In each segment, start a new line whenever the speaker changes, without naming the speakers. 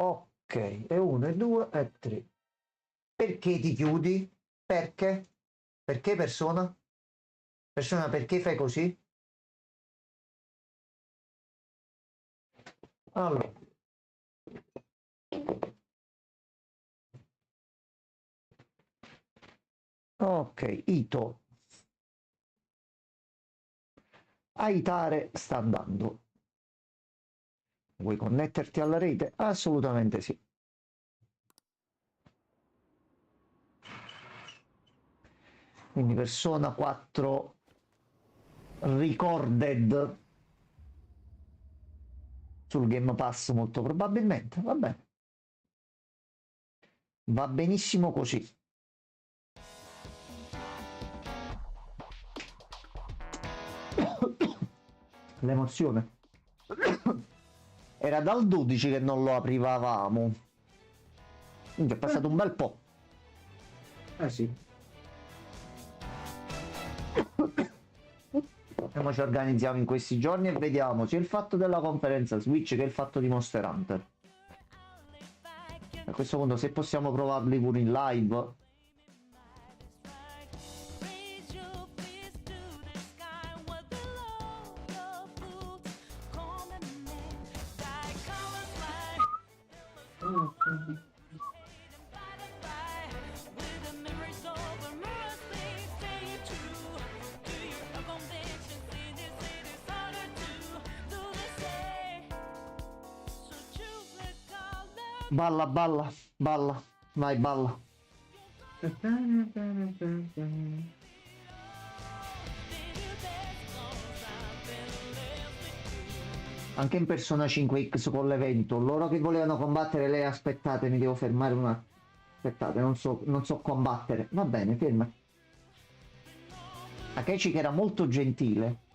Ok, e 1, e 2, e 3. Perché ti chiudi? Perché? Perché persona? Persona, perché fai così? Allora. Ok, Ito. Aitare sta andando. Vuoi connetterti alla rete? Assolutamente sì. Quindi Persona 4 recorded sul Game Pass molto probabilmente. Va bene. Va benissimo così. L'emozione. Era dal 12 che non lo aprivamo. Quindi è passato un bel po'.
Eh sì.
E mo ci organizziamo in questi giorni e vediamo sia il fatto della conferenza Switch che il fatto di Monster Hunter. A questo punto se possiamo provarli pure in live. Balla, balla, balla, vai, balla. Anche in Persona 5X con l'evento, loro che volevano combattere, lei aspettate, mi devo fermare un attimo. Aspettate, non so combattere. Va bene, ferma. Akechi che era molto gentile.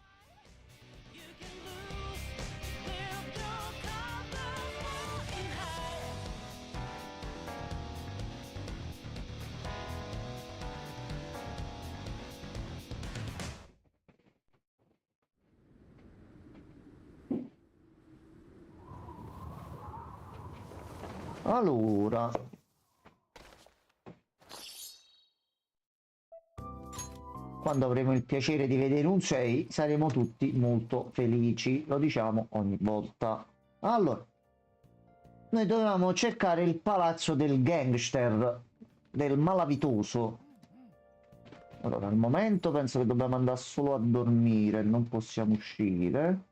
Allora, quando avremo il piacere di vedere un 6 saremo tutti molto felici, lo diciamo ogni volta. Allora, noi dovevamo cercare il palazzo del gangster, del malavitoso. Allora, al momento penso che dobbiamo andare solo a dormire, non possiamo uscire.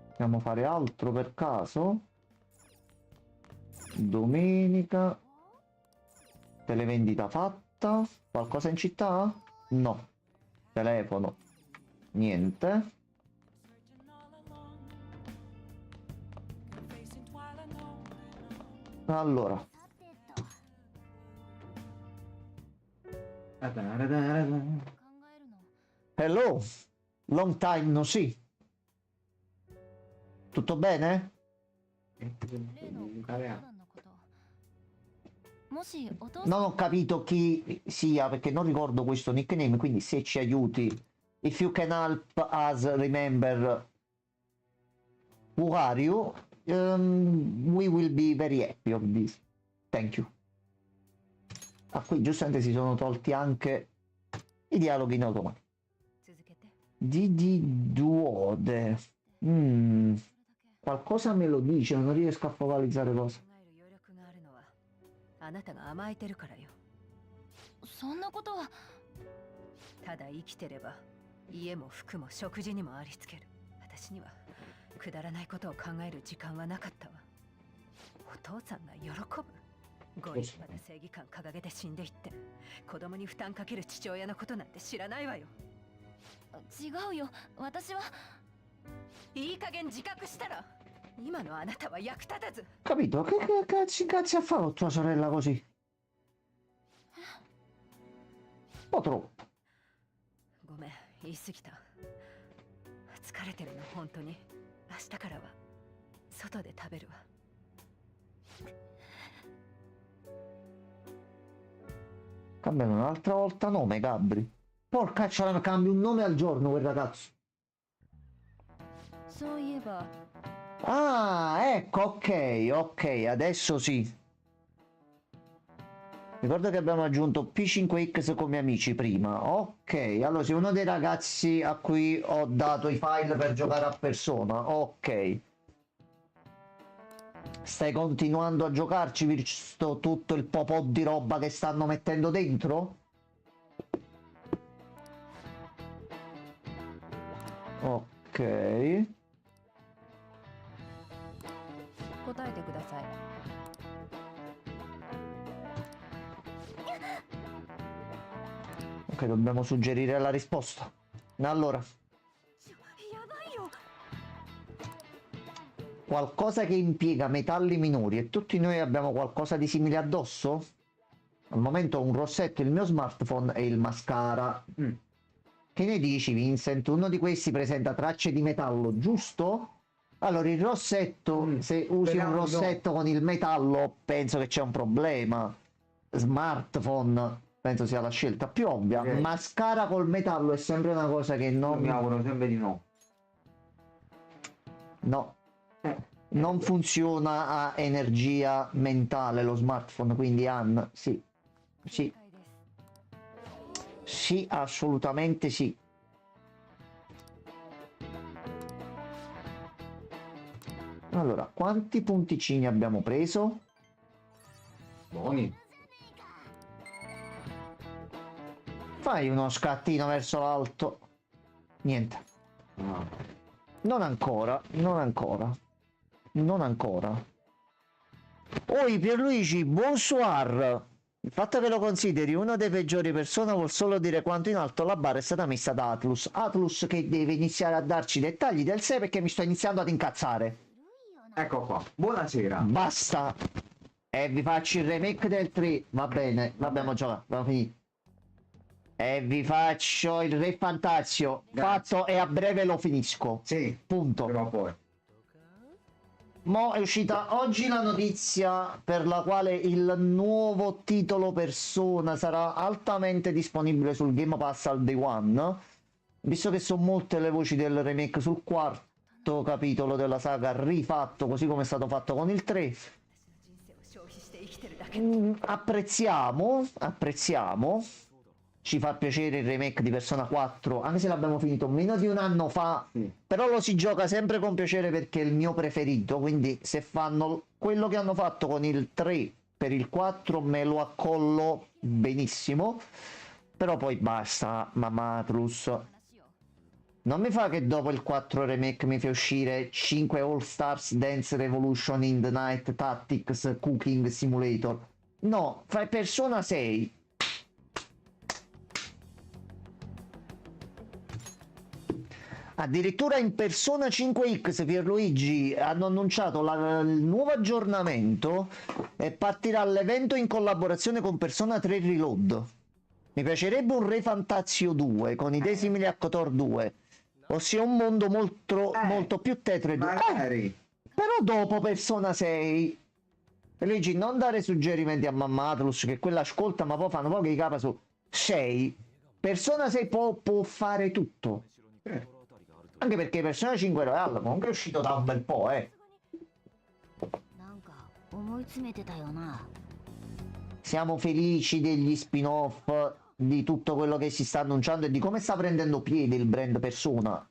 Possiamo fare altro per caso? Domenica. Televendita fatta. Qualcosa in città? No. Telefono. Niente. Allora. Hello. Long time no see. Tutto bene? Non ho capito chi sia perché non ricordo questo nickname, quindi se ci aiuti, if you can help us remember who are you, we will be very happy of this. Thank you. Ah, qui giustamente si sono tolti anche i dialoghi in automatico. Didi Duode. Qualcosa me lo dice, non riesco a focalizzare cosa.
あなたが甘えてるからよ。そんなことは。ただ生きてれば家も服も食事にもありつける。私にはくだらないことを考える時間はなかったわ。お父さんが喜ぶ。ご立派な正義感掲げて死んでいって子供に負担かける父親のことなんて知らないわよ。違うよ、私は。いい加減自覚したら。今のあなたは役立たず。
Capito? Che cazzo ha fatto tua sorella così? Un po' troppo.
ごめん、言い過ぎた。疲れてるの本当に。明日からは外で食べるわ。
Cambiano un'altra volta nome, Gabri. Porca caccia, cambia un nome al giorno quel ragazzo.
そういえば
Ah, ecco, ok, ok, adesso sì. Ricordo che abbiamo aggiunto P5X come amici prima. Ok, allora sei uno dei ragazzi a cui ho dato i file per giocare a Persona. Ok. Stai continuando a giocarci visto tutto il po' di roba che stanno mettendo dentro? Ok.
答えてください
Ok, dobbiamo suggerire la risposta. Allora,
やばいよ
qualcosa che impiega metalli minori e tutti noi abbiamo qualcosa di simile addosso? Al momento ho un rossetto, il mio smartphone e il mascara. Che ne dici, Vincent? Uno di questi presenta tracce di metallo, giusto? Allora, il rossetto, se usi un
speriamo di no.
rossetto con il metallo, penso che c'è un problema. Smartphone, penso sia la scelta più ovvia.
Ok.
Mascara col metallo è sempre una cosa che
Io
non...
mi auguro sempre di no.
No, non funziona a energia mentale lo smartphone, quindi Ann, sì, sì,
了解です
sì, assolutamente sì. Allora, quanti punticini abbiamo preso?
Buoni.
Fai uno scattino verso l'alto. Niente.
No.
Non ancora, non ancora. Non ancora. Oi Pierluigi, bonsoir. Il fatto che lo consideri una dei peggiori persone vuol solo dire quanto in alto la barra è stata messa da Atlus. Atlus che deve iniziare a darci dettagli del sé perché mi sto iniziando ad incazzare.
Ecco qua. Buonasera.
Basta. E vi faccio il remake del 3. Va bene, l'abbiamo giocato, abbiamo finito. E vi faccio il Re Fantazio.
Grazie.
Fatto e a breve lo finisco.
Sì.
Punto.
Prima o poi.
Mo' è uscita oggi la notizia per la quale il nuovo titolo Persona sarà altamente disponibile sul Game Pass al Day One. Visto che sono molte le voci del remake sul quarto capitolo della saga rifatto così come è stato fatto con il 3.
私の人生を消費して生きてるだけ
Apprezziamo, apprezziamo. Ci fa piacere il remake di Persona 4, anche se l'abbiamo finito meno di un anno fa,
Sì.
però lo si gioca sempre con piacere perché è il mio preferito, quindi se fanno quello che hanno fatto con il 3 per il 4 me lo accollo benissimo, però poi basta, Mamma Atlus.
話を
Non mi fa che dopo il 4 remake mi fa uscire 5 All Stars Dance Revolution in the Night Tactics Cooking Simulator. No, fai Persona 6. Addirittura in Persona 5X Pierluigi hanno annunciato il nuovo aggiornamento e partirà l'evento in collaborazione con Persona 3 Reload. Mi piacerebbe un Re Fantazio 2 con idee simili a KOTOR 2, ossia un mondo molto più tetre.
Magari.
Però dopo Persona 6 Luigi, non dare suggerimenti a Mamma Atlus che quella ascolta ma poi fanno pochi capa su 6. Persona 6 può fare tutto. Anche perché Persona 5 Royal comunque è uscito da un bel po',
なんか思い詰めてたよな。
Siamo felici degli spin-off, di tutto quello che si sta annunciando e di come sta prendendo piede il brand Persona.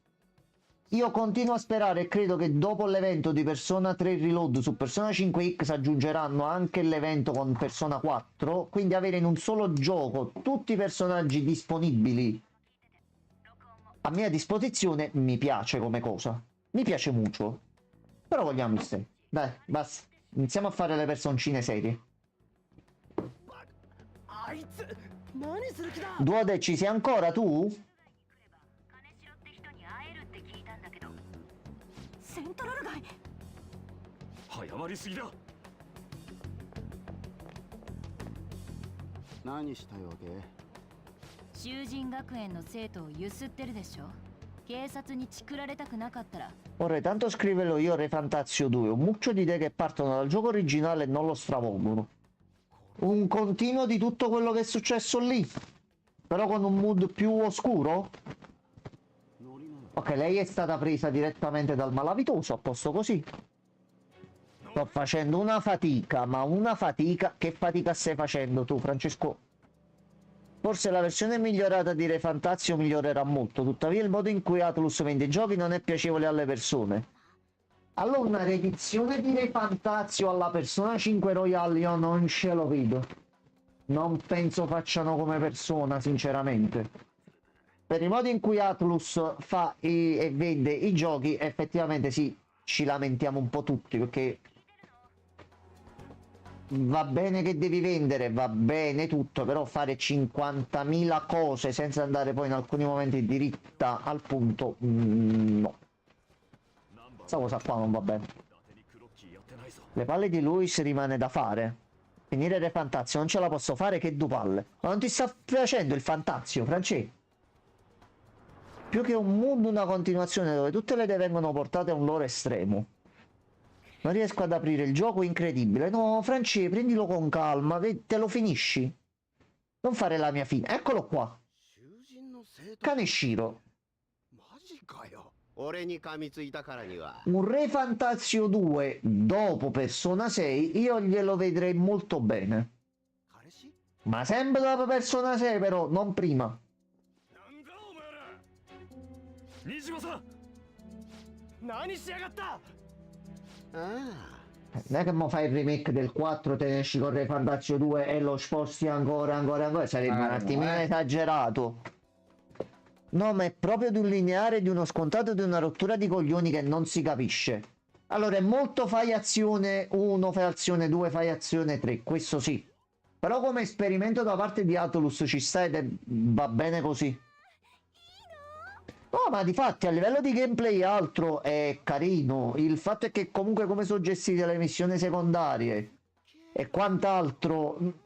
Io continuo a sperare e credo che dopo l'evento di Persona 3 Reload su Persona 5X aggiungeranno anche l'evento con Persona 4, quindi avere in un solo gioco tutti i personaggi disponibili a mia disposizione mi piace come cosa. Mi piace molto. Però vogliamo il 6. Dai, basta. Iniziamo a fare le personcine serie.
あいつ何する気だ
Duode, ci sei ancora tu?
金城って人に会えるって聞いたんだけどセントラル街
早まりすぎだ
何したいわけ？
囚人学園の生徒をゆすってるでしょ警察にチクられたくなかったら
Vorrei tanto scriverlo io Re Fantazio 2, un mucchio di idee che partono dal gioco originale e non lo stravolgono. Un continuo di tutto quello che è successo lì, però con un mood più oscuro? Ok, lei è stata presa direttamente dal malavitoso, a posto così. Sto facendo una fatica, ma una fatica... Che fatica stai facendo tu, Francesco? Forse la versione migliorata di Re Fantazio migliorerà molto, tuttavia il modo in cui Atlus vende i giochi non è piacevole alle persone. Allora una riedizione di Re Fantazio alla Persona 5 Royal io non ce lo vedo. Non penso facciano come Persona, sinceramente. Per il modo in cui Atlus fa e vende i giochi, effettivamente sì, ci lamentiamo un po' tutti, perché va bene che devi vendere, va bene tutto, però fare 50.000 cose senza andare poi in alcuni momenti diritta al punto, no. Questa cosa qua non va bene. Le palle di Luis rimane da fare. Finire Re Fantazio non ce la posso fare, che due palle. Ma non ti sta piacendo il Fantazio, Francesco? Più che un mondo, una continuazione dove tutte le idee vengono portate a un loro estremo. Non riesco ad aprire il gioco, incredibile. No, Francesco, prendilo con calma, te lo finisci. Non fare la mia fine. Eccolo qua. Kaneshiro. Un Re Fantazio 2 dopo Persona 6 io glielo vedrei molto bene. Ma sempre dopo Persona 6 però, non prima. Non è che mo fai il remake del 4, te ne esci con Re Fantazio 2 e lo sposti ancora, sarebbe un attimino esagerato. No, ma è proprio di un lineare, di uno scontato, di una rottura di coglioni che non si capisce. Allora è molto fai azione 1, fai azione 2, fai azione 3, questo sì. Però come esperimento da parte di Atlus ci sta ed va bene così. No, ma di fatti a livello di gameplay altro è carino. Il fatto è che comunque come sono gestite le missioni secondarie e quant'altro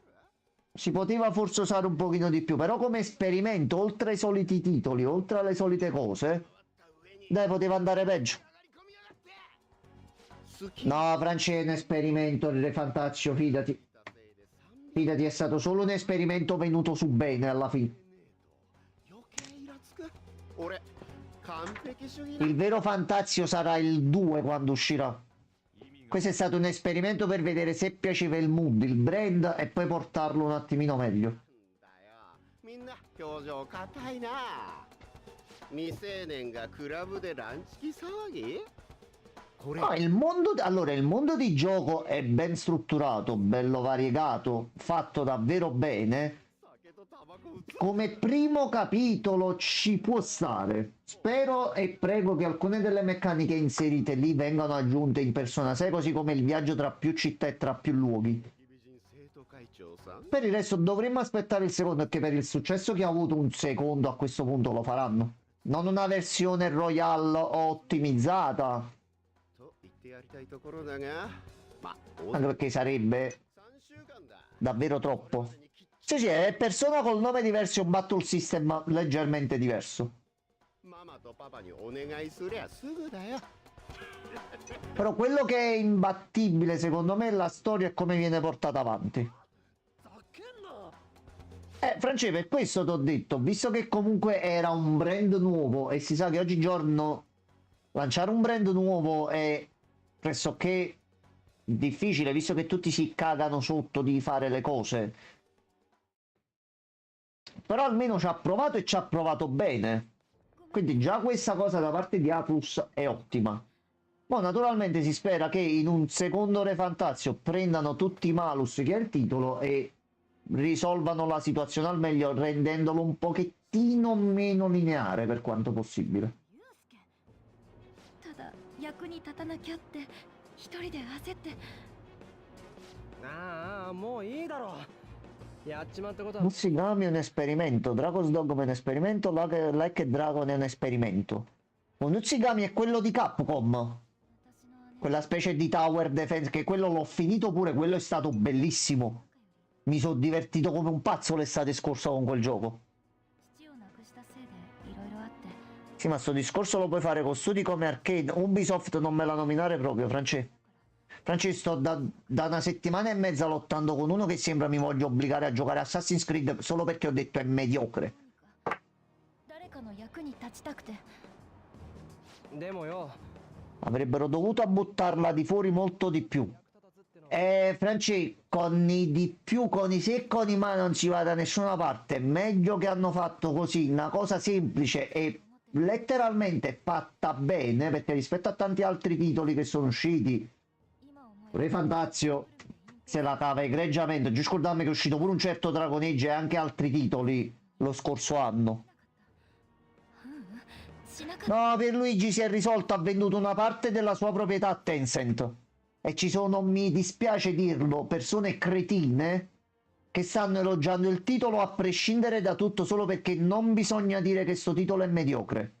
si poteva forse usare un pochino di più, però come esperimento, oltre ai soliti titoli, oltre alle solite cose, dai, poteva andare peggio. No, Francesco, è un esperimento, il Re Fantazio, fidati. Fidati, è stato solo un esperimento venuto su bene alla fine. Il vero Fantazio sarà il 2 quando uscirà. Questo è stato un esperimento per vedere se piaceva il mood, il brand e poi portarlo un attimino meglio. No, il mondo di gioco è ben strutturato, bello variegato, fatto davvero bene. Come primo capitolo ci può stare. Spero e prego che alcune delle meccaniche inserite lì vengano aggiunte in Persona 6, così come il viaggio tra più città e tra più luoghi. Per il resto dovremmo aspettare il secondo, perché per il successo che ha avuto un secondo a questo punto lo faranno. Non una versione Royale ottimizzata. Anche perché sarebbe davvero troppo. Sì, sì, è Persona col nome diverso e un battle system leggermente diverso. Però quello che è imbattibile secondo me è la storia e come viene portata avanti. Francesco, per questo ti ho detto, visto che comunque era un brand nuovo e si sa che oggigiorno lanciare un brand nuovo è pressoché difficile, visto che tutti si cagano sotto di fare le cose. Però almeno ci ha provato e ci ha provato bene. Quindi già questa cosa da parte di Atlus è ottima. Poi naturalmente si spera che in un secondo Re Fantazio prendano tutti i malus che è il titolo e risolvano la situazione al meglio, rendendolo un pochettino meno lineare per quanto possibile. Utsigami è un esperimento, Dragon's Dogma è un esperimento, Like Dragon è un esperimento. Un Utsigami è quello di Capcom, quella specie di Tower Defense, che quello l'ho finito pure, quello è stato bellissimo. Mi sono divertito come un pazzo l'estate scorsa con quel gioco. Sì, ma sto discorso lo puoi fare con studi come Arcane. Ubisoft non me la nominare proprio, Francesco. Sto da una settimana e mezza lottando con uno che sembra mi voglia obbligare a giocare Assassin's Creed solo perché ho detto è mediocre.
でもよ
Avrebbero dovuto buttarla di fuori molto di più. Franci, con i di più, con i se e con i ma non si va da nessuna parte. Meglio che hanno fatto così, una cosa semplice e letteralmente fatta bene, perché rispetto a tanti altri titoli che sono usciti, Re Fantazio se la cava egregiamente. Giusto scordarmi che è uscito pure un certo Dragon Age e anche altri titoli lo scorso anno. No, per Luigi si è risolto, ha venduto una parte della sua proprietà a Tencent. E ci sono, mi dispiace dirlo, persone cretine che stanno elogiando il titolo a prescindere da tutto solo perché non bisogna dire che sto titolo è mediocre.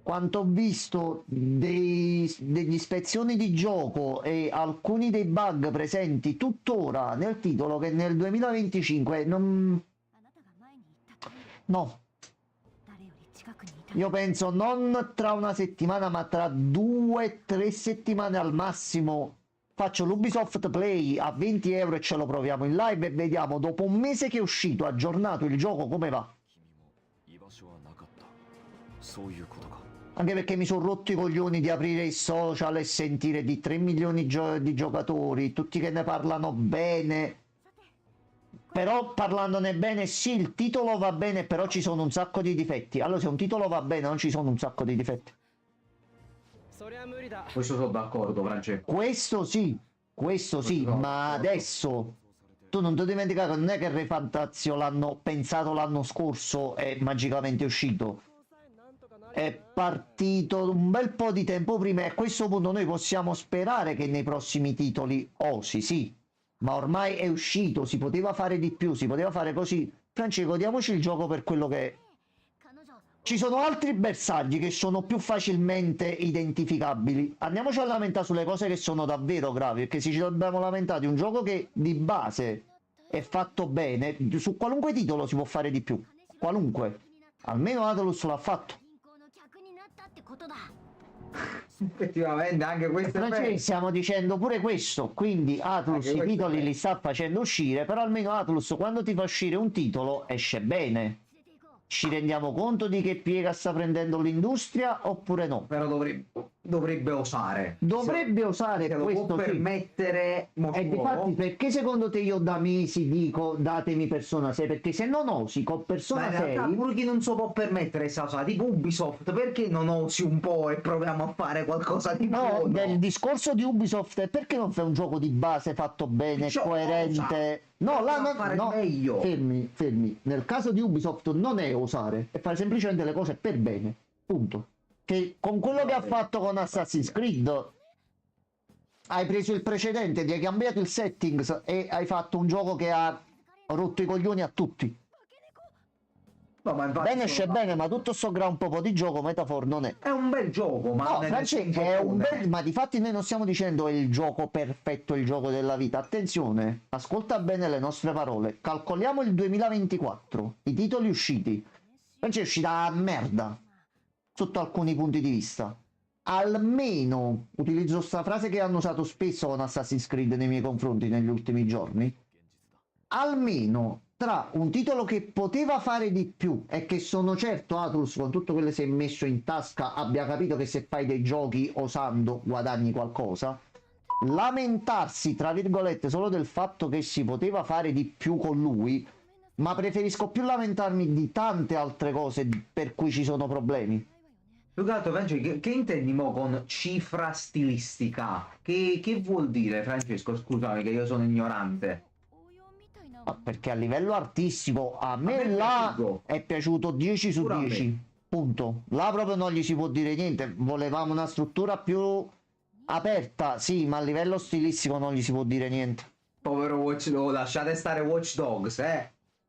Quanto ho visto degli ispezioni di gioco e alcuni dei bug presenti tuttora nel titolo, che nel 2025 non... No. Io penso non tra una settimana, ma tra 2-3 settimane al massimo faccio l'Ubisoft Play a 20 euro e ce lo proviamo in live e vediamo dopo un mese che è uscito, aggiornato il gioco, come va.
君も居場所はなかったそういうことか
Anche perché mi sono rotto i coglioni di aprire i social e sentire di 3 milioni di giocatori, tutti che ne parlano bene. Però parlandone bene, sì, il titolo va bene, però ci sono un sacco di difetti. Allora, se un titolo va bene, non ci sono un sacco di difetti.
そりゃ無理だ
Questo sono d'accordo, Francesco.
Questo sì,
No,
ma
no.
adesso tu non ti dimenticare che non è che Re Fantazio l'hanno pensato l'anno scorso e magicamente è uscito. È partito un bel po' di tempo prima e a questo punto noi possiamo sperare che nei prossimi titoli osi, sì. Ma ormai è uscito, si poteva fare di più, si poteva fare così. Francesco, godiamoci il gioco per quello che è. Ci sono altri bersagli che sono più facilmente identificabili. Andiamoci a lamentare sulle cose che sono davvero gravi, perché se ci dobbiamo lamentare di un gioco che di base è fatto bene, su qualunque titolo si può fare di più. Qualunque. Almeno Atlus l'ha fatto.
Effettivamente anche questo è
Francesco,
vero.
stiamo dicendo pure questo, quindi Atlus
Anche
i
questo
titoli
è
li sta facendo uscire, però almeno Atlus quando ti fa uscire un titolo esce bene. Ci rendiamo conto di che piega sta prendendo l'industria oppure no?
Però dovrebbe osare.
Dovrebbe osare,
Se lo
questo
può
sì.
permettere mo
E
suo.
difatti perché secondo te io da mesi dico datemi Persona 6? Perché se non osi con
Ma
Persona
in realtà
6...
pure chi non si può permettere sta cosa, tipo Ubisoft, perché non osi un po' e proviamo a fare qualcosa di
No,
buono?
del discorso di Ubisoft è perché non fai un gioco di base fatto bene,
Cioè,
coerente. No, là
Prova a fare
no,
meglio.
fermi. Nel caso di Ubisoft non è osare, è fare semplicemente le cose per bene. Punto. Che con quello che ha fatto con Assassin's Creed hai preso il precedente, ti hai cambiato il settings e hai fatto un gioco che ha rotto i coglioni a tutti.
No, ma infatti
Bene esce bene, ma tutto sto gran po' di gioco Metafor non è.
è un bel gioco, ma
No,
non è
Francesco, è un bel... Ma di fatti noi non stiamo dicendo è il gioco perfetto, il gioco della vita. Attenzione, ascolta bene le nostre parole. Calcoliamo il 2024, i titoli usciti. Francesco è uscita a merda, sotto alcuni punti di vista. Almeno, utilizzo sta frase che hanno usato spesso con Assassin's Creed nei miei confronti negli ultimi giorni, almeno tra un titolo che poteva fare di più e che sono certo Atlus con tutto quello che si è messo in tasca abbia capito che se fai dei giochi osando guadagni qualcosa, lamentarsi tra virgolette solo del fatto che si poteva fare di più con lui, ma preferisco più lamentarmi di tante altre cose per cui ci sono problemi.
Più che altro, Francesco, che intendi mo con cifra stilistica? Che vuol dire, Francesco? Scusami che io sono ignorante.
Perché a livello artistico a me
me è
là
piaciuto.
è piaciuto 10 su
Pure a me.
10, punto. Là proprio non gli si può dire niente, volevamo una struttura più aperta, sì, ma a livello stilistico non gli si può dire niente.
Povero Watch Dogs, lasciate stare Watch Dogs,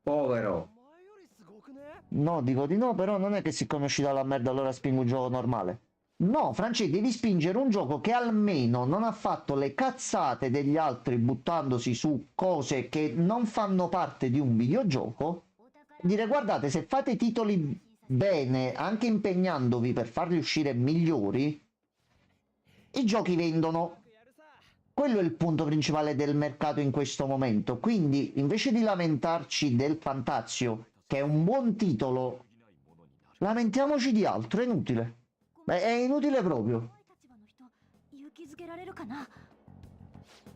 povero.
前よりすごくね
No, dico di no, però non è che siccome è uscita la merda allora spingo un gioco normale. No, Francesco, devi spingere un gioco che almeno non ha fatto le cazzate degli altri buttandosi su cose che non fanno parte di un videogioco. Dire guardate, se fate titoli bene, anche impegnandovi per farli uscire migliori, i giochi vendono.
やるさ
Quello è il punto principale del mercato in questo momento. Quindi, invece di lamentarci del Fantazio, che è un buon titolo, lamentiamoci di altro, è inutile. Beh, è inutile proprio.
勇気づけられるかな。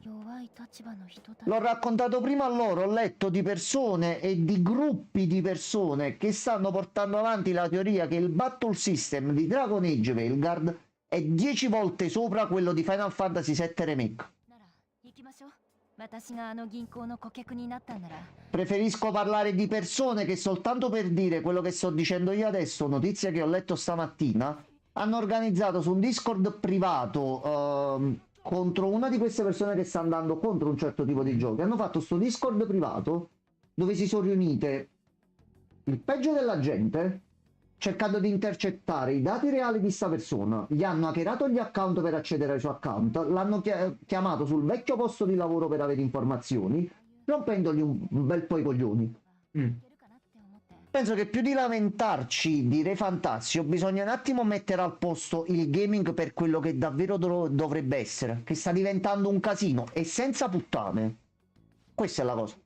弱い立場の人たち。
L'ho raccontato prima a loro, ho letto di persone e di gruppi di persone che stanno portando avanti la teoria che il battle system di Dragon Age Veilguard è 10 volte sopra quello di Final Fantasy VII Remake.
なら行きましょう。私があの銀行の顧客になったんなら。
Preferisco parlare di persone che soltanto per dire quello che sto dicendo io adesso, notizia che ho letto stamattina, hanno organizzato su un Discord privato contro una di queste persone che sta andando contro un certo tipo di giochi. Hanno fatto sto Discord privato dove si sono riunite il peggio della gente cercando di intercettare i dati reali di sta persona. Gli hanno hackerato gli account per accedere ai suoi account, l'hanno chiamato sul vecchio posto di lavoro per avere informazioni, rompendogli un bel po' i coglioni. Penso che più di lamentarci di Re Fantazio bisogna un attimo mettere al posto il gaming per quello che davvero dovrebbe essere, che sta diventando un casino e senza puttane. Questa è la cosa.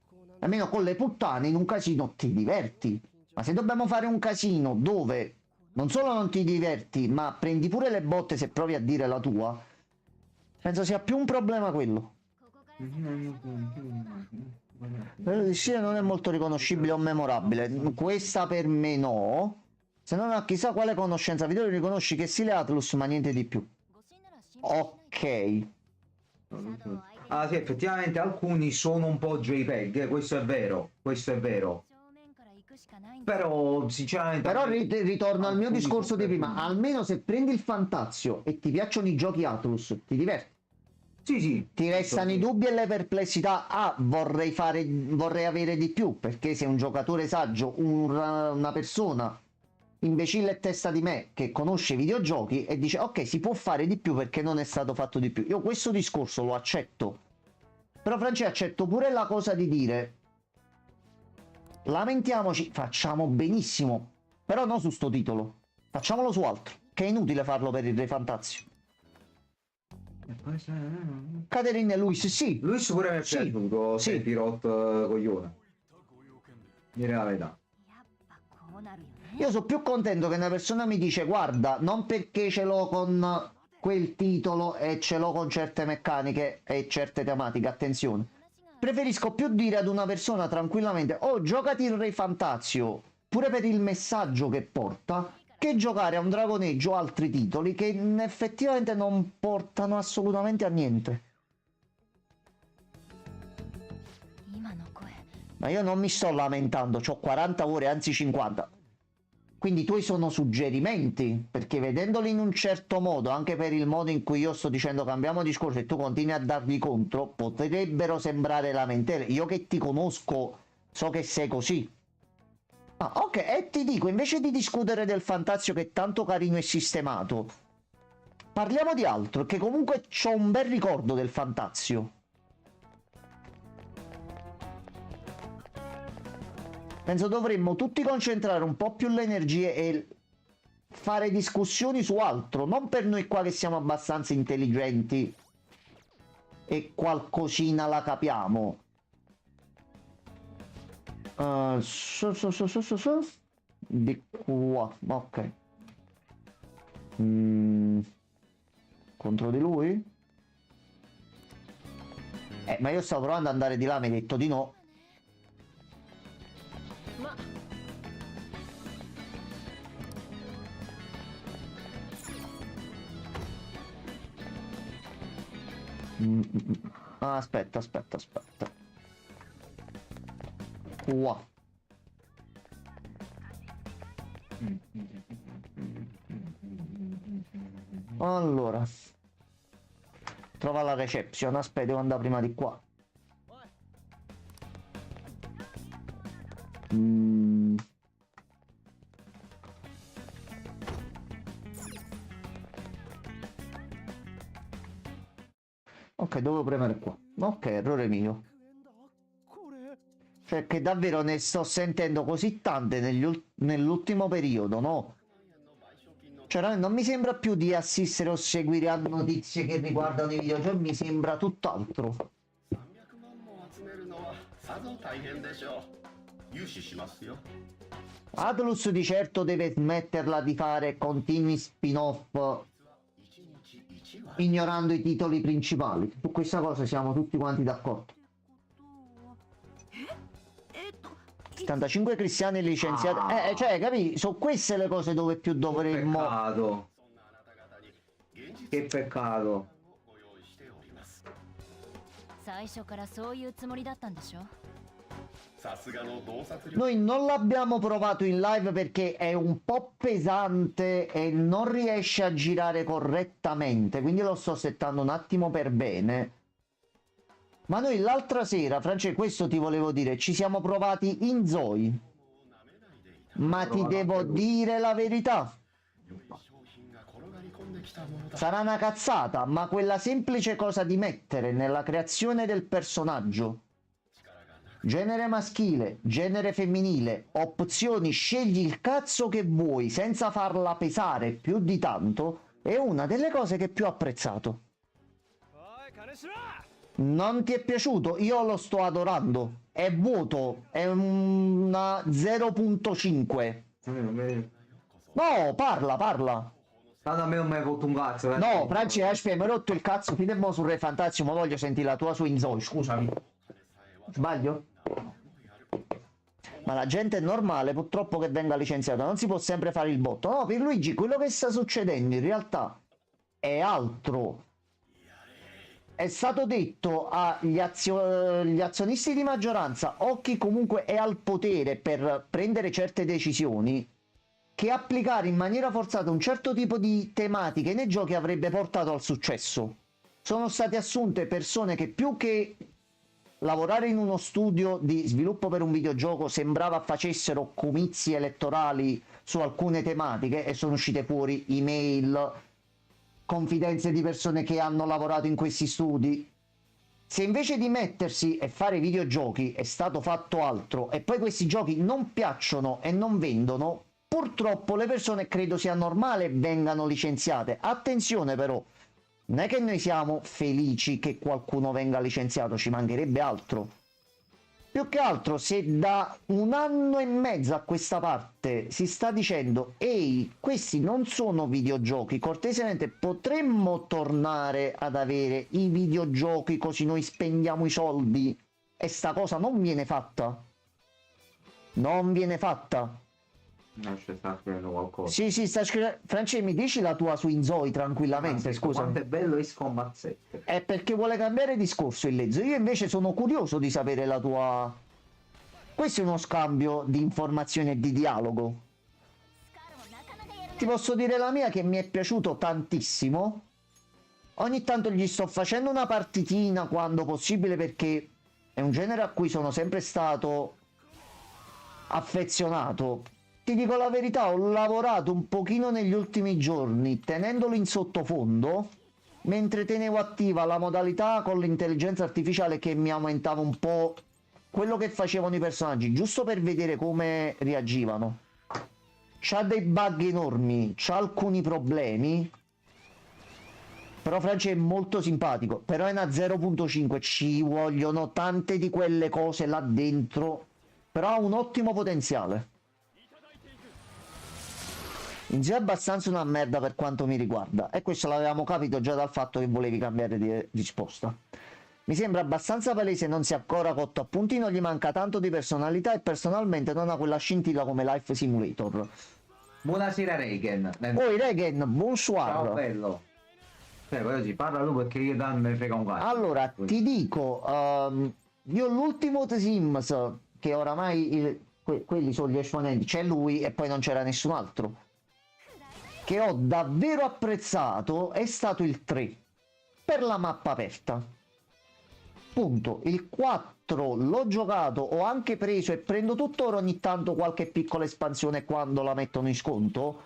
Almeno con le puttane in un casino ti diverti, ma se dobbiamo fare un casino dove non solo non ti diverti ma prendi pure le botte se provi a dire la tua, penso sia più un problema quello. Quello di stile non è molto riconoscibile o memorabile. Questa per me no. Se non ha chissà quale conoscenza video riconosci che stile Atlus ma niente di più. Ok.
Ah sì, effettivamente alcuni sono un po' JPEG, questo è vero, questo è vero. Però sinceramente...
Però ritorno al mio discorso di prima. Almeno se prendi il Fantazio e ti piacciono i giochi Atlus, ti diverti.
Sì, sì.
Ti restano i dubbi e le perplessità. Ah, vorrei avere di più, perché sei un giocatore saggio, una persona imbecille e testa di me che conosce i videogiochi e dice ok, si può fare di più perché non è stato fatto di più. Io questo discorso lo accetto. Però Francesco, accetto pure la cosa di dire lamentiamoci, facciamo benissimo, però non su sto titolo, facciamolo su altro, che è inutile farlo per il Re Fantazio. Caterina e Luis, sì.
Luis pure mi è
Sì,
piaciuto,
sì.
Sephiroth coglione. Dire la verità.
やっぱこうなるよね。
Io sono più contento che una persona mi dice guarda, non perché ce l'ho con quel titolo e ce l'ho con certe meccaniche e certe tematiche, attenzione. Preferisco più dire ad una persona tranquillamente oh, giocati il Re Fantazio, pure per il messaggio che porta, che giocare a un Dragon Age o altri titoli che effettivamente non portano assolutamente a niente.
今の声。
Ma io non mi sto lamentando, ho 40 ore, anzi 50. Quindi i tuoi sono suggerimenti, perché vedendoli in un certo modo, anche per il modo in cui io sto dicendo cambiamo discorso e tu continui a dargli contro, potrebbero sembrare lamentele. Io che ti conosco so che sei così. Ah, ok, e ti dico, invece di discutere del Fantazio che è tanto carino e sistemato, parliamo di altro, che comunque c'ho un bel ricordo del Fantazio. Penso dovremmo tutti concentrare un po' più le energie e fare discussioni su altro, non per noi qua che siamo abbastanza intelligenti e qualcosina la capiamo. Di qua, ok. Contro di lui? Ma io stavo provando ad andare di là, mi hai detto di no. Ah, aspetta. Qua. Allora. Trova la reception. Aspetta, devo andare prima di qua. Ok, devo premere qua. Ok, errore mio. Cioè che davvero ne sto sentendo così tante nell'ultimo periodo, no? Cioè non mi sembra più di assistere o seguire a notizie che riguardano i videogiochi, mi sembra tutt'altro. Atlus di certo deve smetterla di fare continui spin-off ignorando i titoli principali. Su questa cosa siamo tutti quanti d'accordo. 75 cristiani licenziati. Cioè, capi? Sono queste le cose dove più dovremmo.
Peccato. Che peccato.
最初からそういうつもりだったんでしょ。
Noi non l'abbiamo provato in live perché è un po' pesante e non riesce a girare correttamente, quindi lo sto settando un attimo per bene. Ma noi l'altra sera, Francesco, questo ti volevo dire, ci siamo provati in Zoe. Ma ti devo dire la verità. Sarà una cazzata, ma quella semplice cosa di mettere nella creazione del personaggio genere maschile, genere femminile, opzioni, scegli il cazzo che vuoi senza farla pesare più di tanto, è una delle cose che più ho apprezzato. Non ti è piaciuto? Io lo sto adorando. È vuoto, è una 0.5. No, parla.
Tanto a me non mi hai rotto un cazzo.
No, Franci, aspetta, mi hai rotto il cazzo, fidemmo sul Re Fantasio, ma voglio sentire la tua su Inzoi, scusami. Sbaglio? Ma la gente è normale, purtroppo, che venga licenziata, non si può sempre fare il botto. No, per Luigi, quello che sta succedendo in realtà è altro. È stato detto agli azionisti di maggioranza o chi comunque è al potere per prendere certe decisioni che applicare in maniera forzata un certo tipo di tematiche nei giochi avrebbe portato al successo. Sono state assunte persone che più che lavorare in uno studio di sviluppo per un videogioco sembrava facessero comizi elettorali su alcune tematiche, e sono uscite fuori email, confidenze di persone che hanno lavorato in questi studi. Se invece di mettersi e fare videogiochi è stato fatto altro e poi questi giochi non piacciono e non vendono, purtroppo le persone, credo sia normale, vengano licenziate. Attenzione però, non è che noi siamo felici che qualcuno venga licenziato, ci mancherebbe altro. Più che altro, se da 1 anno e mezzo a questa parte si sta dicendo ehi, questi non sono videogiochi, cortesemente potremmo tornare ad avere i videogiochi così noi spendiamo i soldi, e sta cosa non viene fatta. Non viene fatta.
No, ci sta scrivendo qualcosa.
Sì, sta scrivendo. Francesco, mi dici la tua su Inzoi tranquillamente, scusa.
Quanto è bello Ace Combat 7.
È perché vuole cambiare discorso il Lezzo. Io invece sono curioso di sapere la tua. Questo è uno scambio di informazioni e di dialogo. Ti posso dire la mia, che mi è piaciuto tantissimo. Ogni tanto gli sto facendo una partitina quando possibile, perché è un genere a cui sono sempre stato affezionato. Ti dico la verità, ho lavorato un pochino negli ultimi giorni tenendolo in sottofondo mentre tenevo attiva la modalità con l'intelligenza artificiale che mi aumentava un po' quello che facevano i personaggi, giusto per vedere come reagivano. C'ha dei bug enormi, c'ha alcuni problemi, però Francia è molto simpatico. Però è una 0.5, ci vogliono tante di quelle cose là dentro, però ha un ottimo potenziale. In sé è abbastanza una merda per quanto mi riguarda, e questo l'avevamo capito già dal fatto che volevi cambiare di risposta. Mi sembra abbastanza palese non sia ancora cotto a punti, non gli manca tanto di personalità e personalmente non ha quella scintilla come Life Simulator.
Buonasera Regan.
Poi Regan, bonsoir.
Ciao bello. Poi si parla lui perché io Dan me frega un cazzo.
Allora, ti dico, io l'ultimo The Sims, che oramai quelli sono gli esponenti, c'è lui e poi non c'era nessun altro, che ho davvero apprezzato, è stato il 3, per la mappa aperta. Punto. Il 4 l'ho giocato, ho anche preso e prendo tuttora ogni tanto qualche piccola espansione quando la mettono in sconto,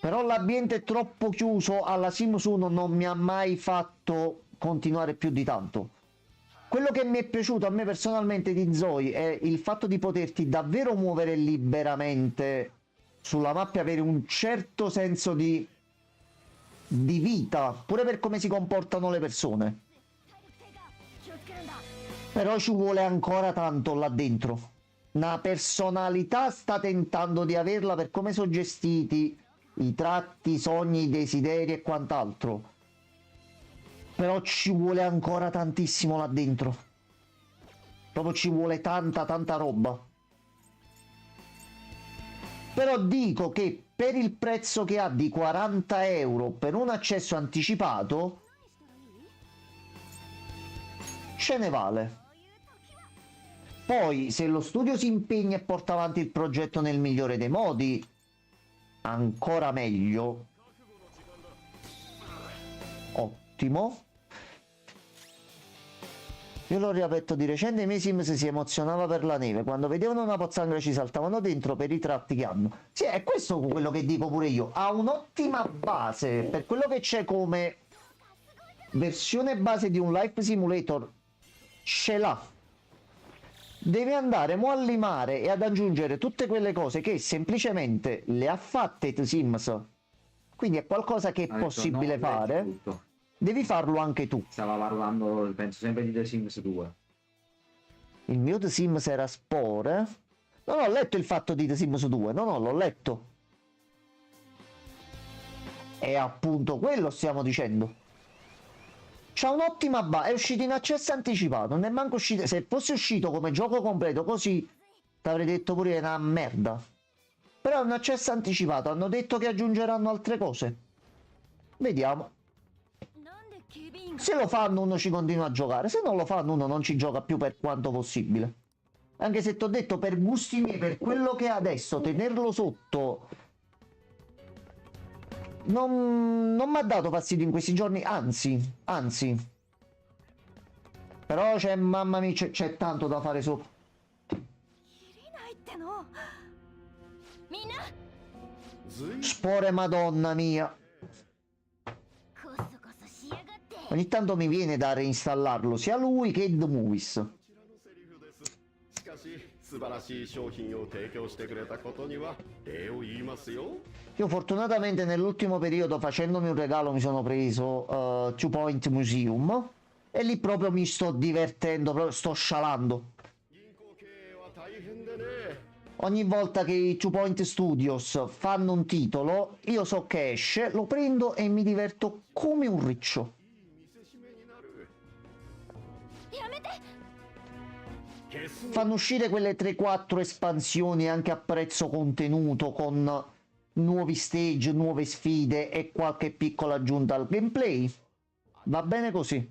però l'ambiente è troppo chiuso alla Sims 1, non mi ha mai fatto continuare più di tanto. Quello che mi è piaciuto a me personalmente di Zoe è il fatto di poterti davvero muovere liberamente sulla mappa e avere un certo senso di vita, pure per come si comportano le persone. Però ci vuole ancora tanto là dentro. una personalità sta tentando di averla per come sono gestiti i tratti, i sogni, i desideri e quant'altro. Però ci vuole ancora tantissimo là dentro. Proprio ci vuole tanta roba. Però dico che per il prezzo che ha di 40 euro per un accesso anticipato, ce ne vale. Poi, se lo studio si impegna e porta avanti il progetto nel migliore dei modi, ancora meglio. Ottimo. Io l'ho riaperto di recente, i miei Sims si emozionava per la neve, quando vedevano una pozzanghera ci saltavano dentro per i tratti che hanno. Sì, è questo quello che dico pure io, ha un'ottima base, per quello che c'è come versione base di un Life Simulator, ce l'ha. Deve andare mo a limare e ad aggiungere tutte quelle cose che semplicemente le ha fatte The Sims, quindi è qualcosa che è possibile fare.
Tutto.
Devi farlo anche tu.
Stava parlando, penso sempre di The Sims 2.
Il mio The Sims era Spore. Non ho letto il fatto di The Sims 2, no, l'ho letto. E appunto quello stiamo dicendo. C'ha un'ottima base, è uscito in accesso anticipato, non è manco uscito. Se fosse uscito come gioco completo così, t'avrei detto pure una merda. Però è un accesso anticipato, hanno detto che aggiungeranno altre cose. Vediamo. Se lo fanno uno ci continua a giocare, se non lo fanno uno non ci gioca più per quanto possibile. Anche se t'ho detto, per gusti miei, per quello che è adesso, tenerlo sotto non mi ha dato fastidio in questi giorni, anzi. Però c'è, mamma mia, c'è tanto da fare sopra. Spore, madonna mia. Ogni tanto mi viene da reinstallarlo, sia lui che The Movies. Io fortunatamente nell'ultimo periodo, facendomi un regalo, mi sono preso Two Point Museum e lì proprio mi sto divertendo, proprio sto scialando. Ogni volta che i Two Point Studios fanno un titolo, io so che esce, lo prendo e mi diverto come un riccio. Fanno uscire quelle 3-4 espansioni anche a prezzo contenuto, con nuovi stage, nuove sfide e qualche piccola aggiunta al gameplay. Va bene così.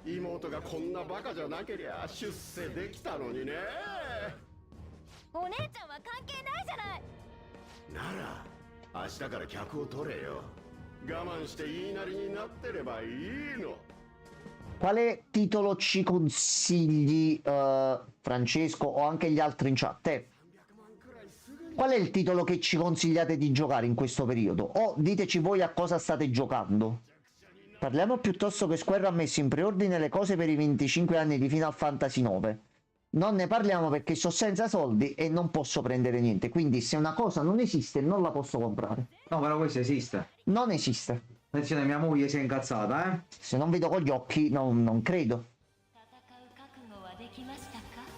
妹がこんなバカじゃなけりゃ出世できたのにね。
お姉ちゃんは関係ないじゃない。
なら明日から客を取れよ。我慢して言いなりになってればいいの。
Quale titolo ci consigli, Francesco, o anche gli altri in chat? Qual è il titolo che ci consigliate di giocare in questo periodo? O diteci voi a cosa state giocando. Parliamo piuttosto che Square ha messo in preordine le cose per i 25 anni di Final Fantasy IX. Non ne parliamo perché sto senza soldi e non posso prendere niente. Quindi se una cosa non esiste non la posso comprare.
No, però questo esiste.
Non esiste.
Attenzione, mia moglie si è incazzata, eh?
Se non vedo con gli occhi non credo.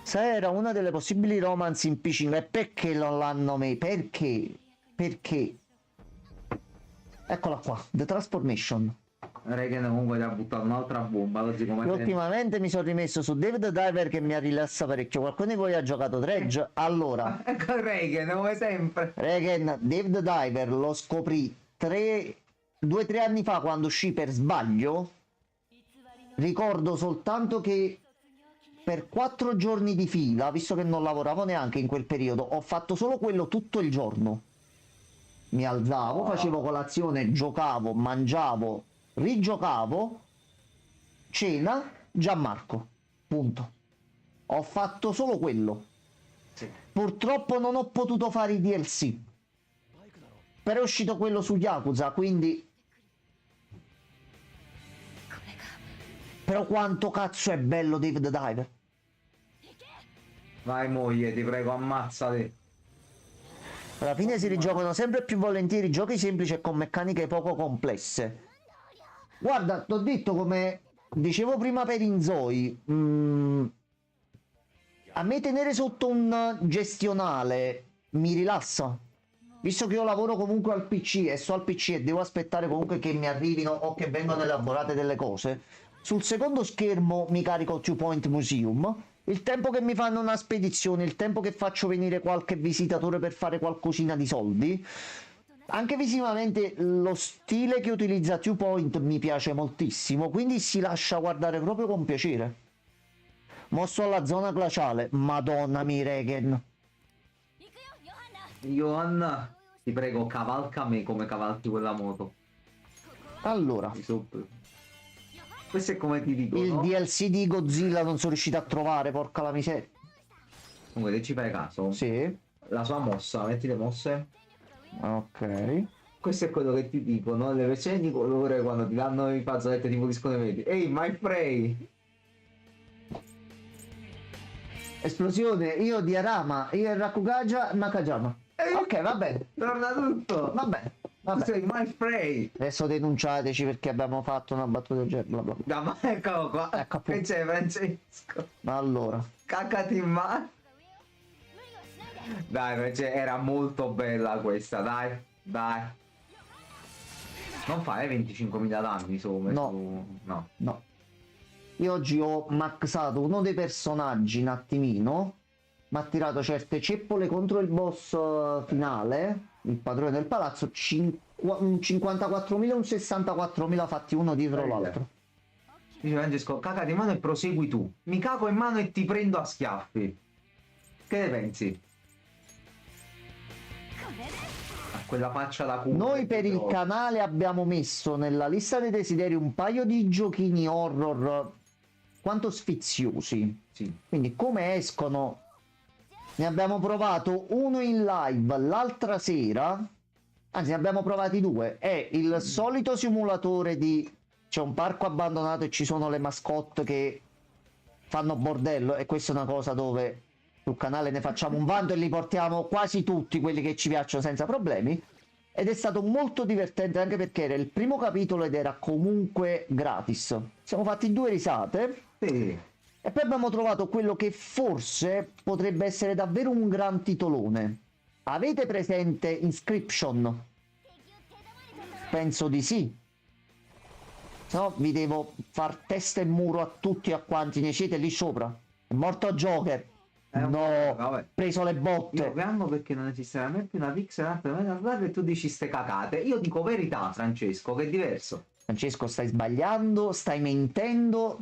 Se era una delle possibili romance in pitching, e perché non l'hanno messo? Perché? Perché? Eccola qua, The Transformation.
Regan comunque ti ha buttato un'altra bomba, così come
Io ultimamente mi sono rimesso su David Diver che mi ha rilassato parecchio. Qualcuno di voi ha giocato Dredge? Allora,
ecco Regan, come sempre.
Regan, David Diver lo scoprì 2-3 anni fa quando uscì per sbaglio. Ricordo soltanto che per 4 giorni di fila, visto che non lavoravo neanche in quel periodo, ho fatto solo quello tutto il giorno. Mi alzavo, facevo colazione, giocavo, mangiavo, rigiocavo, cena, Gianmarco, punto. Ho fatto solo quello.
Sì.
Purtroppo non ho potuto fare i DLC, però è uscito quello su Yakuza, quindi... Però quanto cazzo è bello David Diver.
Vai moglie, ti prego, ammazzati.
Alla fine si rigiocano sempre più volentieri giochi semplici e con meccaniche poco complesse. Guarda, t'ho detto come dicevo prima per Inzoi, a me tenere sotto un gestionale mi rilassa. Visto che io lavoro comunque al PC e sto al PC e devo aspettare comunque che mi arrivino o che vengano elaborate delle cose, sul secondo schermo mi carico Two Point Museum. Il tempo che mi fanno una spedizione, il tempo che faccio venire qualche visitatore per fare qualcosina di soldi. Anche visivamente lo stile che utilizza Two Point mi piace moltissimo, quindi si lascia guardare proprio con piacere. Mosso alla zona glaciale, madonna mi Regen.
Johanna, ti prego, cavalca me come cavalchi quella moto.
Allora,
Di sopra. Questo è come ti dico,
il
no?
DLC di Godzilla non sono riuscito a trovare, porca la miseria.
Comunque, se ci fai caso,
Sì,
la sua mossa, metti le mosse.
ok.
Questo è quello che ti dico, no? Le versioni di colore quando ti danno i fazzoletti tipo disco vedi. Ehi, my prey!
Esplosione, io di Arama, io e Rakugaja, Nakajama. Ok, va bene,
Torna tutto!
va bene, va
Tu
bene.
sei my prey!
Adesso denunciateci perché abbiamo fatto una battuta del genere, bla bla bla.
No, ma eccolo qua!
Ecco, appunto.
Che c'è, Francesco?
Allora,
Cacati in mano! Dai, invece era molto bella questa, dai, dai. Non fai 25.000 danni insomma.
No.
No.
no. Io oggi ho maxato uno dei personaggi un attimino, mi ha tirato certe ceppole contro il boss finale, il padrone del palazzo, un 54.000 e un 64.000 fatti uno dietro
Bella.
l'altro.
Dice Francesco, cacati in mano e prosegui tu. Mi cago in mano e ti prendo a schiaffi. Che ne pensi? A quella faccia da culo.
Noi per il canale abbiamo messo nella lista dei desideri un paio di giochini horror quanto sfiziosi.
Sì.
Quindi come escono, ne abbiamo provato uno in live l'altra sera, anzi ne abbiamo provati due. È il solito simulatore di c'è un parco abbandonato e ci sono le mascotte che fanno bordello, e questa è una cosa dove sul canale ne facciamo un vanto e li portiamo quasi tutti quelli che ci piacciono senza problemi. Ed è stato molto divertente anche perché era il primo capitolo ed era comunque gratis. Siamo fatti due risate.
Sì.
E poi abbiamo trovato quello che forse potrebbe essere davvero un gran titolone. Avete presente Inscription? Penso di sì. Se no vi devo far testa e muro a tutti e a quanti ne siete lì sopra. È morto Joker. No,
vabbè.
preso le
Io
botte.
gammo perché non esisterà mai più una pixel art e tu dici ste cacate. Io dico verità, Francesco, che è diverso.
Francesco, stai sbagliando, stai mentendo.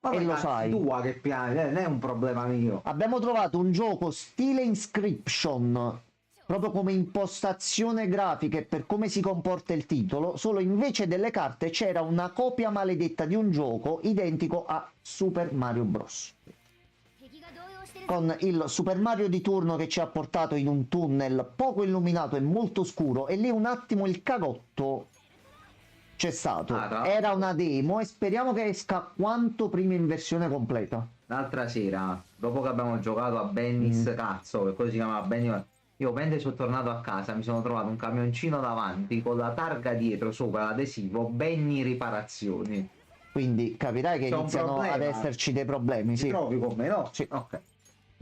Vabbè,
E lo
cazzo
sai.
tua che piace, non è un problema mio.
Abbiamo trovato un gioco stile Inscription, proprio come impostazione grafica e per come si comporta il titolo, solo invece delle carte c'era una copia maledetta di un gioco identico a Super Mario Bros. Con il Super Mario di turno che ci ha portato in un tunnel poco illuminato e molto scuro, e lì un attimo il cagotto c'è stato. Era una demo e speriamo che esca quanto prima in versione completa.
L'altra sera, dopo che abbiamo giocato a Benny's cazzo, che quello si chiamava Benny, io mentre sono tornato a casa mi sono trovato un camioncino davanti con la targa dietro sopra l'adesivo Benny Riparazioni.
Quindi capirai che
C'è un
iniziano
problema.
ad esserci dei problemi,
Ti
sì.
trovi con me, no?
Sì.
Ok.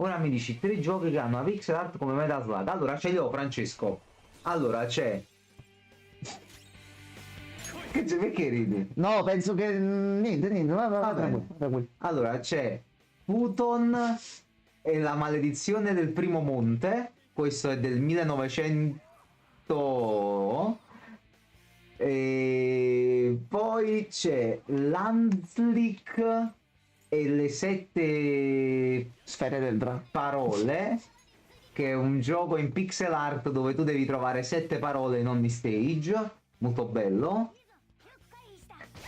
Ora mi dici 3 giochi che hanno una pixel art come Metal Slug. Allora ce li ho, Francesco. Allora c'è. Che c'è, perché ridi?
No, penso che niente,
Va bene.
tranquillo.
Allora c'è Futon e la maledizione del primo monte. Questo è del 1900. E poi c'è Landslick e le 7
Sfere del drago.
parole, che è un gioco in pixel art dove tu devi trovare 7 parole in ogni stage. Molto bello.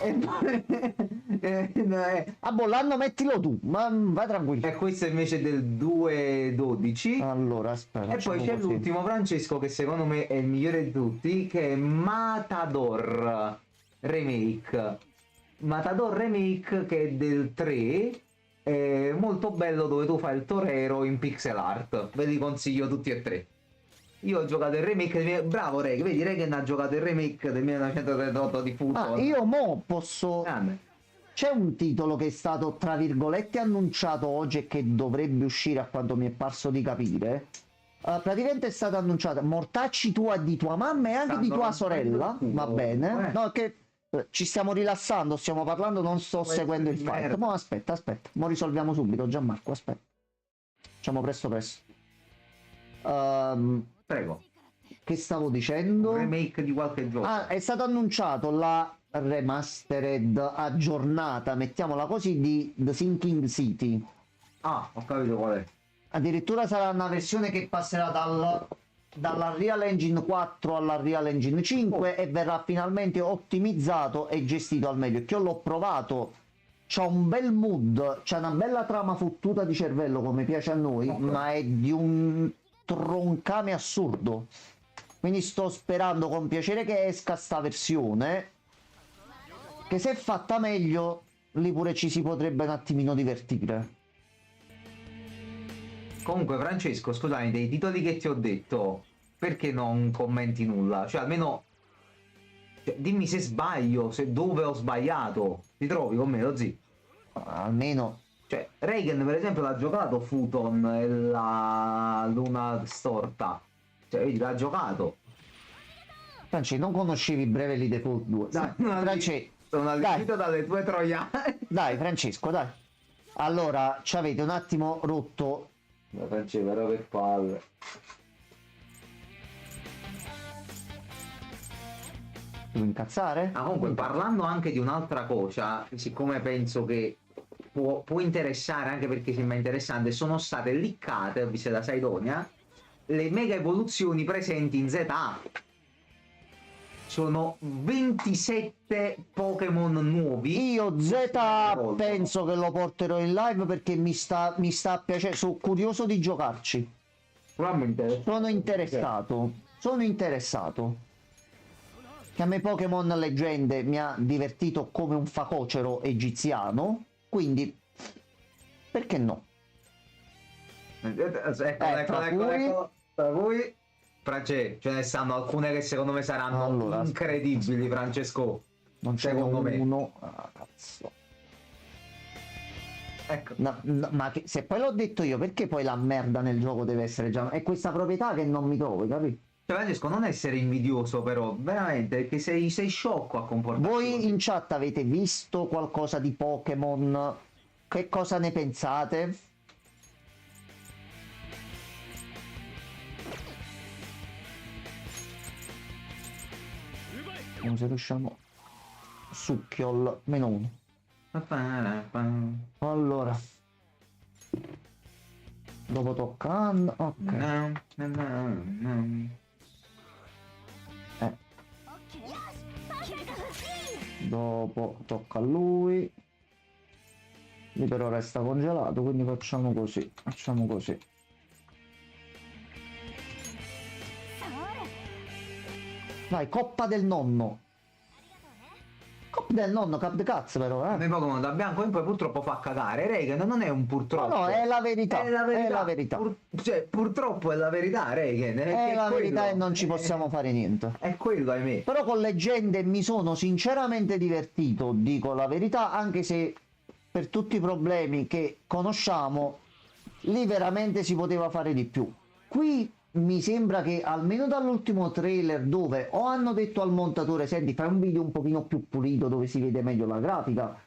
E poi
Ah, bollando mettilo tu, ma vai tranquillo.
e questo invece del 2.12.
Allora, aspetta.
E poi
facciamo
c'è
così.
l'ultimo, Francesco, che secondo me è il migliore di tutti, che è Matador Remake. Matador Remake, che è del 3, è molto bello, dove tu fai il torero in pixel art. Ve li consiglio tutti e tre. Io ho giocato il remake, bravo Reg, vedi Reg ha giocato il remake del 1938 di Futon.
Ah, io mo posso...
Grande.
c'è un titolo che è stato tra virgolette annunciato oggi e che dovrebbe uscire a quanto mi è parso di capire. Praticamente è stata annunciata mortacci tua di tua mamma e anche di tua sorella, va bene? No, che ci stiamo rilassando, stiamo parlando, non sto seguendo il fight. Mo aspetta, mo risolviamo subito, Gianmarco, aspetta. Facciamo presto.
Prego.
Che stavo dicendo?
Un remake di qualche gioco.
Ah, è stato annunciato la remastered aggiornata, mettiamola così, di The Sinking City.
Ah, ho capito qual è.
Addirittura sarà una versione che passerà dalla Real Engine 4 alla Real Engine 5 e verrà finalmente ottimizzato e gestito al meglio. Che io l'ho provato, c'ha un bel mood, c'ha una bella trama fottuta di cervello come piace a noi, ma è di un troncame assurdo. Quindi sto sperando con piacere che esca sta versione, che se fatta meglio lì pure ci si potrebbe un attimino divertire.
Comunque Francesco, scusami, dei titoli che ti ho detto, perché non commenti nulla? Cioè almeno dimmi se sbaglio, se dove ho sbagliato. Ti trovi con me, lo zio?
Almeno
Cioè Reagan per esempio l'ha giocato Futon e la Luna Storta. Cioè vedi, l'ha giocato.
Franci, non conoscevi Bravely Default 2? Dai, Franci,
Sono allibito dalle tue troiane.
dai Francesco, dai. Allora, ci avete un attimo rotto.
Ma Francesco, però che palle.
Devo incazzare?
Ah, comunque, parlando anche di un'altra cosa, siccome penso che può interessare, anche perché sembra interessante, sono state leakate, viste da Saidonia, le mega evoluzioni presenti in ZA. Sono 27 Pokémon nuovi.
Io Z penso che lo porterò in live perché mi sta piacendo, sono curioso di giocarci.
Probabilmente.
Sono interessato. Che a me Pokémon Leggende mi ha divertito come un facocero egiziano, quindi perché no?
Ecco. Tra cui Francesco, ce ne stanno alcune che secondo me saranno
Allora,
incredibili, Francesco.
Non c'è
Secondo me.
uno. Ah, cazzo.
Ecco.
No, ma se poi l'ho detto io, perché poi la merda nel gioco deve essere già... È questa proprietà che non mi trovo, capito?
Cioè, Francesco, non essere invidioso, però, veramente, che sei sciocco a comportarti.
Voi in chat avete visto qualcosa di Pokémon? Che cosa ne pensate? Vediamo se riusciamo. Succhiol, meno uno. Allora. Dopo tocca Ann, ok. Dopo tocca a lui. Lui però resta congelato, quindi facciamo così. Vai, coppa del nonno. Coppa del nonno, cap de cazzo però,
Noi Pokémon da bianco in poi purtroppo fa cagare. Reagan non è un purtroppo.
No, è la verità.
È la verità.
È la verità.
Cioè, purtroppo è la verità, Reagan.
È la verità
quello.
e non ci possiamo fare niente.
È quello, ahimè.
Però con Leggende mi sono sinceramente divertito, dico la verità, anche se per tutti i problemi che conosciamo, lì veramente si poteva fare di più. Qui mi sembra che almeno dall'ultimo trailer, dove o hanno detto al montatore senti fai un video un pochino più pulito dove si vede meglio la grafica,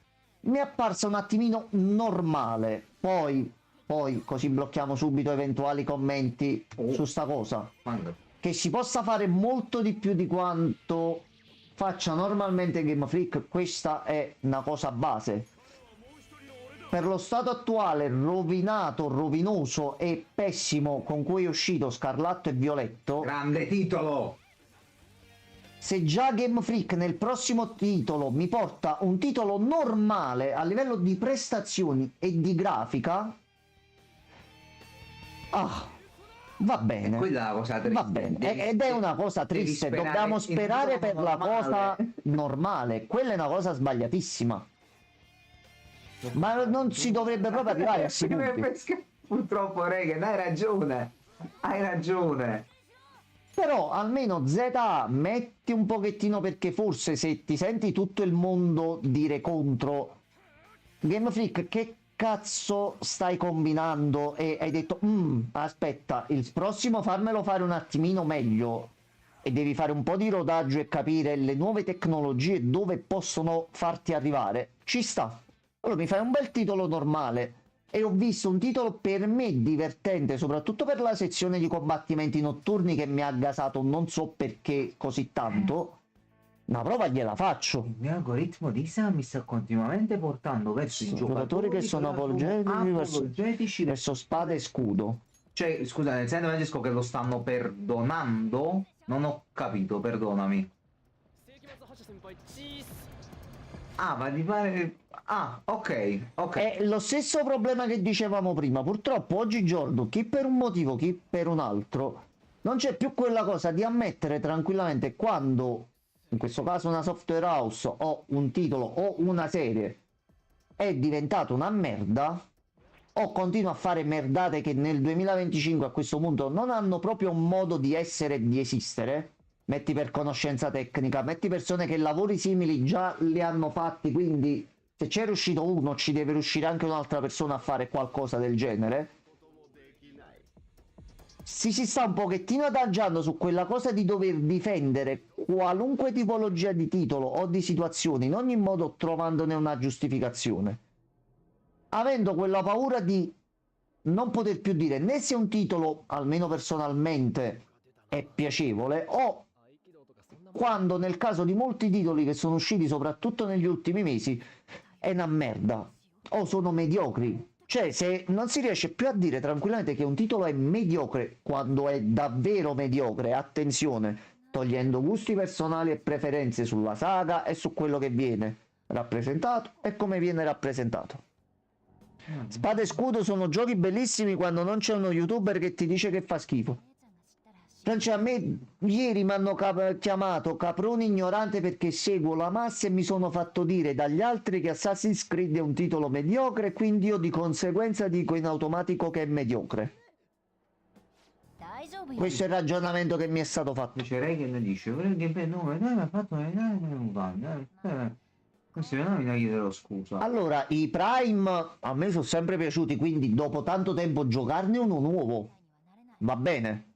mi è apparsa un attimino normale. Poi così blocchiamo subito eventuali commenti su sta cosa. Che si possa fare molto di più di quanto faccia normalmente Game Freak, questa è una cosa base. Per lo stato attuale rovinato, rovinoso e pessimo con cui è uscito Scarlatto e Violetto,
Grande titolo.
se già Game Freak nel prossimo titolo mi porta un titolo normale a livello di prestazioni e di grafica, va bene.
Quella è la cosa triste.
Va bene, ed è una cosa triste, dobbiamo sperare per la cosa normale, quella è una cosa sbagliatissima. Ma non si dovrebbe proprio arrivare a questi punti.
Purtroppo Reagan, hai ragione.
Però almeno ZA metti un pochettino, perché forse se ti senti tutto il mondo dire contro, Game Freak, che cazzo stai combinando? E hai detto, aspetta, il prossimo farmelo fare un attimino meglio e devi fare un po' di rodaggio e capire le nuove tecnologie dove possono farti arrivare. Ci sta. Allora mi fai un bel titolo normale e ho visto un titolo per me divertente, soprattutto per la sezione di combattimenti notturni che mi ha gasato non so perché così tanto. Una prova gliela faccio.
Il mio algoritmo di Instagram mi sta continuamente portando verso i giocatori
che sono
apologetici
verso spada e scudo.
Cioè, scusa, nel senso Francesco che lo stanno perdonando? Non ho capito, perdonami. Ah, ma di fare... Ah, ok, ok.
È lo stesso problema che dicevamo prima. Purtroppo oggigiorno, chi per un motivo, chi per un altro, non c'è più quella cosa di ammettere tranquillamente quando, in questo caso una software house o un titolo o una serie, è diventata una merda, o continua a fare merdate che nel 2025 a questo punto non hanno proprio un modo di essere e di esistere. Metti per conoscenza tecnica, metti persone che lavori simili già li hanno fatti, quindi se c'è riuscito uno ci deve riuscire anche un'altra persona a fare qualcosa del genere. Si sta un pochettino adagiando su quella cosa di dover difendere qualunque tipologia di titolo o di situazione, in ogni modo trovandone una giustificazione, avendo quella paura di non poter più dire né se un titolo, almeno personalmente, è piacevole, o quando nel caso di molti titoli che sono usciti soprattutto negli ultimi mesi è una merda o sono mediocri. Cioè, se non si riesce più a dire tranquillamente che un titolo è mediocre quando è davvero mediocre, attenzione, togliendo gusti personali e preferenze sulla saga e su quello che viene rappresentato e come viene rappresentato. Spada e Scudo sono giochi bellissimi quando non c'è uno youtuber che ti dice che fa schifo. Cioè, a me ieri mi hanno chiamato caprone ignorante perché seguo la massa e mi sono fatto dire dagli altri che Assassin's Creed è un titolo mediocre, quindi io di conseguenza dico in automatico che è mediocre. Questo è il ragionamento che mi è stato fatto.
Invece Reagan dice, no, mi ha fatto questo non mi chiederò scusa.
Allora, i Prime a me sono sempre piaciuti, quindi dopo tanto tempo giocarne uno nuovo va bene.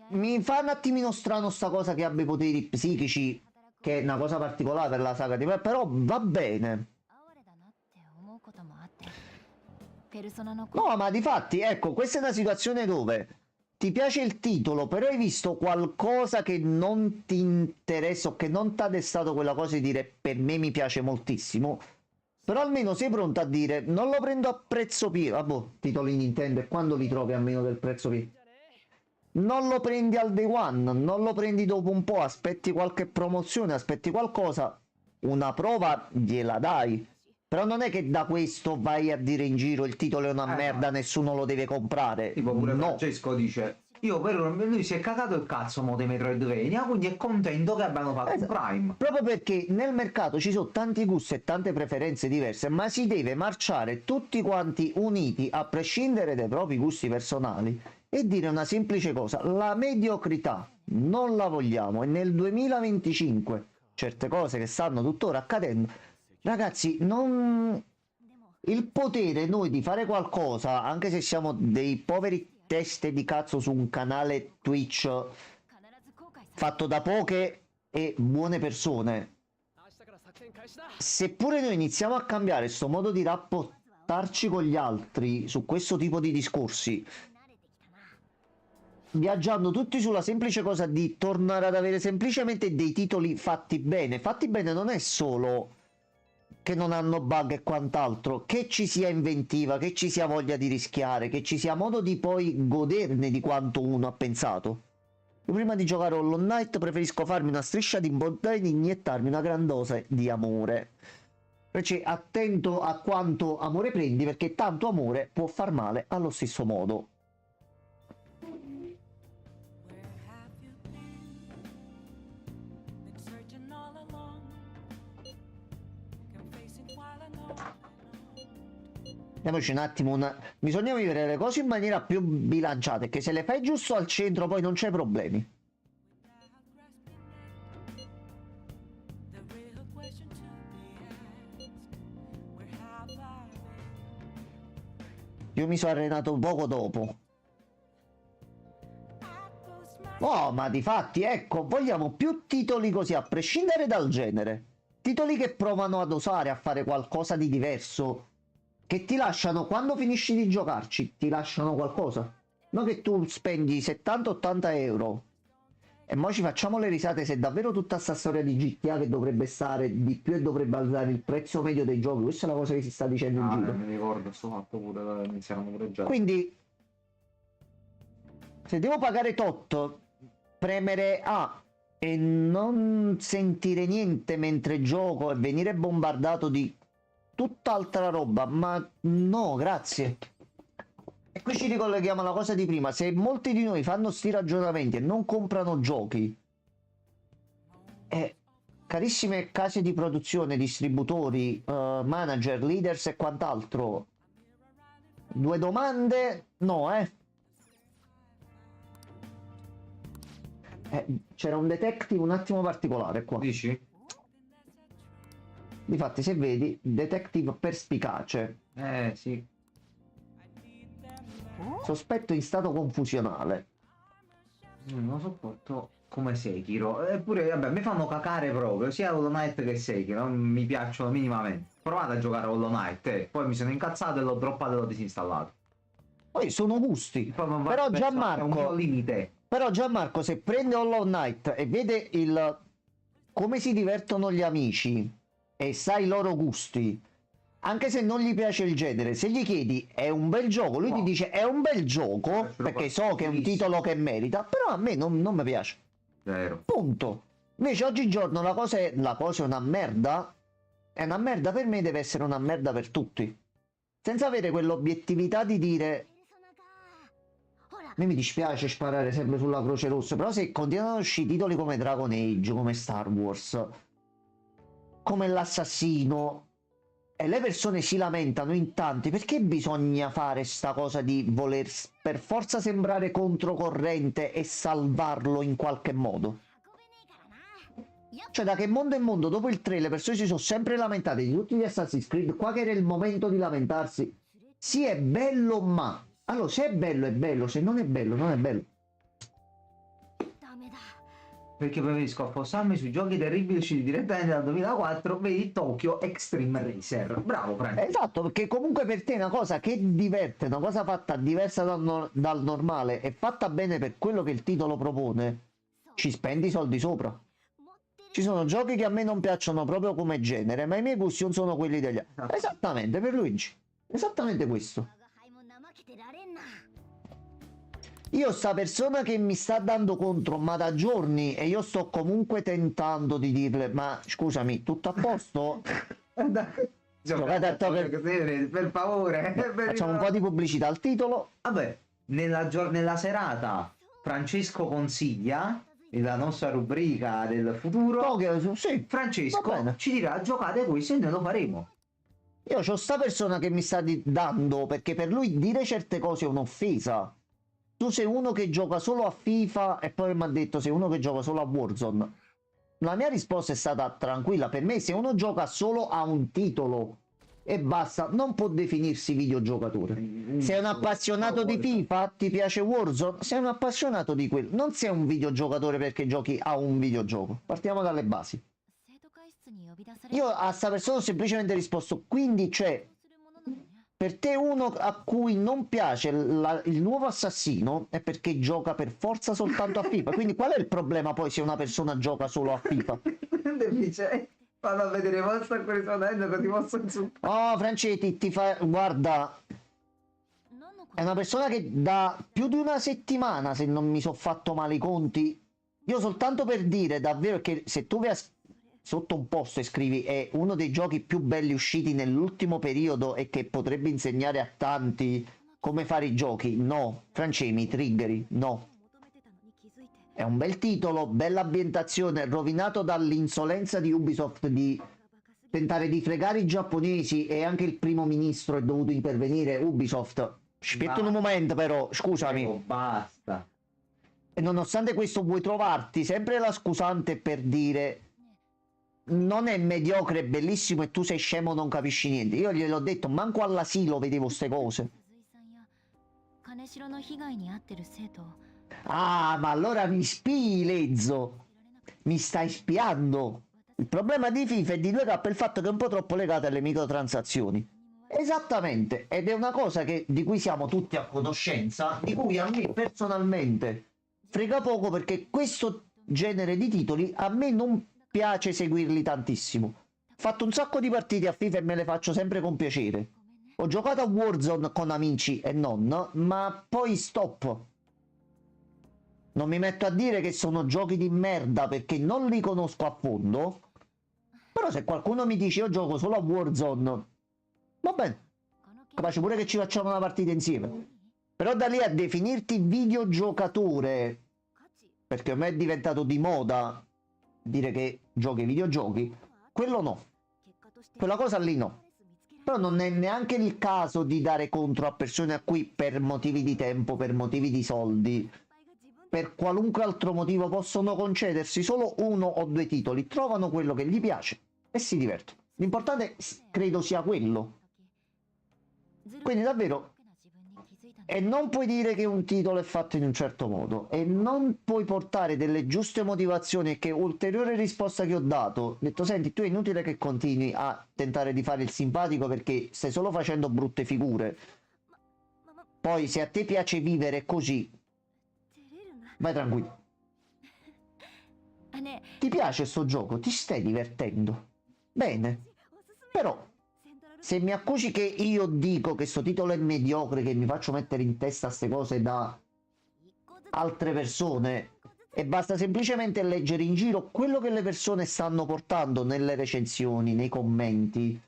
Mi fa un attimino strano sta cosa che abbia poteri psichici, che è una cosa particolare per la saga di però va bene. No, ma difatti, ecco, questa è una situazione dove ti piace il titolo, però hai visto qualcosa che non ti interessa o che non ti ha destato quella cosa di dire per me mi piace moltissimo, però almeno sei pronto a dire non lo prendo a prezzo pieno. Vabbè, titoli Nintendo e quando li trovi a meno del prezzo pieno? Non lo prendi al day one, non lo prendi dopo un po', aspetti qualche promozione, aspetti qualcosa, una prova gliela dai. Però non è che da questo vai a dire in giro il titolo è una merda, nessuno lo deve comprare.
Tipo pure
no.
Francesco dice, io per lui si è cagato il cazzo mo dei Metroidvania, quindi è contento che abbiano fatto un Prime.
Proprio perché nel mercato ci sono tanti gusti e tante preferenze diverse, ma si deve marciare tutti quanti uniti a prescindere dai propri gusti personali e dire una semplice cosa: la mediocrità non la vogliamo, e nel 2025 certe cose che stanno tuttora accadendo, ragazzi, non il potere noi di fare qualcosa, anche se siamo dei poveri teste di cazzo su un canale Twitch fatto da poche e buone persone, seppure noi iniziamo a cambiare sto modo di rapportarci con gli altri su questo tipo di discorsi, viaggiando tutti sulla semplice cosa di tornare ad avere semplicemente dei titoli fatti bene. Fatti bene non è solo che non hanno bug e quant'altro, che ci sia inventiva, che ci sia voglia di rischiare, che ci sia modo di poi goderne di quanto uno ha pensato. Io prima di giocare Hollow Knight preferisco farmi una striscia di bontà e iniettarmi una gran dose di amore. Invece attento a quanto amore prendi, perché tanto amore può far male allo stesso modo. Andiamoci un attimo, bisogna vivere le cose in maniera più bilanciata, che se le fai giusto al centro poi non c'è problemi. Io mi sono arenato poco dopo. Oh, ma di fatti, ecco, vogliamo più titoli così, a prescindere dal genere. Titoli che provano ad osare, a fare qualcosa di diverso, che ti lasciano, quando finisci di giocarci, ti lasciano qualcosa. Non che tu spendi 70-80 euro e mo ci facciamo le risate se davvero tutta sta storia di GTA che dovrebbe stare di più e dovrebbe alzare il prezzo medio dei giochi. Questa è la cosa che si sta dicendo in giro.
mi ricordo, sto fatto pure, iniziamo pure già.
Quindi, se devo pagare tot, premere A e non sentire niente mentre gioco e venire bombardato di tutt'altra roba, ma no, grazie. E qui ci ricolleghiamo alla cosa di prima. Se molti di noi fanno sti ragionamenti e non comprano giochi, carissime case di produzione, distributori, manager, leaders e quant'altro, due domande, no, c'era un detective un attimo particolare qua.
Dici?
Difatti, se vedi, detective perspicace,
Sì.
sospetto in stato confusionale.
Non lo sopporto come Sekiro. Eppure, vabbè, mi fanno cacare proprio, sia Hollow Knight che Sekiro, non mi piacciono minimamente. Provate a giocare a Hollow Knight, poi mi sono incazzato e l'ho droppato e l'ho disinstallato.
Poi sono gusti.
Poi non va-
Però
è un mio
Gianmarco,
limite.
se prende Hollow Knight e vede come si divertono gli amici e sa i loro gusti, anche se non gli piace il genere, se gli chiedi è un bel gioco, lui
No.
ti dice è un bel gioco, perché so che è un titolo che merita, però a me non mi piace.
Vero.
Punto. Invece oggigiorno la cosa è una merda. È una merda per me, deve essere una merda per tutti. Senza avere quell'obiettività di dire a me mi dispiace sparare sempre sulla Croce Rossa, però se continuano a uscire titoli come Dragon Age, come Star Wars, come l'Assassino, e le persone si lamentano in tanti, perché bisogna fare sta cosa di voler per forza sembrare controcorrente e salvarlo in qualche modo? Cioè, da che mondo è mondo, dopo il 3 le persone si sono sempre lamentate di tutti gli Assassin's Creed, qua che era il momento di lamentarsi. Sì, è bello, ma... Allora, se è bello, se non è bello, non è bello.
Perché preferisco affossarmi sui giochi terribili usciti direttamente dal 2004, vedi Tokyo Extreme Racer. Bravo, Frank.
Esatto, perché comunque per te è una cosa che diverte, una cosa fatta diversa dal normale e fatta bene per quello che il titolo propone, ci spendi i soldi sopra. Ci sono giochi che a me non piacciono proprio come genere, ma i miei gusti non sono quelli degli altri. Esattamente, per Luigi. Esattamente questo. Io sta persona che mi sta dando contro ma da giorni e io sto comunque tentando di dirle ma scusami, tutto a posto? Giocate a Tokyo.
Per favore.
Facciamo un po' di pubblicità al titolo.
Vabbè, nella serata Francesco consiglia, la nostra rubrica del futuro.
Tokyo, sì, va
Francesco
bene.
ci dirà giocate questo e noi lo faremo.
Io c'ho sta persona che mi sta dando, perché per lui dire certe cose è un'offesa. Tu sei uno che gioca solo a FIFA e poi mi ha detto sei uno che gioca solo a Warzone. La mia risposta è stata tranquilla, per me se uno gioca solo a un titolo e basta, non può definirsi videogiocatore. Sei un appassionato di FIFA, ti piace Warzone, sei un appassionato di quello, non sei un videogiocatore perché giochi a un videogioco. Partiamo dalle basi. Io a sta persona ho semplicemente risposto, quindi c'è per te uno a cui non piace il nuovo assassino è perché gioca per forza soltanto a FIFA. Quindi qual è il problema poi se una persona gioca solo a FIFA?
Dice, vado a vedere vostra corrispondenza che ti posso insultare.
Oh Francetti, ti fa... guarda, è una persona che da più di una settimana, se non mi sono fatto male i conti, io soltanto per dire davvero che se tu vai sotto un post e scrivi è uno dei giochi più belli usciti nell'ultimo periodo e che potrebbe insegnare a tanti come fare i giochi, no, Francesco, mi triggeri, no. È un bel titolo, bella ambientazione, rovinato dall'insolenza di Ubisoft di tentare di fregare i giapponesi e anche il primo ministro è dovuto intervenire. Ubisoft, aspetta un momento però, scusami.
Oh, basta.
E nonostante questo vuoi trovarti sempre la scusante per dire non è mediocre, è bellissimo e tu sei scemo, non capisci niente. Io gliel'ho detto, manco all'asilo vedevo ste cose.
羽代の被害に遭ってる生徒
Ah, ma allora mi spii, Lezzo. Mi stai spiando. Il problema di FIFA e di 2K è il fatto che è un po' troppo legato alle microtransazioni. Esattamente, ed è una cosa di cui siamo tutti a conoscenza, di cui a me personalmente frega poco, perché questo genere di titoli a me non piace seguirli tantissimo. Ho fatto un sacco di partite a FIFA e me le faccio sempre con piacere. Ho giocato a Warzone con amici e non, ma poi stop. Non mi metto a dire che sono giochi di merda perché non li conosco a fondo. Però se qualcuno mi dice io gioco solo a Warzone, va bene, capace pure che ci facciamo una partita insieme. Però da lì a definirti videogiocatore, perché ormai è diventato di moda dire che giochi ai videogiochi, quello no. Quella cosa lì no. Però non è neanche il caso di dare contro a persone a cui per motivi di tempo, per motivi di soldi, per qualunque altro motivo possono concedersi solo 1 o 2 titoli, trovano quello che gli piace e si divertono. L'importante credo sia quello. Quindi davvero, e non puoi dire che un titolo è fatto in un certo modo, e non puoi portare delle giuste motivazioni, e che ulteriore risposta che ho dato, ho detto senti, tu è inutile che continui a tentare di fare il simpatico perché stai solo facendo brutte figure. Poi se a te piace vivere così, vai tranquillo. Ti piace sto gioco? Ti stai divertendo? Bene. Però se mi accusi che io dico che sto titolo è mediocre, che mi faccio mettere in testa queste cose da altre persone, e basta semplicemente leggere in giro quello che le persone stanno portando nelle recensioni, nei commenti,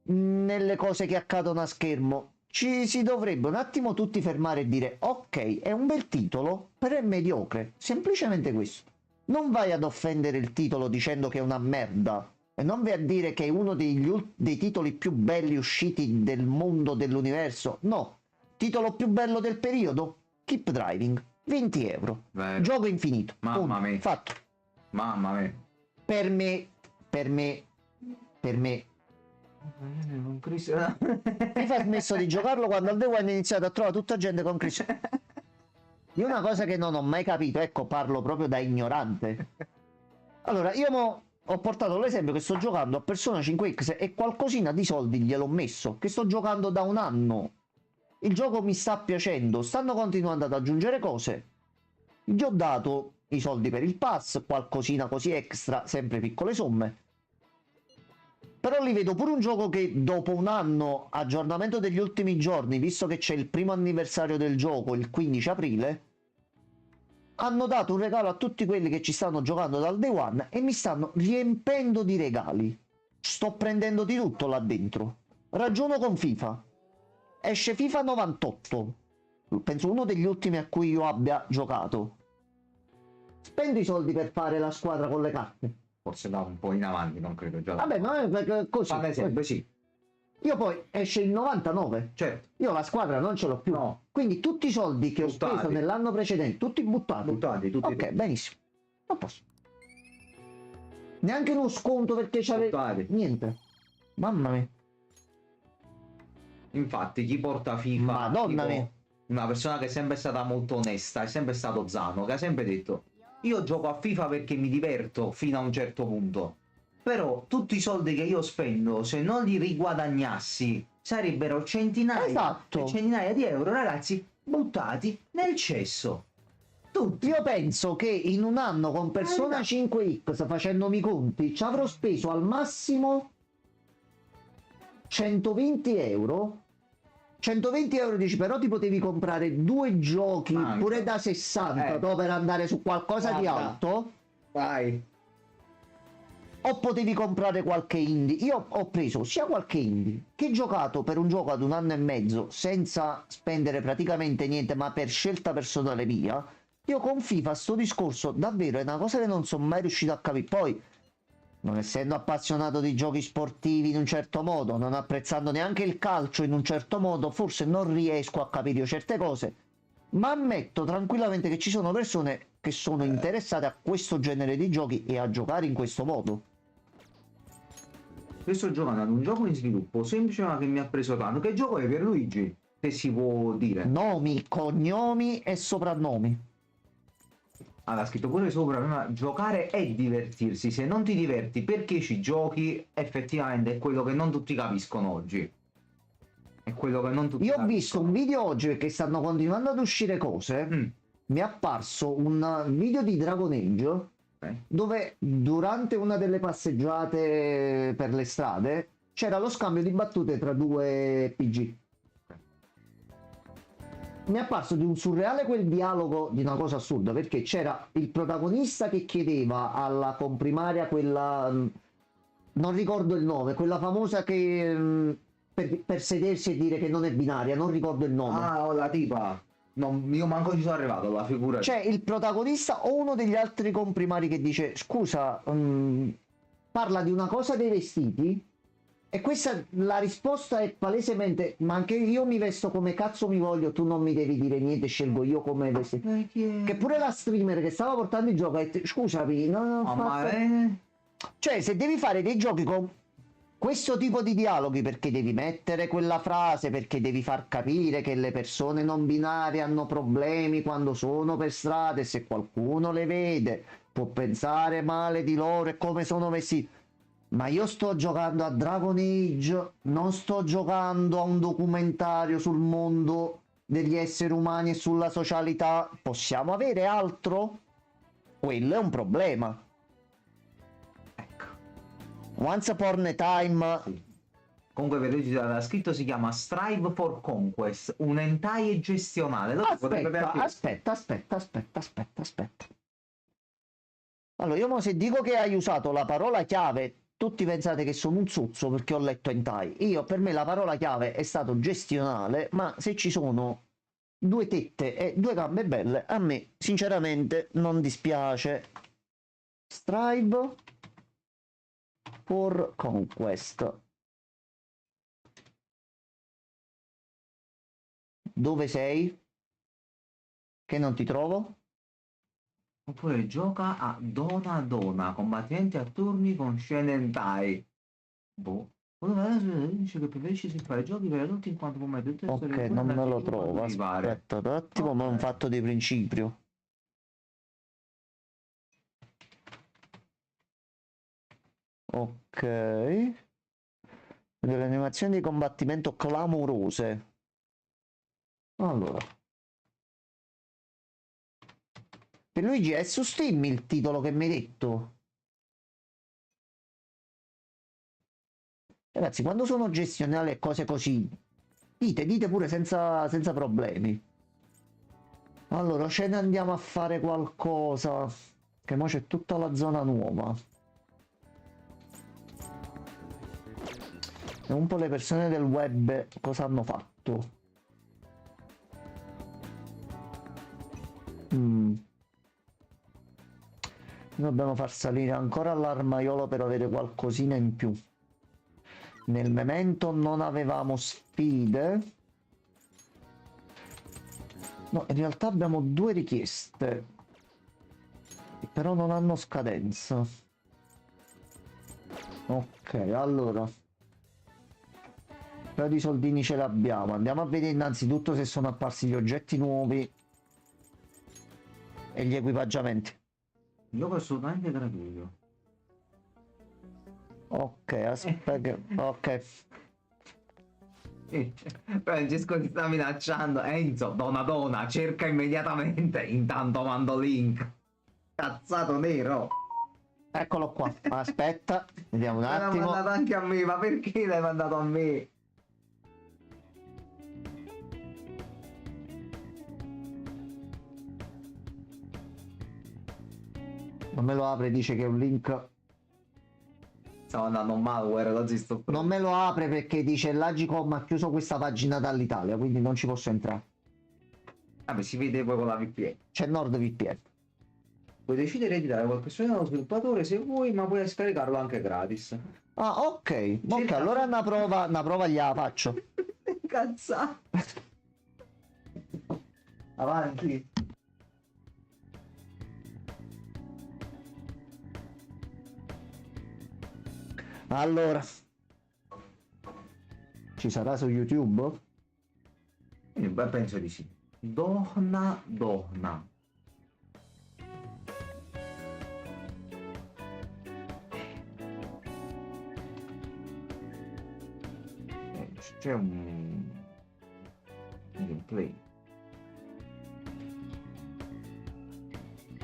nelle cose che accadono a schermo, ci si dovrebbe un attimo tutti fermare e dire ok, è un bel titolo, però è mediocre, semplicemente questo. Non vai ad offendere il titolo dicendo che è una merda, e non vai a dire che è uno dei titoli più belli usciti del mondo, dell'universo. No, titolo più bello del periodo? Keep Driving, 20 euro.
Vero.
Gioco infinito.
Mamma mia.
Fatto.
Mamma mia.
Per me
Non Cristiano.
FIFA ha smesso di giocarlo quando al Day One ha iniziato a trovare tutta gente con Cristiano. Io una cosa che non ho mai capito, ecco, parlo proprio da ignorante. Allora, io ho portato l'esempio che sto giocando a Persona 5X e qualcosina di soldi gliel'ho messo, che sto giocando da un anno. Il gioco mi sta piacendo, stanno continuando ad aggiungere cose. Gli ho dato i soldi per il pass, qualcosina così extra, sempre piccole somme. Però li vedo pure un gioco che dopo un anno, aggiornamento degli ultimi giorni, visto che c'è il primo anniversario del gioco, il 15 aprile, hanno dato un regalo a tutti quelli che ci stanno giocando dal Day One e mi stanno riempendo di regali. Sto prendendo di tutto là dentro. Ragiono con FIFA. Esce FIFA 98. Penso uno degli ultimi a cui io abbia giocato. Spendo i soldi per fare la squadra con le carte.
Forse da un po' in avanti, non credo già.
Vabbè, ma è così.
Fa l'esempio, sì.
Io poi esce il 99.
Certo.
Io la squadra non ce l'ho più.
No.
Quindi tutti i soldi che
Buttati.
ho speso nell'anno precedente, tutti buttati.
Buttati, tutti.
Ok, benissimo. A posto. Neanche uno sconto perché c'aveva...
Buttati.
Niente. Mamma mia.
Infatti, chi porta FIFA,
Madonna
tipo,
mia.
una persona che è sempre stata molto onesta, è sempre stato Zano, che ha sempre detto io gioco a FIFA perché mi diverto fino a un certo punto. Però tutti i soldi che io spendo, se non li riguadagnassi, sarebbero centinaia
Esatto.
e centinaia di euro, ragazzi, buttati nel cesso. Tutti.
Io penso che in un anno con Persona 5X, facendomi i conti, ci avrò speso al massimo 120 euro. 120 euro dici, però ti potevi comprare 2 giochi
Manca.
pure da 60 dopo per andare su qualcosa di
Guarda.
alto,
Vai.
o potevi comprare qualche indie. Io ho preso sia qualche indie che giocato per un gioco ad un anno e mezzo senza spendere praticamente niente, ma per scelta personale mia. Io con FIFA sto discorso davvero è una cosa che non sono mai riuscito a capire. Poi, non essendo appassionato di giochi sportivi in un certo modo, non apprezzando neanche il calcio in un certo modo, forse non riesco a capire certe cose, ma ammetto tranquillamente che ci sono persone che sono interessate a questo genere di giochi e a giocare in questo modo.
Io sto giocando ad un gioco in sviluppo semplice ma che mi ha preso tanto. Che gioco è, Pierluigi? se si può dire.
Nomi, cognomi e soprannomi.
Allora, scritto pure sopra, prima, giocare e divertirsi. Se non ti diverti perché ci giochi, effettivamente è quello che non tutti capiscono oggi. È quello che non tutti
Io ho
capiscono.
visto un video oggi perché stanno continuando ad uscire cose. Mi è apparso un video di Dragon Age
Ok.
dove durante una delle passeggiate per le strade c'era lo scambio di battute tra due PG. Mi è apparso di un surreale quel dialogo di una cosa assurda, perché c'era il protagonista che chiedeva alla comprimaria, quella non ricordo il nome, quella famosa che per sedersi e dire che non è binaria, non ricordo il nome.
Ah, la tipa. Io manco ci sono arrivato, la figura.
C'è il protagonista o uno degli altri comprimari che dice scusa, parla di una cosa dei vestiti, e questa la risposta è palesemente ma anche io mi vesto come cazzo mi voglio, tu non mi devi dire niente, scelgo io come vestire. Che pure la streamer che stava portando il gioco ha detto scusami, non ho fatto... Cioè, se devi fare dei giochi con questo tipo di dialoghi, perché devi mettere quella frase, perché devi far capire che le persone non binarie hanno problemi quando sono per strada e se qualcuno le vede può pensare male di loro e come sono vestiti. Ma io sto giocando a Dragon Age, non sto giocando a un documentario sul mondo degli esseri umani e sulla socialità. Possiamo avere altro? Quello è un problema. Once Upon a Time.
Sì. Comunque vedete, da scritto si chiama Strive for Conquest, un hentai gestionale.
Aspetta. Allora, io mo se dico che hai usato la parola chiave, tutti pensate che sono un zuzzo perché ho letto hentai. Per me la parola chiave è stato gestionale, ma se ci sono due tette e due gambe belle, a me sinceramente non dispiace. Strive for Conquest. Dove sei? Che non ti trovo?
Oppure gioca a Dona Dona, combattimenti a turni con scene hentai. Boh. Dice che preferisce fare giochi per adulti in quanto può mettere tutte le
Ok,
storie
non me lo
quando
trovo.
gli pare.
Aspetta un attimo, ma è un
Ok.
fatto di principio. Ok. Delle animazioni di combattimento clamorose. Allora. Per Luigi è su Steam il titolo che mi hai detto? Ragazzi, quando sono gestionali e cose così, dite pure senza problemi. Allora, ce ne andiamo a fare qualcosa. Che mo c'è tutta la zona nuova. E un po' le persone del web cosa hanno fatto? Dobbiamo far salire ancora l'armaiolo per avere qualcosina in più. Nel memento non avevamo sfide. No, in realtà abbiamo due richieste, però non hanno scadenza. Ok, allora. Però di soldini ce l'abbiamo. Andiamo a vedere innanzitutto se sono apparsi gli oggetti nuovi e gli equipaggiamenti.
Gioco assolutamente gratuito.
Ok, aspetta. Ok.
Francesco ti sta minacciando. Enzo, Dona, cerca immediatamente. Intanto mando link. Cazzato nero.
Eccolo qua. Aspetta, vediamo un attimo.
L'ha mandato anche a me, ma perché l'hai mandato a me?
Non me lo apre, dice che è un link.
Stavo andando un malware, così sto...
Non me lo apre perché dice l'Agicom ha chiuso questa pagina dall'Italia, quindi non ci posso entrare.
Vabbè, si vede poi con la VPN.
C'è NordVPN.
Puoi decidere di dare qualche soldo allo sviluppatore se vuoi, ma puoi scaricarlo anche gratis.
Ah, ok. Ok,
Circa-
allora una prova gliela faccio.
Cazzato. Avanti.
Allora. Ci sarà su YouTube?
beh, penso di sì. Dohna. C'è un gameplay.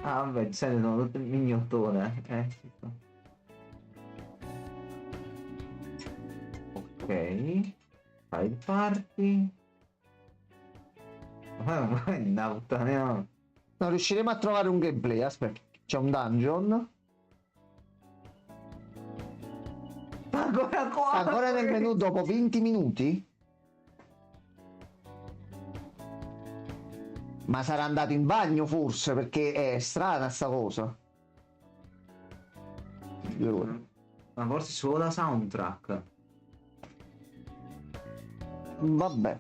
Ah, vabbè, sai, sono tutte mignottone. Ci sta. Ok. Fai il party. Ma è una puttana.
Non riusciremo a trovare un gameplay. Aspetta, c'è un dungeon.
Ancora qua.
Ancora nel menu dopo 20 minuti? Ma sarà andato in bagno forse, perché è strana sta cosa. 2 ore.
Ma forse solo la soundtrack.
Vabbè.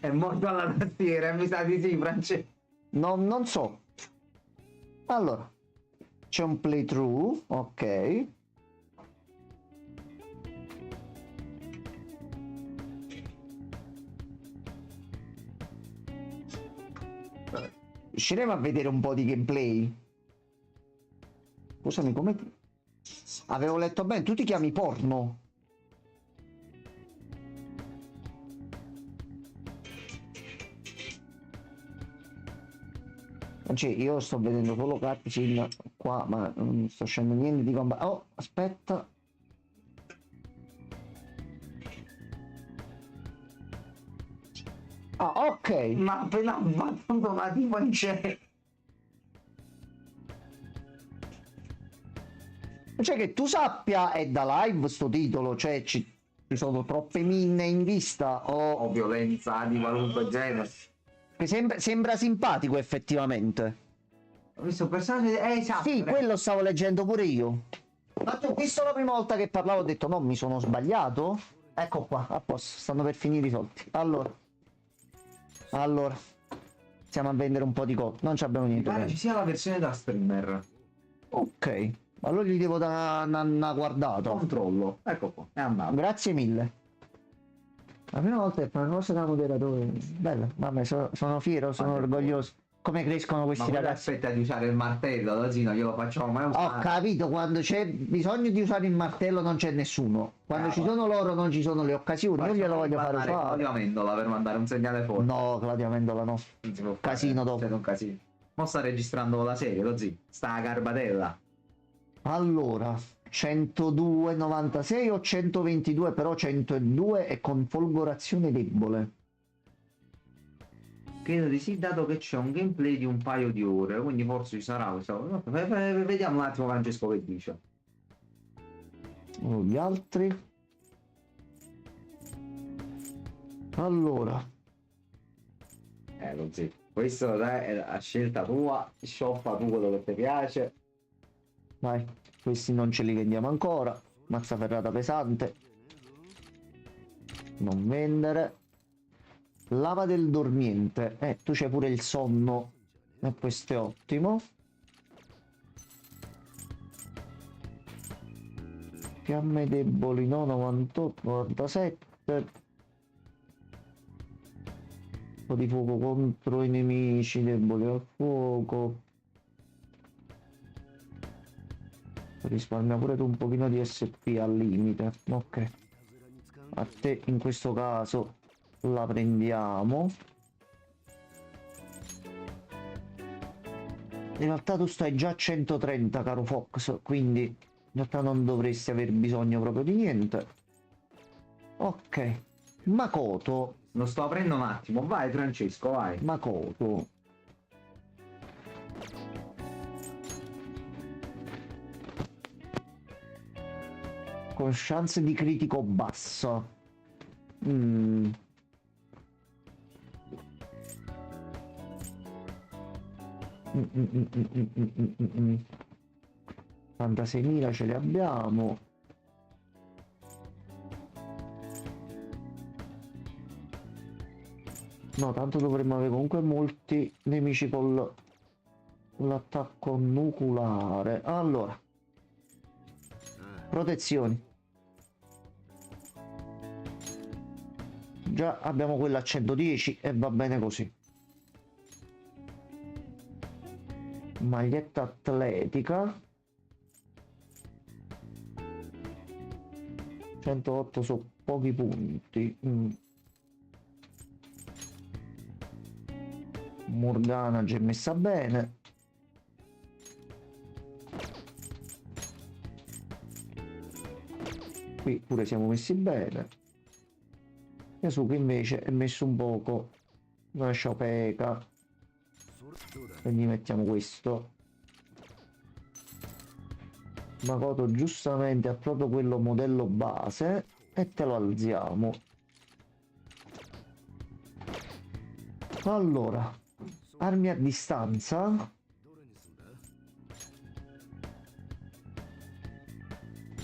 È morto alla tastiera, mi sa di sì, Francesco.
Non so. Allora, c'è un playthrough, ok. Riusciremo a vedere un po' di gameplay? Scusami, come avevo letto bene, tu ti chiami porno? Cioè, io sto vedendo solo cutscene qua, ma non sto scendendo niente di combattere. Oh, aspetta. Ah, ok.
Ma appena ho fatto una tipo in c'è.
Cioè che tu sappia è da live sto titolo, cioè ci sono troppe minne in vista
O violenza di qualunque genere.
che sembra simpatico effettivamente.
Ho visto personaggi. Esatto.
Sì, quello stavo leggendo pure io. Ma tu, visto la prima volta che parlavo, ho detto no, mi sono sbagliato. Ecco qua, a posto, stanno per finire i soldi. Allora, stiamo a vendere un po' di cose. Non ci abbiamo
Mi
niente.
pare ci sia la versione da streamer.
Ok, allora gli devo dare una guardata.
Controllo. Ecco qua, è andato.
Grazie mille. La prima volta che fa una cosa da moderatore. Bella, vabbè, sono fiero, sono orgoglioso. Come crescono
Ma
questi
quello
ragazzi.
aspetta di usare il martello, così non glielo facciamo mai
Ho
usare.
capito, quando c'è bisogno di usare il martello non c'è nessuno. Quando ci sono loro non ci sono le occasioni. Io glielo voglio fare usare.
Claudio Amendola per mandare un segnale forte.
No, Claudia Mendola no.
Non si può fare.
Casino dopo.
C'è un casino. Mo sta registrando la serie, così. Sta a Garbatella.
Allora, 102,96 o 122, però 102 è con folgorazione debole.
Credo di sì, dato che c'è un gameplay di un paio di ore, quindi forse ci sarà questo. Vediamo un attimo Francesco che dice.
Gli altri. Allora,
Così. Questo dai, è la scelta tua, shoppa tu quello che ti piace.
vai, questi non ce li vendiamo ancora. Mazza ferrata pesante. Non vendere. Lava del dormiente. Tu c'hai pure il sonno. E questo è ottimo. Fiamme deboli, no, 98, 97. Un po' di fuoco contro i nemici deboli al fuoco. Risparmia pure tu un pochino di SP al limite. Ok. A te in questo caso la prendiamo. In realtà tu stai già a 130, caro Fox, quindi in realtà non dovresti aver bisogno proprio di niente. Ok. Makoto.
Lo sto aprendo un attimo. Vai Francesco, vai.
Makoto. Con chance di critico bassa. Mm. Mm, mm, mm, mm, mm, mm, mm, mm. 86.000 ce li abbiamo. No, tanto dovremmo avere comunque molti nemici con l'attacco nucleare. Allora, protezioni. Già abbiamo quella a 110 e va bene così. Maglietta atletica. 108 su pochi punti. Morgana già è messa bene. Qui pure siamo messi bene. Yasuki invece è messo un poco una sciopeka. Quindi mettiamo questo. Makoto giustamente ha proprio quello modello base e te lo alziamo. Allora, armi a distanza. A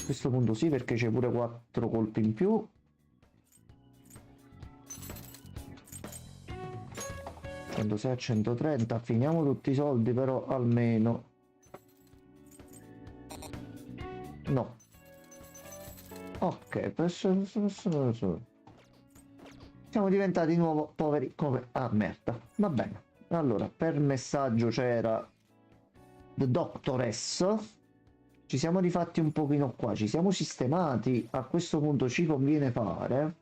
questo punto sì, perché c'è pure 4 colpi in più. 106 a 130, finiamo tutti i soldi però almeno. No. Ok, siamo diventati di nuovo poveri come a merda. Va bene. Allora, per messaggio c'era The Doctoress. Ci siamo rifatti un pochino qua, ci siamo sistemati. A questo punto ci conviene fare.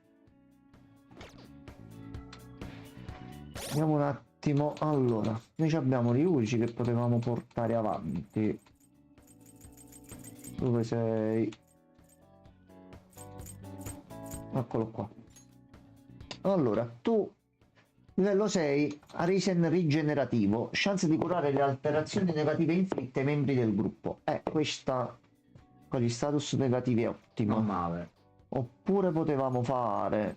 Vediamo un attimo. Allora, noi abbiamo Ryuji che potevamo portare avanti. Dove sei? Eccolo qua. Allora, tu livello 6, Arisen rigenerativo, chance di curare le alterazioni negative inflitte ai membri del gruppo. Questa con gli status negativi è ottima.
Non male.
Oppure potevamo fare,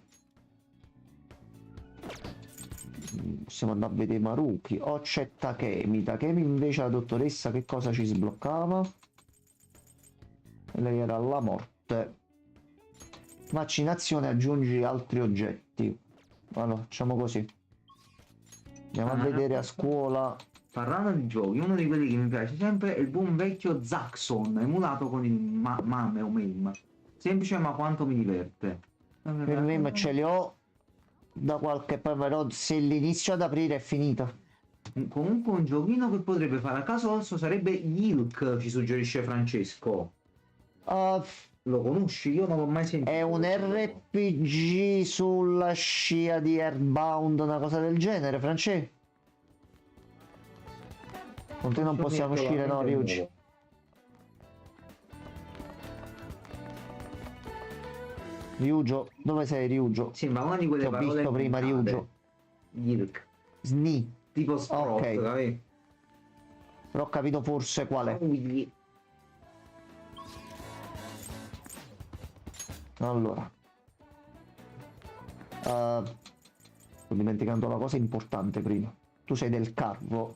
possiamo andare a vedere Maruki o c'è Takemi. Takemi invece la dottoressa che cosa ci sbloccava? Lei era la morte. Vaccinazione, aggiungi altri oggetti. Allora, facciamo così. Andiamo a vedere a scuola.
Parlando di giochi, uno di quelli che mi piace sempre è il buon vecchio Zaxxon, emulato con il MAME o MAME. Semplice ma quanto mi diverte.
Per me ce li ho da qualche parte, però se l'inizio ad aprire è finita.
Comunque un giochino che potrebbe fare a caso vostro sarebbe Yilk, ci suggerisce Francesco. Lo conosci? Io non l'ho mai sentito.
È un RPG sulla scia di Airbound, una cosa del genere, Francesco. Con te non possiamo uscire, no, Ryuji. Ryujo, dove sei, Ryujo?
Sembra una di quelle
Ti ho
parole
visto prima,
inventate.
Ryujo.
Yilk.
Sni.
Tipo Sprott,
Ok.
capi?
Però ho capito forse qual è.
Ui.
Allora. Sto dimenticando la cosa importante prima. Tu sei del carro.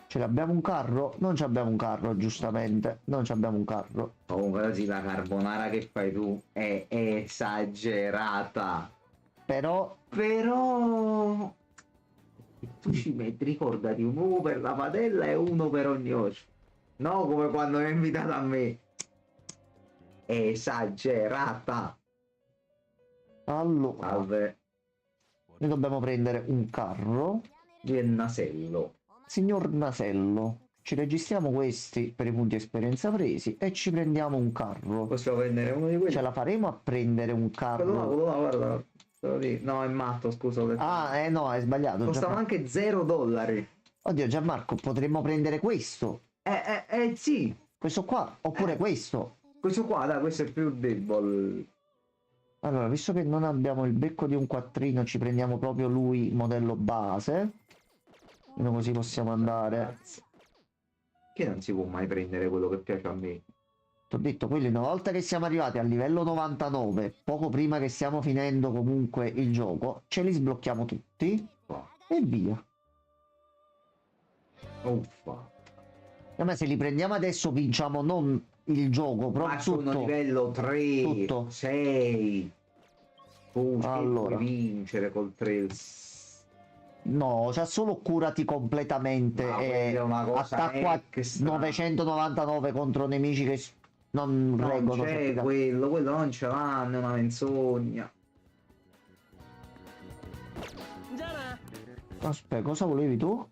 Ce l'abbiamo un carro? Non ci abbiamo un carro, giustamente. Non ci abbiamo un carro.
Comunque sì, la carbonara che fai tu è esagerata.
Però
Però tu ci metti, ricordati, un uovo per la padella e uno per ogni osso. No, come quando mi hai invitato a me. Esagerata.
allora,
Salve.
noi dobbiamo prendere un carro.
Del nasello.
Signor Nasello, ci registriamo questi per i punti esperienza presi e ci prendiamo un carro.
Possiamo prendere uno di quelli?
Ce la faremo a prendere un
Quello
carro?
là, guarda. Quello lì. No, è matto, scusa. ho detto.
Ah, no, hai sbagliato.
Costava
Gianmarco.
anche $0.
Oddio, Gianmarco, potremmo prendere questo.
Sì.
Questo qua, oppure questo.
Questo qua, dai, questo è più debole.
Allora, visto che non abbiamo il becco di un quattrino, ci prendiamo proprio lui, modello base. Almeno così possiamo andare.
Che non si può mai prendere quello che piace a me.
Ti ho detto, quelli una volta che siamo arrivati al livello 99, poco prima che stiamo finendo comunque il gioco, ce li sblocchiamo tutti e via.
Uffa.
A me se li prendiamo adesso vinciamo non il gioco,
Ma
proprio
sono
tutto.
livello 3,
Tutto.
6.
Allora.
Puoi vincere col 3.
No, c'ha solo curati completamente
Ma
e
quella è una cosa
attacco a
extra.
999 contro nemici che non
Non
reggono.
c'è quello non ce l'hanno, è una menzogna.
Aspetta, cosa volevi tu?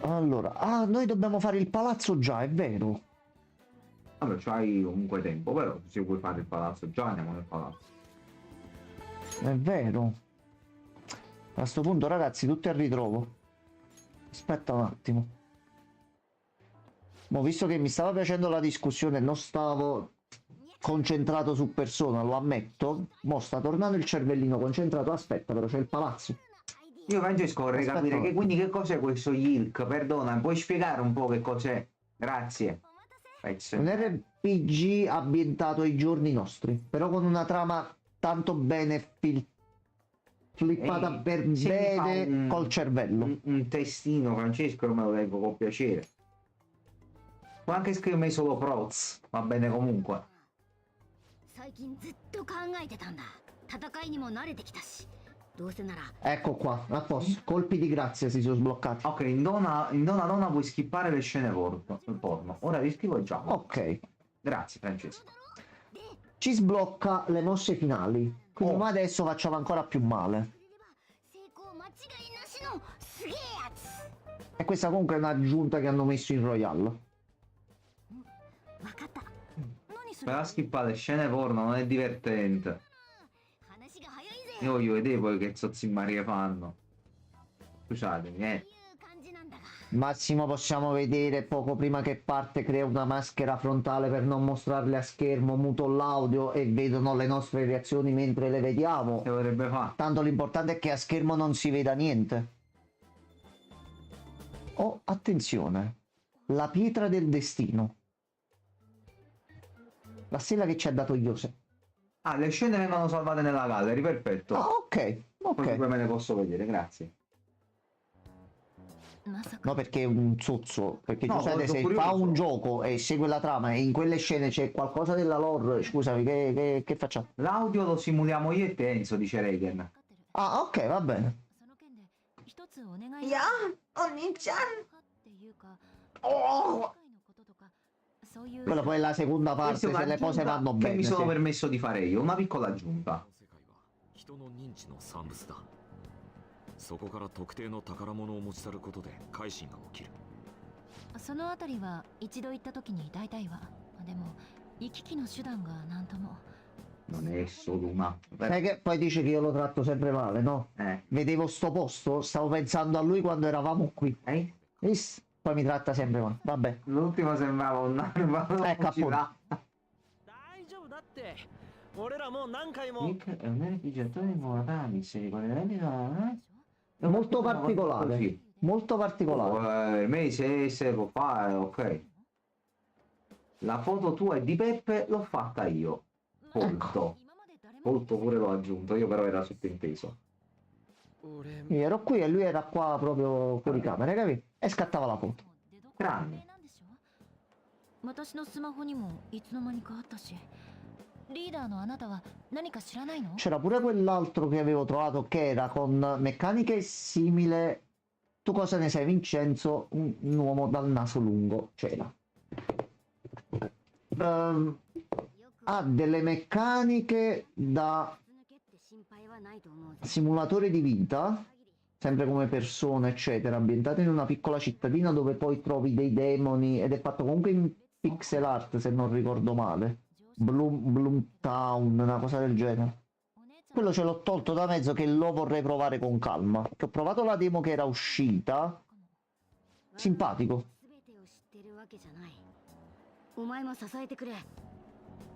Allora, ah, noi dobbiamo fare il palazzo già, è vero.
Vabbè, c'hai comunque tempo, però se vuoi fare il palazzo già andiamo nel palazzo.
È vero. A sto punto, ragazzi, tutti al ritrovo. Aspetta un attimo. Mo, visto che mi stava piacendo la discussione, non stavo concentrato su Persona, lo ammetto. Mo sta tornando il cervellino concentrato. Aspetta, però c'è il palazzo.
Io Francesco vorrei
Aspetta.
capire che, quindi che cos'è questo Yilk? Perdona, puoi spiegare un po' che cos'è? Grazie.
Un RPG ambientato ai giorni nostri, però con una trama tanto bene flippata
Ehi,
per
se mi fa
bene col cervello.
un testino, Francesco, me lo leggo con piacere. Puoi anche scrivermi solo Proz, va bene comunque.
最近ずっと考えてたんだ。戦いにも慣れてきたし、どうせなら
Ecco qua, a posto. Colpi di grazia si sono sbloccati.
Ok, in donna donna puoi skippare le scene porno. Ora riscrivo già.
Ok,
Grazie Francesco.
ci sblocca le mosse finali. Quindi
Oh.
ma adesso facciamo ancora più male.
成功間違いなしのすげえやつ。
E questa comunque è un'aggiunta che hanno messo in Royal.
わかった。何する？
Per skippare le scene porno non è divertente.
話が早いぜ。
Io voglio vedere poi che zozzimmarie fanno. Scusatemi,
いう感じなんだが。
Massimo possiamo vedere poco prima che parte crea una maschera frontale per non mostrarle a schermo, muto l'audio e vedono le nostre reazioni mentre le vediamo.
che vorrebbe fare?
Tanto l'importante è che a schermo non si veda niente. Oh, attenzione. La pietra del destino. La stella che ci ha dato Yose.
Ah, le scene vengono salvate nella gallery, perfetto.
Ah, ok,
Così
ok.
poi me le posso vedere, grazie.
まさか
No, perché è un zozzo. Perché
No,
tu sai,
sono
se
curioso.
fa un gioco e segue la trama e in quelle scene c'è qualcosa della lore, scusami, che facciamo?
L'audio lo simuliamo io e te, Enzo, dice Reagan.
分かってる。
Ah, ok, va bene.
その件で一つお願い
いや、お兄ちゃん。
っていうか、
Oh!
機械のこととかそういう
Quella poi è la seconda
Questa
parte,
è
se le cose
un'aggiunta
vanno
che
bene.
mi sono
sì.
permesso di fare io, una piccola aggiunta.
世界は人の認知の産物だ。そこから特定の宝物を持ち去ることで改心が起きる。
そのあたりは一度行った時に大体は。でも行き来の手段が何とも。
Non è solo una...
Sai che poi dice che io lo tratto sempre male, no?
Eh?
Vedevo sto posto, stavo pensando a lui quando eravamo qui. Is? Poi mi tratta sempre male. Vabbè.
L'ultimo sembrava un'arma
Ecco, appunto.
大丈夫だって俺らもう何回も
Nick è un repigiatore di Murakami, se ricorderai
È molto particolare. Molto particolare.
Per me se può fare, ok. La foto tua e di Peppe l'ho fatta io. Volto.
今まで誰も
Volto pure l'ho aggiunto, io però era sottinteso.
俺
Io ero qui e lui era qua proprio fuori camera, capito? E scattava la foto.
出どころ
Tranne.
不明なんでしょ私のスマホにもいつの間にかあったしリーダーのあなたは何か知らないの
C'era pure quell'altro che avevo trovato che era con meccaniche simili. Tu cosa ne sai, Vincenzo? Un uomo dal naso lungo. C'era. Ha delle meccaniche da
筒抜けって心配はないと思うぜ
simulatore di vita, sempre come persone, eccetera, ambientate in una piccola cittadina dove poi trovi dei demoni ed è fatto comunque in pixel art, se non ricordo male. Bloomtown, una cosa del genere.
お姉ちゃん
Quello ce l'ho tolto da mezzo che lo vorrei provare con calma. Che ho provato la demo che era uscita. Simpatico.
全てを知ってるわけじゃないお前も支えてくれ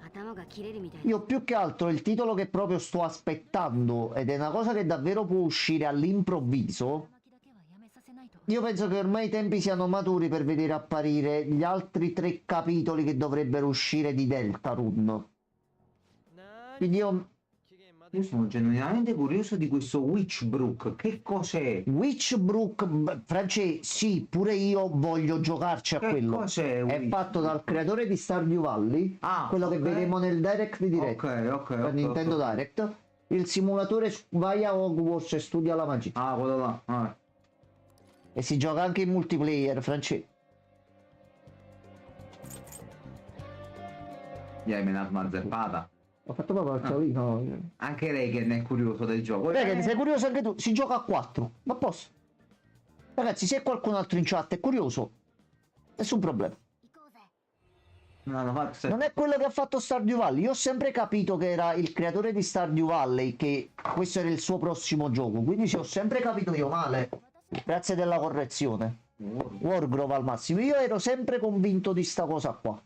頭が切れるみたい
Io più che altro il titolo che proprio sto aspettando, ed è una cosa che davvero può uscire all'improvviso.
巻きだけはやめさせないと
Io penso che ormai i tempi siano maturi per vedere apparire gli altri 3 capitoli che dovrebbero uscire di Deltarune.
な
Quindi io...
期限まで
Io sono genuinamente curioso di questo Witchbrook. Che cos'è?
Witchbrook, France, sì, pure io voglio giocarci a
Che
quello.
cos'è
È
Witch-
fatto dal creatore di Stardew Valley,
Ah,
quello che
ok.
vedremo nel Direct di Direct,
Ok.
per Nintendo
ok.
Direct. Il simulatore vai a Hogwarts e studia la magia.
Ah, quello là. Ah.
E si gioca anche in multiplayer, France.
Gli hai menato una zeppata.
Ho fatto proprio il tavolino.
Anche Regen è curioso del gioco.
Ragazzi, sei curioso anche tu? Si gioca a 4. Ma posso? Ragazzi, se qualcun altro in chat è curioso, nessun problema.
Non hanno fatto
Non è quello che ha fatto Stardew Valley. Io ho sempre capito che era il creatore di Stardew Valley, che questo era il suo prossimo gioco. Quindi se ho sempre capito io male, grazie della correzione. Wargrove al massimo. Io ero sempre convinto di sta cosa qua.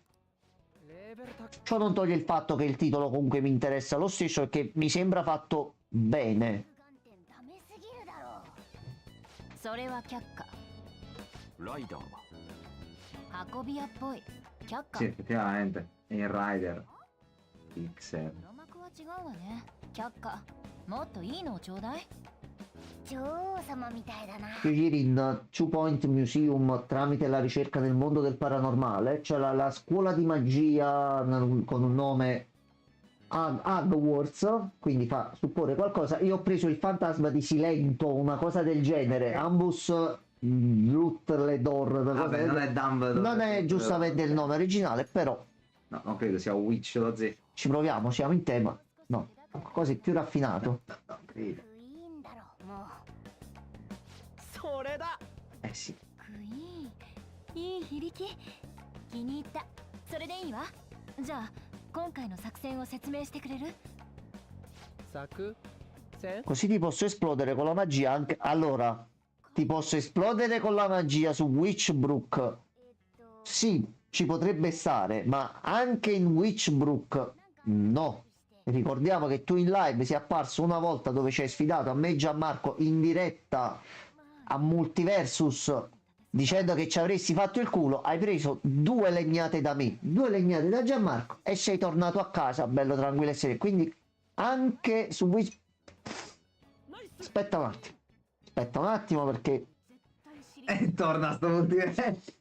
Ciò non toglie il fatto che il titolo comunque mi interessa lo stesso e che mi sembra fatto bene.
それは却下。
ライダーは
運び屋っぽい。却下。
Sì, effettivamente. È il Rider. Pixel.
黒幕は違うわね。却下。もっといいのをちょうだい。女王様みたいだな。
in Two Point Museum tramite la ricerca nel mondo del paranormale. C'è la scuola di magia con un nome Hogwarts, quindi fa supporre qualcosa. Io ho preso il fantasma di Silento, una cosa del genere. Ambus Lutledor.
Vabbè, non è Dumbledore.
Non è giustamente il nome originale, però
No, non credo sia Witch lo Z.
ci proviamo, siamo in tema. No, qualcosa di più raffinato.
No, credo.
いいんだろう。もう。
それだ。
Eh sì.
クイーン。いい響き。気に入った。それでいいわ。じゃあ今回の作戦を説明してくれる？
作戦
Così ti posso esplodere con la magia anche. Allora, ti posso esplodere con la magia su Witchbrook. Sì, ci potrebbe stare, ma anche in Witchbrook no. Ricordiamo che tu in live sei apparso una volta dove ci hai sfidato a me e Gianmarco in diretta a Multiversus dicendo che ci avresti fatto il culo. Hai preso 2 legnate da me, 2 legnate da Gianmarco e sei tornato a casa bello tranquillo e serio. Quindi anche su Witch... Aspetta un attimo perché
E torna sto multiverso.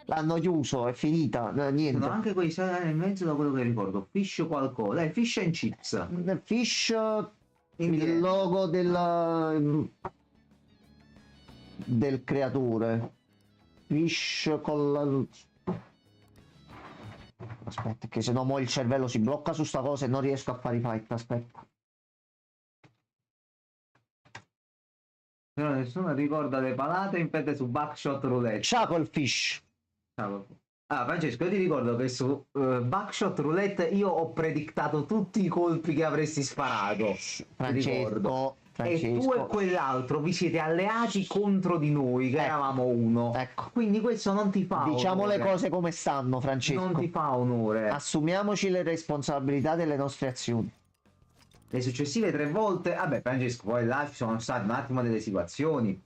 l'hanno chiuso, è finita, niente.
Sono anche quei sei in mezzo da quello che ricordo. Fish qualcosa. Dai, Fish and Chips.
Fish, il
Indietro.
logo del creatore. Fish con la... Aspetta, che se no mo il cervello si blocca su sta cosa e non riesco a fare i fight. Aspetta.
Però nessuno ricorda le palate infette su Buckshot Roulette.
Chucklefish.
Ah, Francesco, io ti ricordo che su Buckshot Roulette io ho predictato tutti i colpi che avresti sparato. Ti ricordo. E tu e quell'altro vi siete alleati contro di noi, che eravamo uno.
Ecco.
Quindi questo non ti fa
Diciamo
onore.
le cose come stanno, Francesco.
Non ti fa onore.
Assumiamoci le responsabilità delle nostre azioni.
Le successive 3 volte, vabbè Francesco, poi là ci sono state un attimo delle situazioni.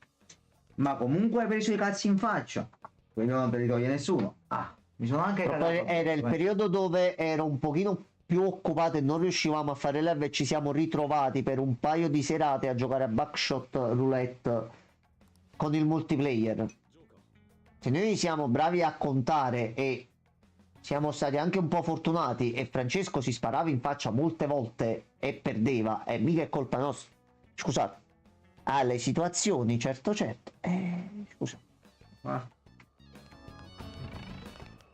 Ma comunque hai preso i cazzi in faccia. Quindi non te li toglie nessuno. Ah, mi sono anche
Però poi era il periodo dove ero un pochino più occupato e non riuscivamo a fare live e ci siamo ritrovati per un paio di serate a giocare a Buckshot Roulette con il multiplayer. Se noi siamo bravi a contare e siamo stati anche un po' fortunati e Francesco si sparava in faccia molte volte e perdeva, e mica è colpa nostra. Scusate. Ah, le situazioni, certo. Scusa.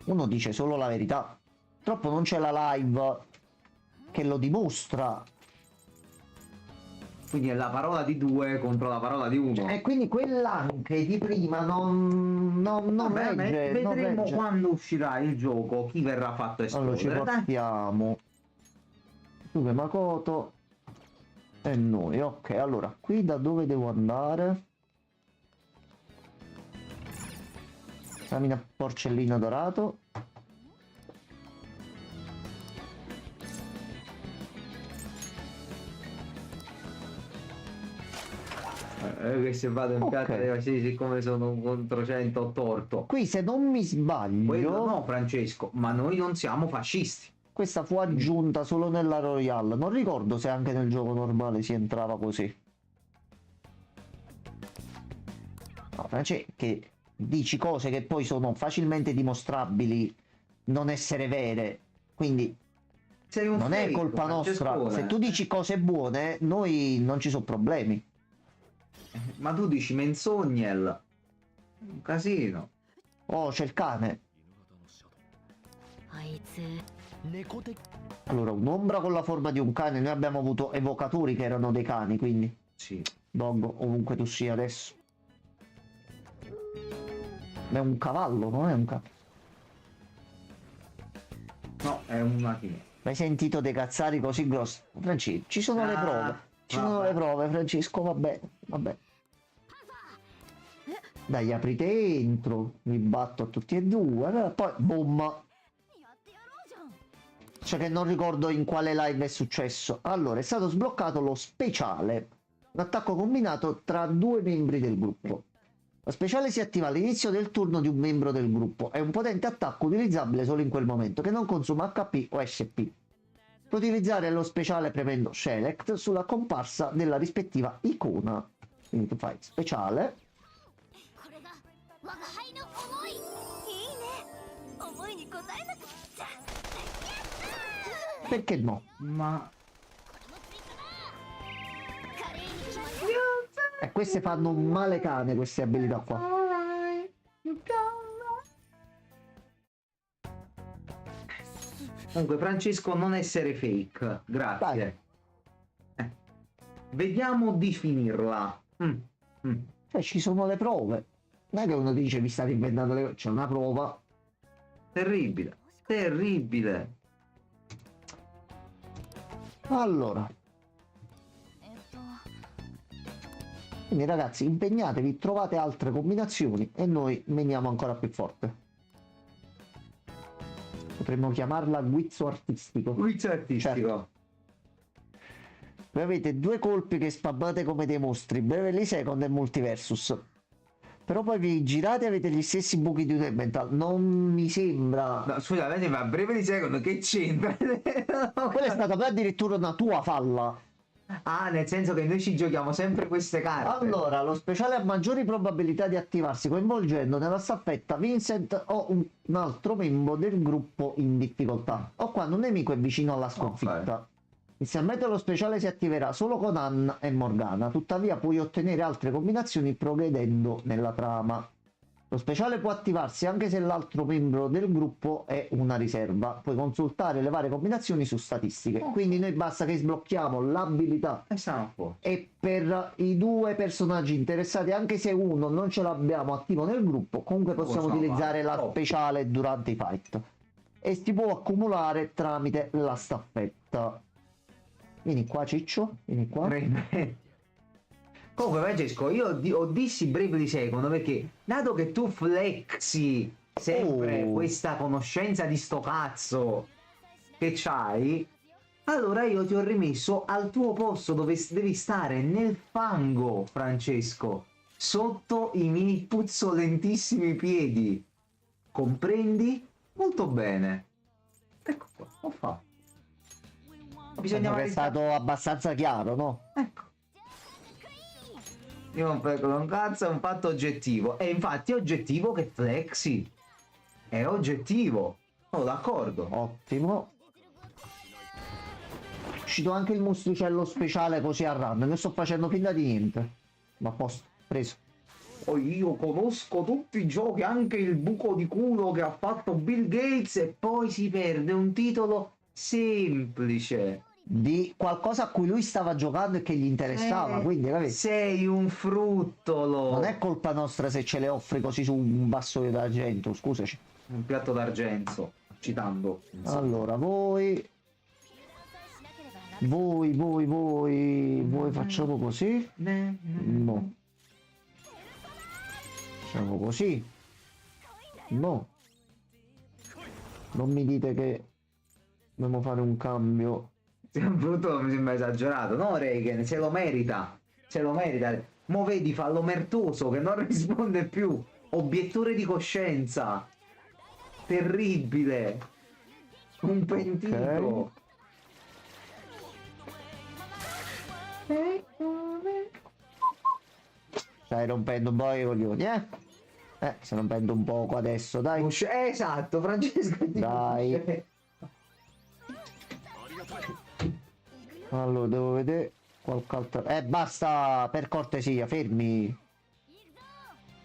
Uno dice solo la verità. Purtroppo non c'è la live che lo dimostra.
Quindi è la parola di 2 contro la parola di 1.
E quindi quell'anche di prima non regge.
Vedremo
non regge.
quando uscirà il gioco, chi verrà fatto
Allora ci
esplodere. dai.
portiamo Suve Makoto e noi. Ok, allora qui da dove devo andare? Stamina porcellino dorato.
Che se vado in
Ok.
piazza dei Vasili, siccome sono un contro 100 ho torto.
Qui se non mi sbaglio
Quello no, Francesco, ma noi non siamo fascisti.
questa fu aggiunta solo nella Royale. Non ricordo se anche nel gioco normale si entrava così. No, cioè che dici cose che poi sono facilmente dimostrabili non essere vere. Quindi
Sei un
non è
fake,
colpa nostra.
Francescone.
Se tu dici cose buone, noi non ci sono problemi.
Ma tu dici menzognel. Un casino.
Oh, c'è il cane.
あいつ
猫的
Allora, un'ombra con la forma di un cane. Noi abbiamo avuto evocatori che erano dei cani, quindi
Sì.
Doggo, ovunque tu sia adesso. Ma è un cavallo, non è un cane.
No, è un macchina.
Hai sentito dei cazzari così grossi? Francesco, ci sono le prove. Ci sono
vabbè.
le prove, Francesco, va bene, va bene. Dai, aprite entro, mi batto a tutti e due, poi boom.
やってやろうじゃん
Cioè che non ricordo in quale live è successo. Allora, è stato sbloccato lo speciale. Un attacco combinato tra due membri del gruppo. Lo speciale si attiva all'inizio del turno di un membro del gruppo. È un potente attacco utilizzabile solo in quel momento, che non consuma HP o SP. Puoi utilizzare lo speciale premendo Select sulla comparsa della rispettiva icona. Quindi tu fai speciale.
これが我が輩の思いいいね思いに応えなくっちゃ
Perché no?
Ma...
華麗に決まった
Queste fanno un male cane, queste abilità qua.
Comunque, Francesco, non essere fake. Grazie. Vediamo di finirla.
Cioè, ci sono le prove. Non è che uno dice vi state inventando le cose. C'è una prova.
Terribile. Terribile.
Allora.
えっと
Quindi ragazzi, impegnatevi, trovate altre combinazioni e noi meniamo ancora più forte. Potremmo chiamarla guizzo artistico.
Quiz artistico.
Certo. Voi avete due colpi che spammate come dei mostri, Beverly Second e Multiversus. Però poi vi girate e avete gli stessi buchi di un Elemental. Non mi sembra...
No, scusa, ma a breve di secondo che c'entra?
Quella è stata poi addirittura una tua falla.
Ah, nel senso che noi ci giochiamo sempre queste carte.
Allora, lo speciale ha maggiori probabilità di attivarsi coinvolgendo nella staffetta Vincent o un altro membro del gruppo in difficoltà, o quando un nemico è vicino alla sconfitta. Inizialmente lo speciale si attiverà solo con Anna e Morgana, tuttavia puoi ottenere altre combinazioni progredendo nella trama. Lo speciale può attivarsi anche se l'altro membro del gruppo è una riserva. Puoi consultare le varie combinazioni su statistiche. Quindi noi basta che sblocchiamo l'abilità.
Esatto.
E per i due personaggi interessati, anche se uno non ce l'abbiamo attivo nel gruppo, comunque possiamo utilizzare la speciale durante i fight. E si può accumulare tramite la staffetta. Vieni qua Ciccio, vieni qua.
Comunque Francesco, io ho dissi Bravely Second perché dato che tu flexi sempre questa conoscenza di sto cazzo che c'hai, allora io ti ho rimesso al tuo posto dove devi stare, nel fango, Francesco, sotto i miei puzzolentissimi piedi. Comprendi? Molto bene. Ecco qua, ho fatto. Bisogna
È stato abbastanza chiaro, no?
Ecco. Io non frego un cazzo, è un fatto oggettivo. E infatti è oggettivo che flexi. È oggettivo. Sono d'accordo.
Ottimo. È uscito anche il mostricello speciale così a random. Ne sto facendo finta di niente. Ma a posto, preso.
Oh, io conosco tutti i giochi, anche il buco di culo che ha fatto Bill Gates e poi si perde un titolo semplice.
Di qualcosa a cui lui stava giocando e che gli interessava, quindi capito?
Sei un fruttolo.
Non è colpa nostra se ce le offri così su un vaso d'argento, scusaci.
Un piatto d'argento, citando.
Allora, voi facciamo così? No. Facciamo così? No. Non mi dite che dobbiamo fare un cambio.
Un brutto mi sembra esagerato. No, Reagan, se lo merita. Se lo merita. Mo vedi, fallo mertoso che non risponde più. Obiettore di coscienza. Terribile. Un pentito.
Stai rompendo un po' i coglioni, eh? Stai rompendo un poco adesso, dai.
Esatto, Francesco.
Dai. Allora, devo vedere qualche altro. Basta, per cortesia, fermi.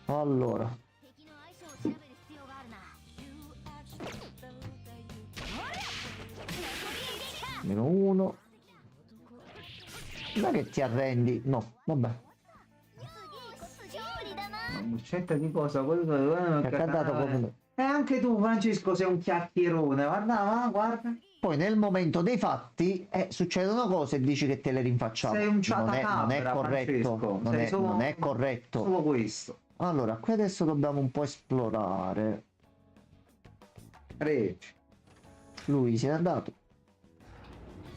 Allora.
敵の相性を調べる必要があるな
Meno 1. Non è che ti arrendi. No, vabbè.
Una buccetta di cosa? Quello
Ti ha cantato come...
E anche tu, Francesco, sei un chiacchierone. Guarda, guarda.
Poi nel momento dei fatti succedono cose e dici che te le rinfacciamo.
Sei un
non
ciatacabra,
è corretto.
Francesco.
Non
Sei
è,
solo-
non è corretto.
Solo questo.
Allora, qui adesso dobbiamo un po' esplorare.
Reci.
Lui si è andato.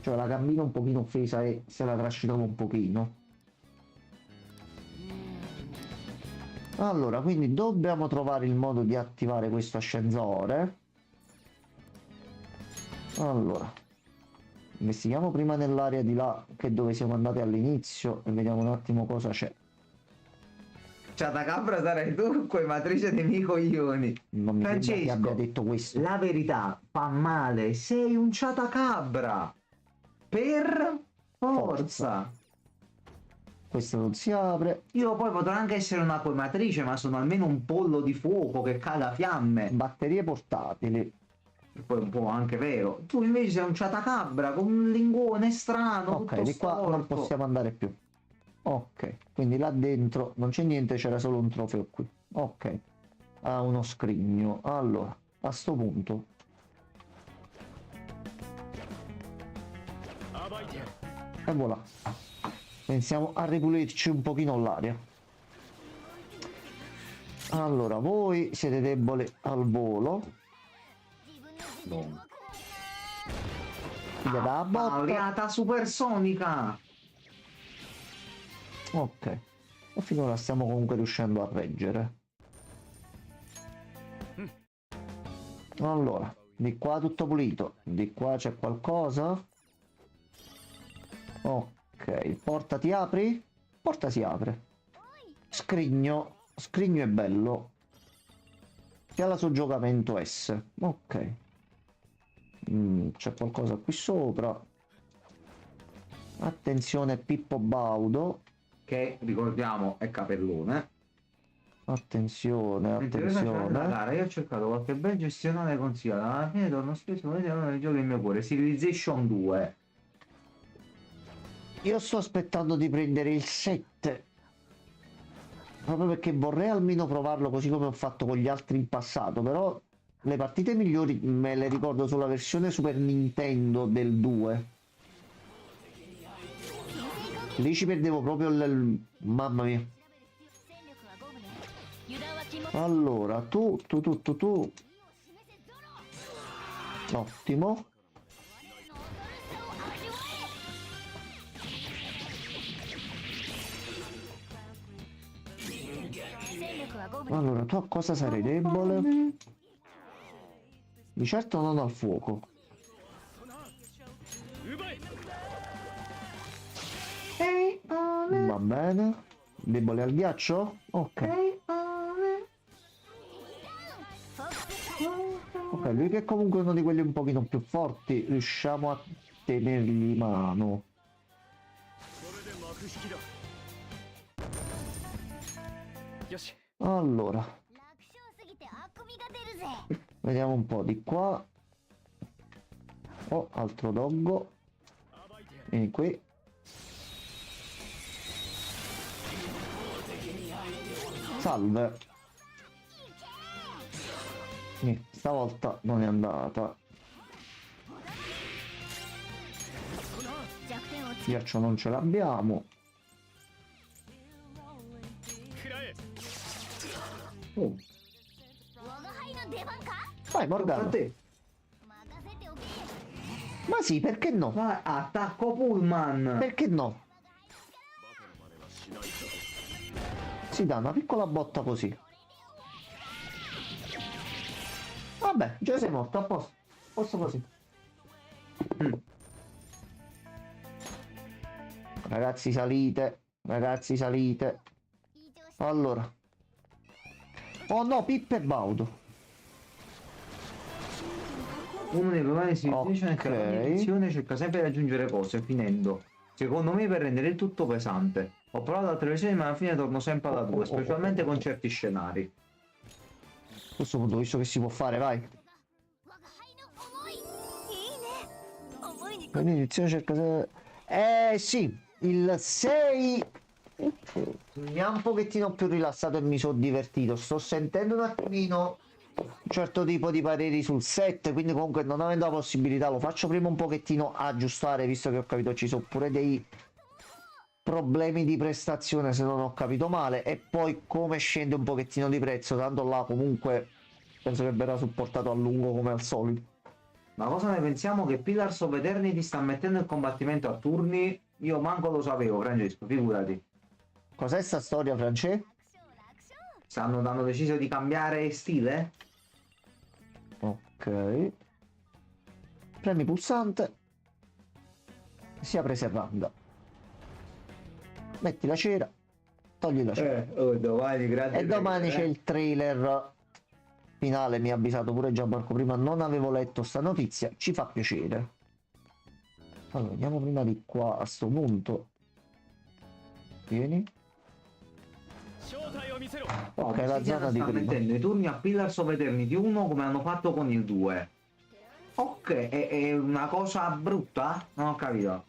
Cioè la cammina un pochino offesa e se la trascinava un pochino. Allora, quindi dobbiamo trovare il modo di attivare questo ascensore. Allora, investighiamo prima nell'area di là, che è dove siamo andati all'inizio, e vediamo un attimo cosa c'è.
Ciatacabra sarai tu, quei matrice dei miei coglioni.
Non mi sembra che
Francesco,
abbia detto questo.
La verità fa male, sei un ciatacabra. Per forza.
Questo non si apre.
Io poi potrò anche essere una quematrice, ma sono almeno un pollo di fuoco che caga fiamme.
Batterie portatili.
E poi un po' anche vero. Tu invece sei un ciatacabra con un linguone strano.
Ok,
tutto
di qua non
storto.
possiamo andare più. Ok, quindi là dentro non c'è niente, c'era solo un trofeo qui. Ok, ha uno scrigno. Allora, a sto punto e voilà, pensiamo a ripulirci un pochino l'aria. Allora, voi siete deboli al volo. Figlia da botta.
Alleata supersonica.
Ok, e finora stiamo comunque riuscendo a reggere. Allora, di qua tutto pulito, di qua c'è qualcosa. Ok, porta ti apri? Porta si apre. Scrigno, scrigno è bello. Piala soggiogamento S. Ok. C'è qualcosa qui sopra. Attenzione Pippo Baudo.
Che ricordiamo è Capellone.
Attenzione,
Mentre io faccio la
attenzione.
gara, io ho cercato qualche bel gestionale consigliato. Alla fine torno spesso nel gioco del mio cuore. Civilization 2.
Io sto aspettando di prendere il 7. Proprio perché vorrei almeno provarlo così come ho fatto con gli altri in passato. Però le partite migliori me le ricordo sulla versione Super Nintendo del 2. Lì ci perdevo proprio mamma mia. Allora, tu. Ottimo. Allora, tu a cosa sarai debole? Di certo non al fuoco. Va bene. Debole al ghiaccio? Ok. Ok, lui che è comunque uno di quelli un pochino più forti, riusciamo a tenergli mano. Allora, vediamo un po' di qua. Oh, altro doggo. Vieni qui. Salve. Stavolta non è andata. Ghiaccio non ce l'abbiamo. Oh. Vai Morgana.
A te.
Ma sì, perché no?
Vai, attacco Pullman.
Perché no? Si dà una piccola botta così. Vabbè, già sei morto, a posto. Posto così. Ragazzi salite. Ragazzi salite. Allora. Oh no, Pippo e Baudo.
Uno dei problemi si dice è che
Ok.
ogni edizione cerca sempre di aggiungere cose, finendo. Secondo me per rendere il tutto pesante. Ho provato altre versioni ma alla fine torno sempre alla 2, specialmente con certi scenari.
A questo punto, visto che si può fare, vai. L'inizio cerca... sì, il 6 mi ha un pochettino più rilassato e mi sono divertito. Sto sentendo un attimino un certo tipo di pareri sul 7, quindi comunque non avendo la possibilità lo faccio prima un pochettino aggiustare, visto che ho capito ci sono pure dei problemi di prestazione se non ho capito male, e poi come scende un pochettino di prezzo, tanto là comunque penso che verrà supportato a lungo come al solito.
Ma cosa ne pensiamo che Pillars of Eternity sta mettendo il combattimento a turni? Io manco lo sapevo, Francesco, figurati.
Cos'è sta storia, Francesco?
Hanno deciso di cambiare stile?
Ok, premi pulsante, si apre serranda, metti la cera, togli la cera,
Domani, grande
e domani c'è il trailer finale. Mi ha avvisato pure Gianmarco prima, non avevo letto sta notizia, ci fa piacere. Allora andiamo prima di qua a sto punto. Vieni. Ok, la zona di
sta
prima.
mettendo i turni a Pillars of Eternity 1 come hanno fatto con il 2. Ok, è una cosa brutta? Non ho capito.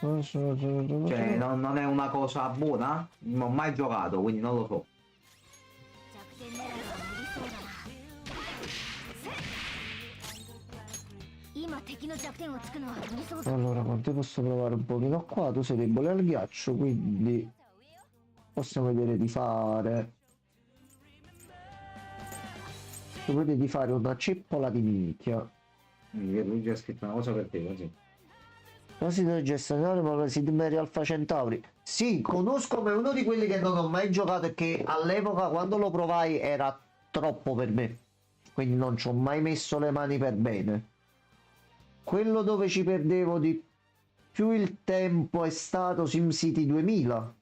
Cioè, non è una cosa buona? Non ho mai giocato, quindi non lo so.
弱点狙いは無理そうだな今敵の弱点をつくのは無理そうだ
Allora, con te posso provare un pochino qua, tu sei debole al ghiaccio, quindi possiamo vedere di fare... Tu vedi di fare una ceppola di minchia.
Lui ha scritto una cosa per te, così.
Quasi da gestionare ma si di Alpha Centauri. Sì, conosco, ma è uno di quelli che non ho mai giocato e che all'epoca quando lo provai era troppo per me. Quindi non ci ho mai messo le mani per bene. Quello dove ci perdevo di più il tempo è stato SimCity 2000.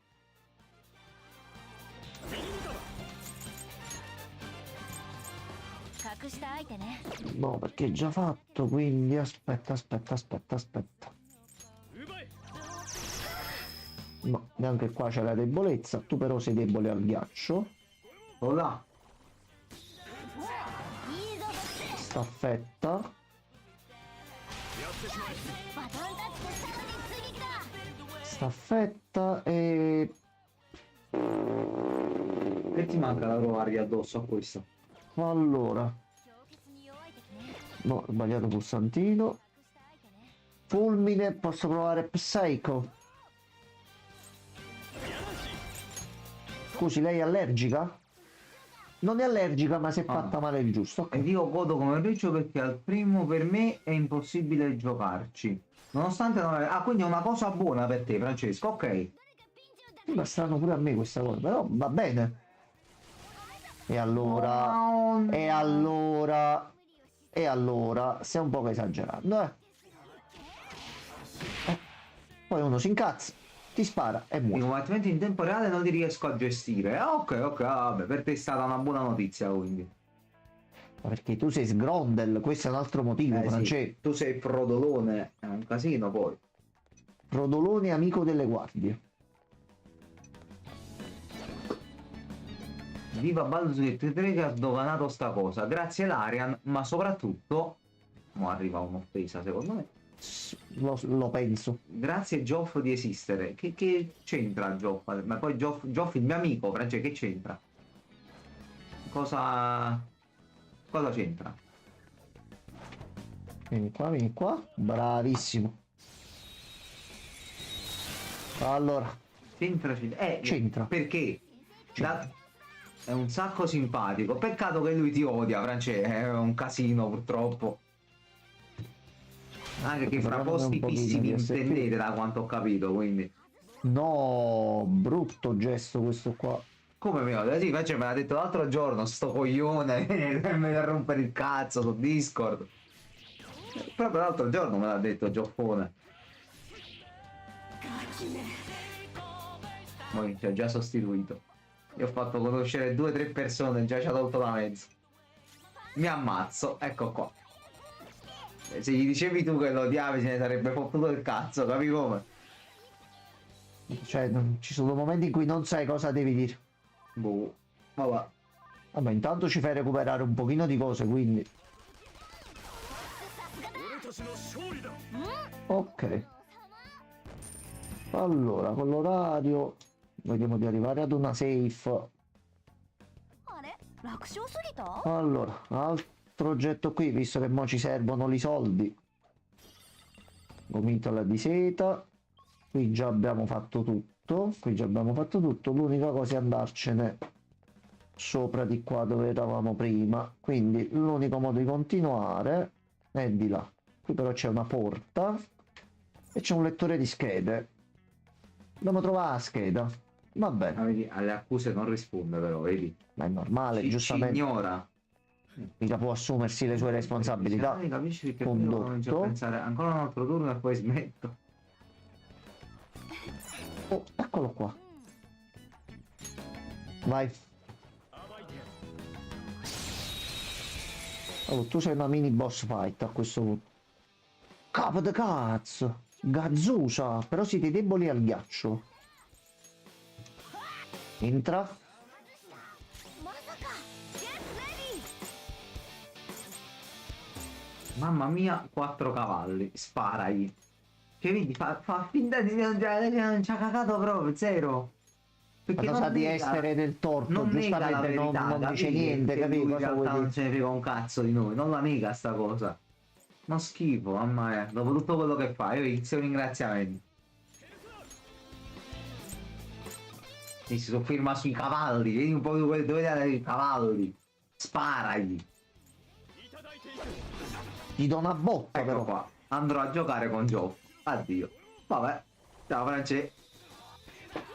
No, perché è già fatto, quindi aspetta. No, neanche qua c'è la debolezza, tu però sei debole al ghiaccio.
Là.
Staffetta. Staffetta e...
Che ti manca da provargli addosso a questo?
Allora... No, ho sbagliato pulsantino. Fulmine, posso provare Psycho. Scusi, lei è allergica? Non è allergica, ma si è fatta male il giusto. Ok.
Ed io godo come riccio perché al primo per me è impossibile giocarci. Nonostante non... Ah, quindi è una cosa buona per te, Francesco, ok.
Ma strano pure a me questa cosa, però va bene. E allora... E allora... E allora... Stai un po' esagerando, Poi uno si incazza, ti spara e
I
muore.
combattimenti in tempo reale non li riesco a gestire. Ok, vabbè, per te è stata una buona notizia, quindi.
Ma perché tu sei sgrondel, questo è un altro motivo,
Sì.
Francesco.
Tu sei Frodolone, è un casino poi.
Frodolone amico delle guardie.
Viva Baldur's Gate 3 che ha doganato sta cosa. Grazie Larian, ma soprattutto... Mo arriva un'offesa secondo me.
Lo penso.
Grazie Geoff di esistere. Che c'entra Geoff? Ma poi Geoff il mio amico, Francesco, che c'entra? Cosa c'entra?
Vieni qua. Bravissimo. Allora, C'entra.
Perché? È un sacco simpatico. Peccato che lui ti odia, Francesco. È un casino purtroppo. Anche che fra posti fissi vi intendete da quanto ho capito, quindi.
no, brutto gesto questo qua.
Come mi odia? Sì, invece me l'ha detto l'altro giorno, sto coglione, me da rompere il cazzo su Discord. Proprio l'altro giorno me l'ha detto Gioffone. Poi ci ha già sostituito. Io ho fatto conoscere 2 o 3 persone, già ci ha tolto da mezzo. Mi ammazzo, ecco qua. Se gli dicevi tu che lo odiavi se ne sarebbe fottuto il cazzo, capi come?
Cioè, ci sono momenti in cui non sai cosa devi dire.
Boh, vabbè.
Vabbè, intanto ci fai recuperare un pochino di cose, quindi... Ok. Allora, con l'orario vediamo di arrivare ad una safe.
あれ楽勝すぎた
Allora, altro oggetto qui, visto che mo ci servono i soldi. Gomitola di seta. Qui già abbiamo fatto tutto. Qui già abbiamo fatto tutto. L'unica cosa è andarcene sopra di qua dove eravamo prima. Quindi l'unico modo di continuare è di là. Qui però c'è una porta e c'è un lettore di schede. Dobbiamo trovare la scheda. Va bene,
Ah, vedi, alle accuse non risponde però, vedi?
ma è normale,
Ci
giustamente.
ignora.
Mica può assumersi le sue responsabilità.
Capisci che
Condotto.
comincio a pensare ancora un altro turno e poi smetto.
Oh, eccolo qua. Vai. Oh, tu sei una mini boss fight a questo punto. Capo de cazzo. Gazzusa. Però siete deboli al ghiaccio. Entra.
まさか Get ready
Mamma mia, 4 cavalli, sparagli. Cioè, vedi, fa finta di non ci ha cagato proprio, zero.
Ma
Perché
lo sa di
nega-
essere nel torto,
non nega la
giustamente non,
verità,
non dice
capisci?
niente,
Che
capito?
lui in
Cosa vuoi
realtà non
dire?
ce ne frega un cazzo di noi, non la nega sta cosa. Ma schifo, mamma mia, dopo tutto quello che fa, io inizio un ringraziamento. E si sofferma sui cavalli, vedi un po' dove andare i cavalli. Sparagli.
Gli do una botta
Ecco
però.
qua, andrò a giocare con Joe. Addio. Vabbè, ciao Francesco.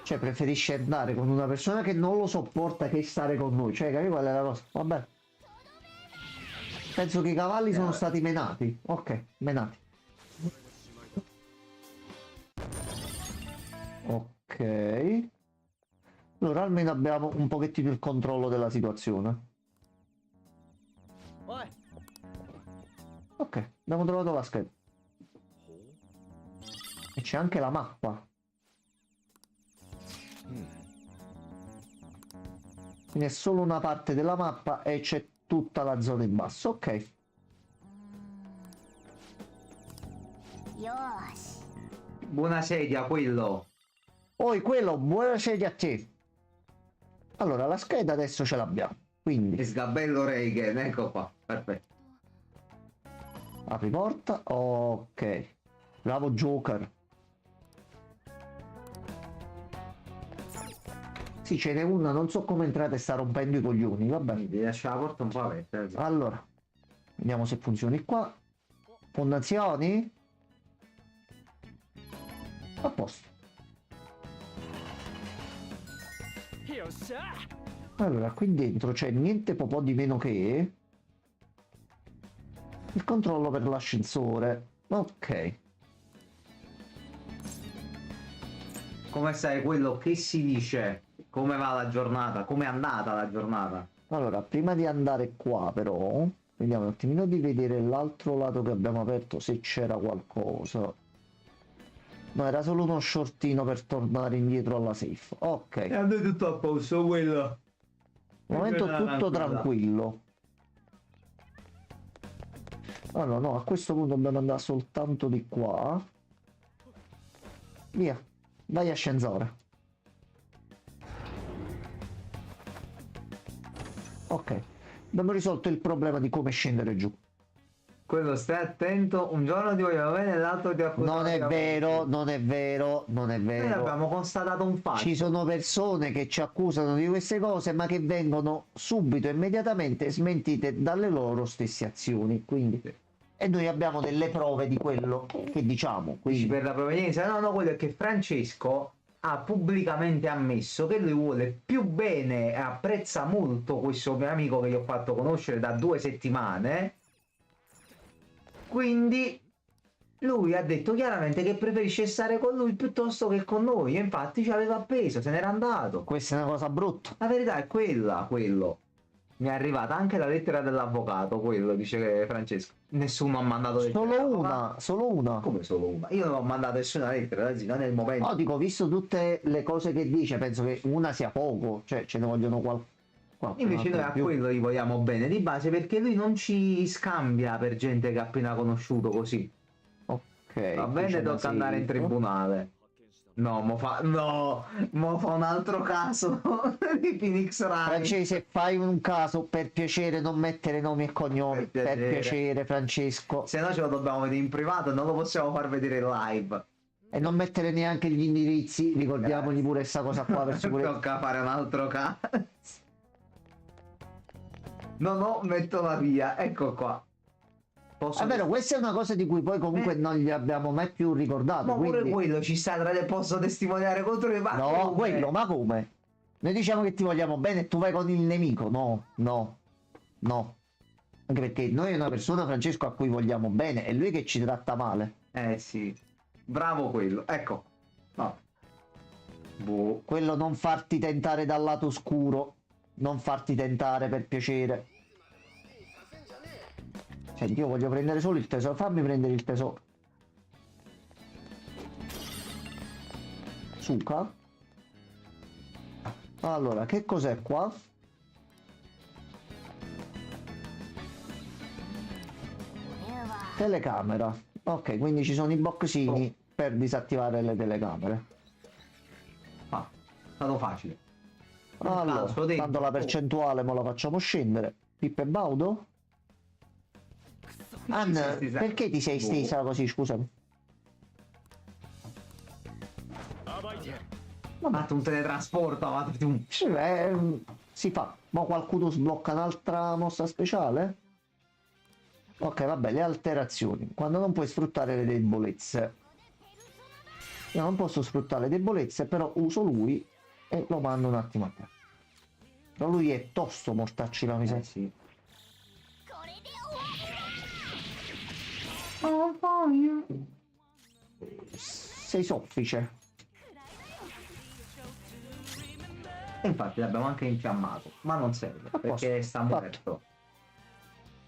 Cioè preferisce andare con una persona che non lo sopporta che stare con noi. Cioè, capi qual è la cosa? Vabbè. Penso che i cavalli sono stati menati. Ok, menati. Ok. Allora almeno abbiamo un pochettino il controllo della situazione.
おい
Ok, abbiamo trovato la scheda. E c'è anche la mappa. Quindi è solo una parte della mappa e c'è tutta la zona in basso. Ok.
よーし
Buona sedia quello.
Poi quello, buona sedia a te. Allora, la scheda adesso ce l'abbiamo.
E
Quindi,
sgabello Reagan, ecco qua. Perfetto.
apri porta. Ok. Bravo Joker. Sì, ce n'è una, non so come entrate e sta rompendo i coglioni. Vabbè.
Devi lasciare la porta un po' aperta.
Allora, vediamo se funzioni qua. Fondazioni. A posto.
よっしゃ
Allora, qui dentro c'è niente po' di meno che il controllo per l'ascensore. Ok.
Come sai quello che si dice? Come va la giornata? Come è andata la giornata?
Allora, prima di andare qua però, vediamo un attimino di vedere l'altro lato che abbiamo aperto se c'era qualcosa. No, era solo uno shortino per tornare indietro alla safe. Ok.
E a noi tutto a posto quello.
Al momento tutto tranquillo. Allora, no, a questo punto dobbiamo andare soltanto di qua. Via, vai ascensore. Ok, abbiamo risolto il problema di come scendere giù.
Quello stai attento, un giorno ti vogliono bene, l'altro ti accusa.
Non è vero, non è vero, non è
Noi
vero.
abbiamo constatato un fatto.
Ci sono persone che ci accusano di queste cose, ma che vengono subito, immediatamente smentite dalle loro stesse azioni. Quindi, e noi abbiamo delle prove di quello che diciamo.
Dici
Quindi,
per la provenienza? No, no, quello è che Francesco ha pubblicamente ammesso che lui vuole più bene e apprezza molto questo mio amico che gli ho fatto conoscere da 2 settimane. Quindi lui ha detto chiaramente che preferisce stare con lui piuttosto che con noi. E infatti ci aveva appeso, se n'era andato.
questa è una cosa brutta.
La verità è quella, quello. Mi è arrivata anche la lettera dell'avvocato, quello, dice Francesco. Nessuno ha mandato lettera
Solo
dell'avvocato.
una, solo una.
Come solo una? Io non ho mandato nessuna lettera, anzi, non è il momento.
No, dico, visto tutte le cose che dice, penso che una sia poco, cioè ce ne vogliono Qua
Invece
un
noi
altro
a
in più.
quello gli vogliamo bene di base perché lui non ci scambia per gente che ha appena conosciuto così.
Ok,
Va
qui
bene,
c'è una
tocca andare in
safe.
tribunale. No, no, mo fa un altro caso di Phoenix Wright.
Francese, fai un caso, per piacere non mettere nomi e cognomi,
Per
per
piacere.
piacere Francesco,
Se no ce lo dobbiamo vedere in privato, non lo possiamo far vedere in live.
e non mettere neanche gli indirizzi, ricordiamogli pure questa cosa qua per sicurezza.
Tocca fare un altro caso. No, metto la via, ecco qua. Posso...
È vero, questa è una cosa di cui poi comunque non gli abbiamo mai più ricordato,
Ma pure
quindi...
quello ci sta, posso testimoniare contro i
No, quello, ma come? Noi diciamo che ti vogliamo bene e tu vai con il nemico, no, no, no. Anche perché noi è una persona, Francesco, a cui vogliamo bene, è lui che ci tratta male.
Eh sì, bravo quello, ecco. No. Boh.
Quello non farti tentare dal lato oscuro, non farti tentare per piacere. Senti, io voglio prendere solo il tesoro, fammi prendere il tesoro. Suca. Allora, che cos'è qua? Telecamera. Ok, quindi ci sono i boxini per disattivare le telecamere.
Ah, è stato facile.
Allora,
Calcio dentro.
tanto la percentuale me la facciamo scendere. Pippo e Baudo? Anna,
stesa?
perché ti sei stesa così, scusami?
Ha fatto un teletrasporto, ha fatto un...
Sì, si fa. Ma qualcuno sblocca un'altra mossa speciale? Ok, vabbè, le alterazioni. Quando non puoi sfruttare le debolezze. Io non posso sfruttare le debolezze, però uso lui e lo mando un attimo a te. Però lui è tosto, mortacci la miseria.
sì.
Sei soffice.
E infatti l'abbiamo anche infiammato, ma non serve,
A posto,
perché sta
fatto.
morto.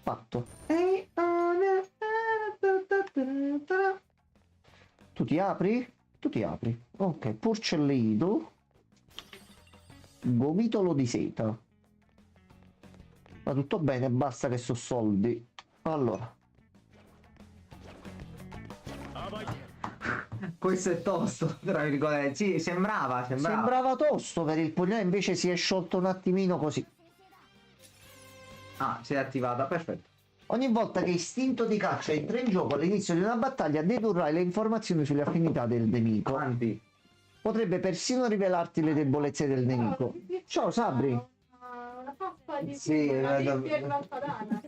Fatto. Tu ti apri? Tu ti apri. Ok, porcellino. Gomitolo di seta. Va tutto bene, basta che so soldi. Allora.
Questo è tosto, tra virgolette. Sì, sembrava.
Sembrava tosto per il pugnale, invece si è sciolto un attimino così.
Ah, si è attivata, perfetto.
Ogni volta che istinto di caccia entra in gioco all'inizio di una battaglia dedurrai le informazioni sulle affinità del nemico.
Quanti?
Potrebbe persino rivelarti le debolezze del nemico. Ciao Sabri.
Una pappa di
Sì,
una
da-
Bibbia padana.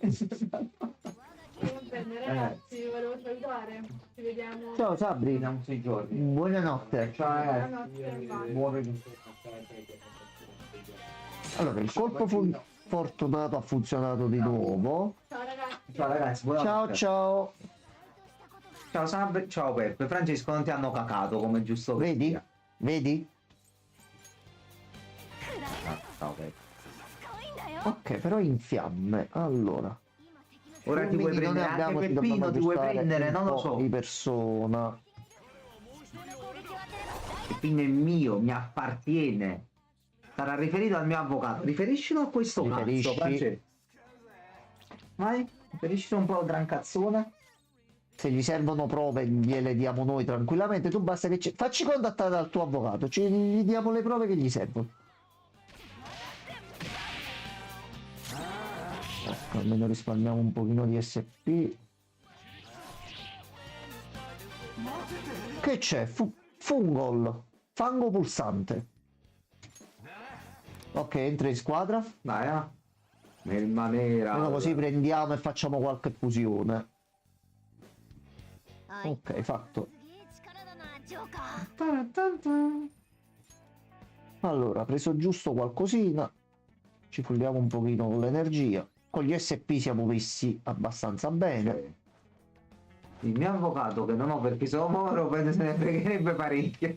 Va bene ragazzi, vi volevo salutare. Ci vediamo.
Ciao Sabri.
Vediamo 6 giorni.
Buonanotte.
Buonanotte, bye.
Buone.
Allora, il colpo fortunato ha funzionato di nuovo.
Ciao ragazzi.
Ciao ragazzi,
Ciao
buonanotte.
ciao.
Ciao Sabri, ciao Peppe. Francesco, non ti hanno cacato come giusto che
Vedi?
sia.
Vedi?
Ah, ciao Peppe.
Ok, però in fiamme. Allora.
Ora ti vuoi
Fulmini non ne
prendere
abbiamo,
anche
ti dobbiamo
Peppino, ti vuoi
aggiustare
prendere,
un
non lo
po'
so.
di persona.
Peppino è mio, mi appartiene. Sarà riferito al mio avvocato. Riferiscilo a questo
Riferisci.
cazzo, Francesco. Vai, riferiscilo un po' al gran cazzone.
Se gli servono prove gliele diamo noi tranquillamente. Tu basta che facci contattare dal tuo avvocato, gli diamo le prove che gli servono. Ecco, almeno risparmiamo un pochino di SP. Che c'è? Fungol, fango pulsante. Ok, entra in squadra.
Dai, nel manera.
Almeno così prendiamo e facciamo qualche fusione. Ok, fatto. Allora, preso giusto qualcosina. Ci fulliamo un pochino con l'energia. Con gli SP siamo messi abbastanza bene.
Il mio avvocato, che non ho perché sono moro, penso se ne fregherebbe parecchio.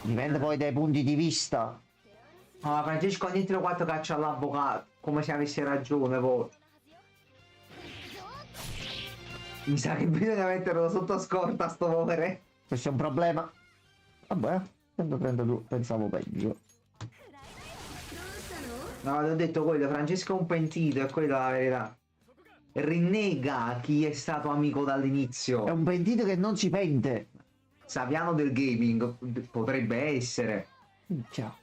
Dipende poi dai punti di vista.
Ma Francesco ogni 3-4 caccia all'avvocato, come se avesse ragione poi. Mi sa che bisogna metterlo sotto scorta sto povero.
Questo è un problema. Vabbè, 132, pensavo peggio.
No, ti ho detto quello, Francesco è un pentito, è quella la verità. Rinnega chi è stato amico
È
dall'inizio.
un pentito che non si pente.
Saviano del gaming, potrebbe essere.
Ciao.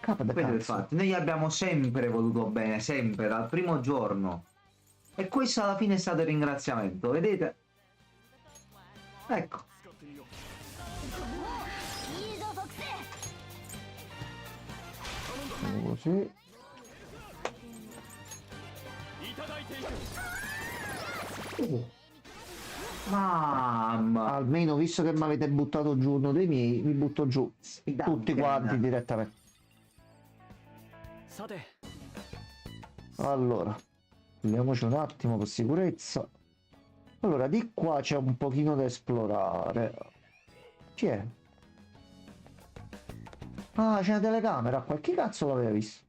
Capa da
Quello è il
cazzo.
fatto. Noi abbiamo sempre voluto bene, sempre, dal primo giorno. E questo alla fine è stato il ringraziamento, vedete? Ecco.
Facciamo così.
Mamma.
Almeno, visto che mi avete buttato giù uno dei miei, vi butto giù tutti quanti direttamente.
さて
Allora, vediamoci un attimo per sicurezza. Allora, di qua c'è un pochino da esplorare. Chi è? Ah, c'è una telecamera qua. Chi cazzo l'aveva visto?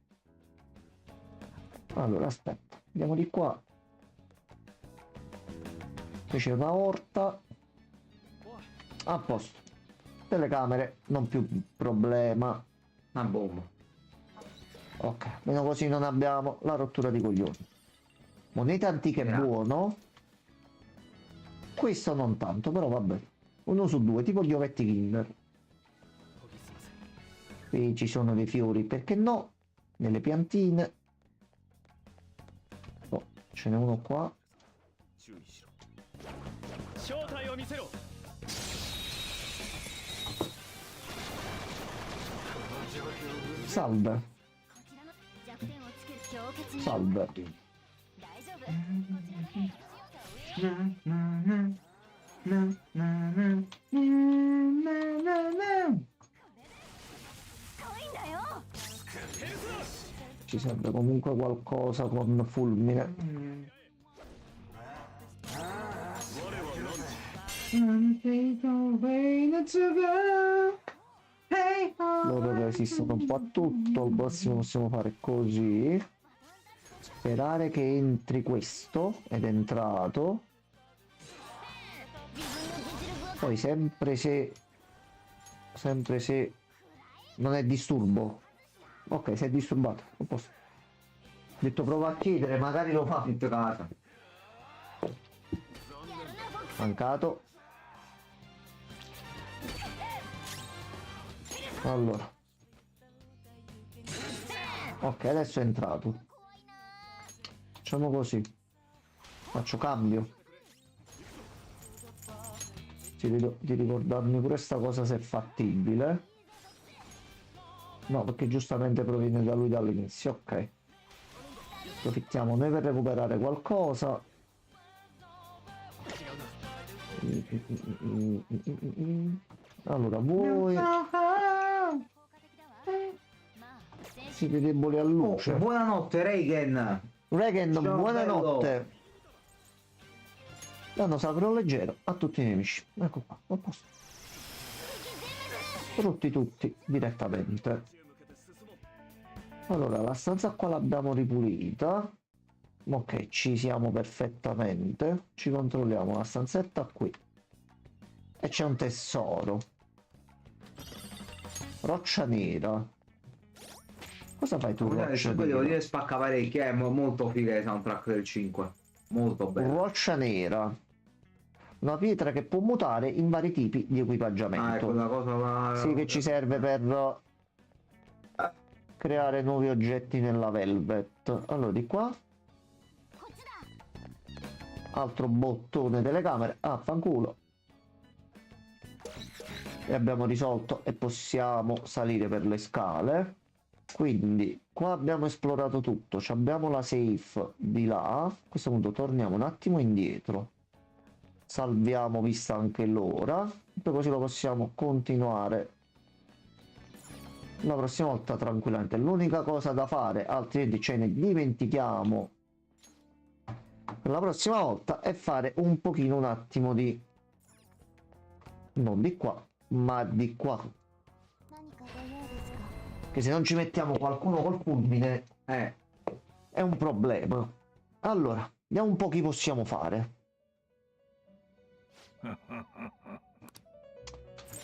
Allora, aspetta. Andiamo di qua. Qui c'è una orta. A posto. Telecamere, non più problema.
Una bomba.
Ok, meno così non abbiamo la rottura di coglioni. Monete antiche è buono. Questo non tanto, però vabbè. 1 su 2, tipo gli ovetti Kinder. Qui ci sono dei fiori, perché no? Nelle piantine. Oh, ce n'è uno qua.
注意しろ
正体を見せろ
Salve,
弱点をつける強決に
salve.
大丈夫こちらで
Ci serve comunque qualcosa con fulmine. Loro resistono un po' a tutto. Al prossimo possiamo fare così. Sperare che entri questo. Ed è entrato. Poi sempre se non è disturbo. Ok, si è disturbato. Non posso. Ho detto prova a chiedere, magari lo fa.
Tutto casa.
Mancato. Allora. Ok, adesso è entrato. Facciamo così. Faccio cambio. Ci vedo di ricordarmi pure sta cosa se è fattibile. No, perché giustamente proviene da lui dall'inizio. Ok. Approfittiamo noi per recuperare qualcosa. Allora, voi siete deboli a luce.
Buonanotte, Reagan.
Regan,
Ciao,
buonanotte. Danno sacro leggero a tutti i nemici. Ecco qua, a posto. Tutti direttamente. Allora, la stanza qua l'abbiamo ripulita. Ok, ci siamo perfettamente. Ci controlliamo la stanzetta qui. E c'è un tesoro. Roccia nera. Cosa fai tu,
Il
roccia
5 devo
nera?
dire spacca parecchio, è molto figa il soundtrack del 5. Molto bello.
Roccia nera. Una pietra che può mutare in vari tipi di
Ah, ecco
equipaggiamento.
la cosa là.
Sì, che ci serve per creare nuovi oggetti nella Velvet. Allora, di qua. Altro bottone telecamere. Ah, fanculo. E abbiamo risolto e possiamo salire per le scale. Quindi qua abbiamo esplorato tutto. Abbiamo la safe di là. A questo punto torniamo un attimo indietro. Salviamo vista anche l'ora. Poi così lo possiamo continuare la prossima volta tranquillamente. L'unica cosa da fare, altrimenti ce ne dimentichiamo per la prossima volta, è fare un pochino un attimo di non di qua ma di qua, che se non ci mettiamo qualcuno col fulmine è un problema. Allora vediamo un po' chi possiamo fare.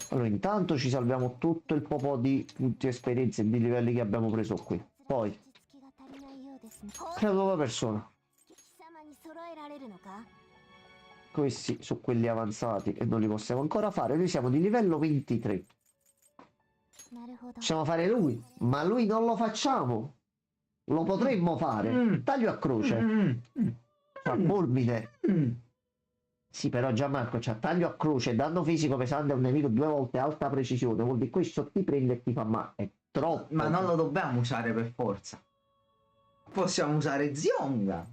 Allora intanto ci salviamo tutto il po' di punti esperienze e di livelli che abbiamo preso qui. Poi È la nuova persona.
貴様に揃えられるのか？
Questi su quelli avanzati e non li possiamo ancora fare. Noi siamo di livello 23.
なるほど。
Possiamo fare lui, ma lui non lo facciamo. Lo potremmo fare. Taglio a croce. C'ha fulmine. Sì, però Gianmarco c'ha taglio a croce, danno fisico pesante a un nemico 2 volte alta precisione. Vuol dire questo ti prende e ti fa male. È troppo.
Ma non lo dobbiamo usare per forza. Possiamo usare Zionga.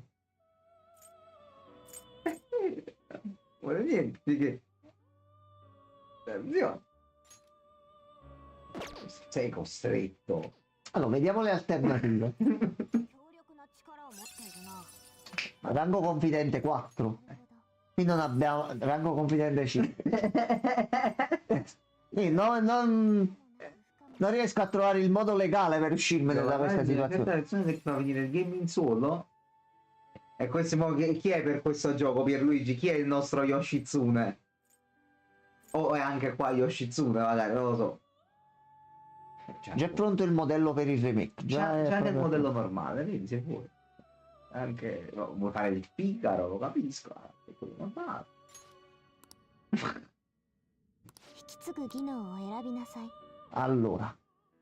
Vuole niente che... Zionga. Sei costretto.
Allora, vediamo le alternative.
強力な力を持っているな。
Rango confidente 4. Qui non abbiamo rango confidente 5. Sì, non riesco a trovare il modo legale per uscirmene da questa situazione.
La lezione che fa venire il gaming solo. E questo chi è per questo gioco, Pierluigi? Chi è il nostro Yoshitsune? O è anche qua Yoshitsune, magari, non lo so.
Già è pronto il modello per il remake.
Già
è
nel
proprio-
modello normale, vedi se vuoi. Anche vuoi fare il picaro, lo capisco. È quello normale.
引き継ぐ技能を選びなさい。
Allora,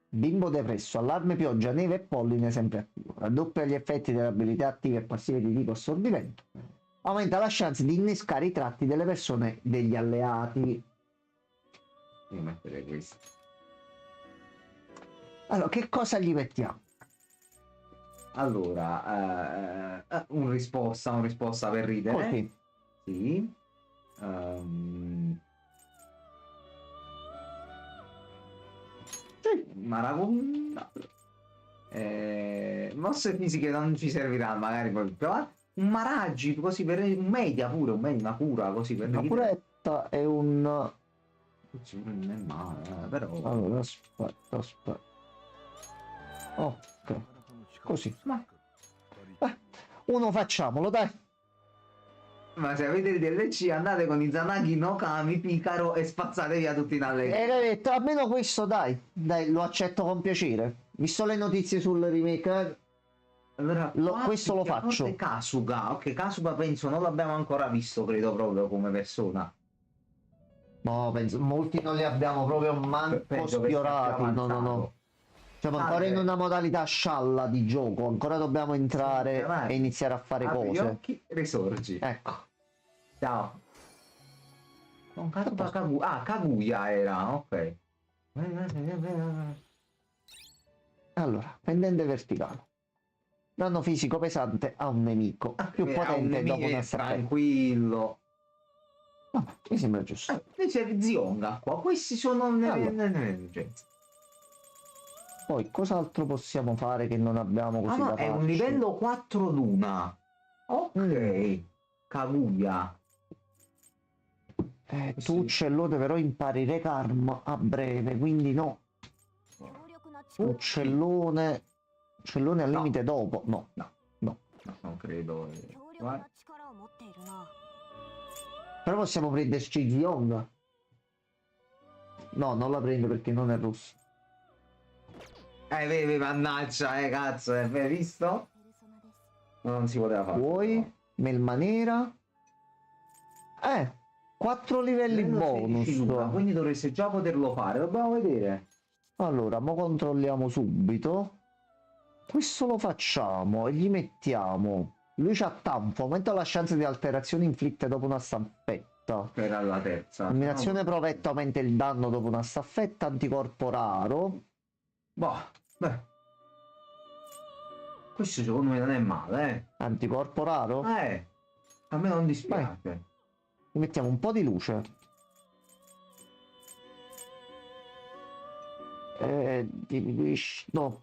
bimbo depresso, allarme pioggia, neve e polline sempre attivo. Raddoppia gli effetti delle abilità attive e passive di tipo assorbimento. Aumenta la chance di innescare i tratti delle persone degli alleati.
Devo mettere questo.
Allora, che cosa gli mettiamo?
Allora, un risposta per ridere.
Così.
Sì. Maracon. Mosse fisiche non ci serviranno, magari poi provare. Un Maraggi, così per un media pure, una cura così per
Una
ridere.
puretta e un...
Non è male, però.
Allora, aspetta. Ok, così.
Ma,
Uno facciamolo, dai.
ma se avete il DLC andate con Izanagi no Kami, Picaro e spazzate via tutti in allegro.
E l'hai detto, almeno questo dai. Dai, lo accetto con piacere. Visto le notizie sul remake,
Allora,
questo lo
perché a
faccio.
parte Kasuga, ok, Kasuga penso non l'abbiamo ancora visto, credo proprio come persona.
no, penso, molti non li abbiamo proprio manco
Penso che sia
sfiorati.
più
No.
avanzato.
Siamo ancora in una modalità scialla di gioco, ancora dobbiamo entrare
vai.
e iniziare a fare
Apri gli
cose.
occhi, risorgi.
Ecco.
Ciao. Non Kasuga Kaguya. Ah, Kaguya era, ok.
Allora, pendente verticale. Danno fisico pesante a un nemico. Più
È un
potente
nemico
dopo una staffetta.
tranquillo.
Vabbè, mi sembra giusto.
Invece Zionga qua, questi sono
Allora.
nell'emergenza.
Poi, cos'altro possiamo fare che non abbiamo così
Ah no,
da
è un
farci?
livello 4 Luna. Ok. Kaguya.
Tu
Sì.
uccellone però impari Recarm a breve, quindi no.
強力な力。
Uccellone al limite dopo. No.
No, non credo.
強力な力を持っているな。
Però possiamo prenderci Zionga. No, non la prendo perché non è rosso.
Vedi, mannaggia, cazzo, hai visto?
ペルソナです。
Non si poteva fare.
Vuoi? Melma nera. 4 livelli
Livello 16 Luna,
bonus.
quindi dovreste già poterlo fare, dobbiamo vedere.
Allora, mo controlliamo subito. Questo lo facciamo e gli mettiamo. Lui c'ha tanfo, aumenta la chance di alterazioni inflitte dopo una staffetta.
Per la terza.
Combinazione provetta aumenta il danno dopo una staffetta, anticorpo raro.
Boh, beh. Questo secondo me non è male,
Anticorpo raro?
a me non dispiace.
Gli mettiamo un po' di luce. No,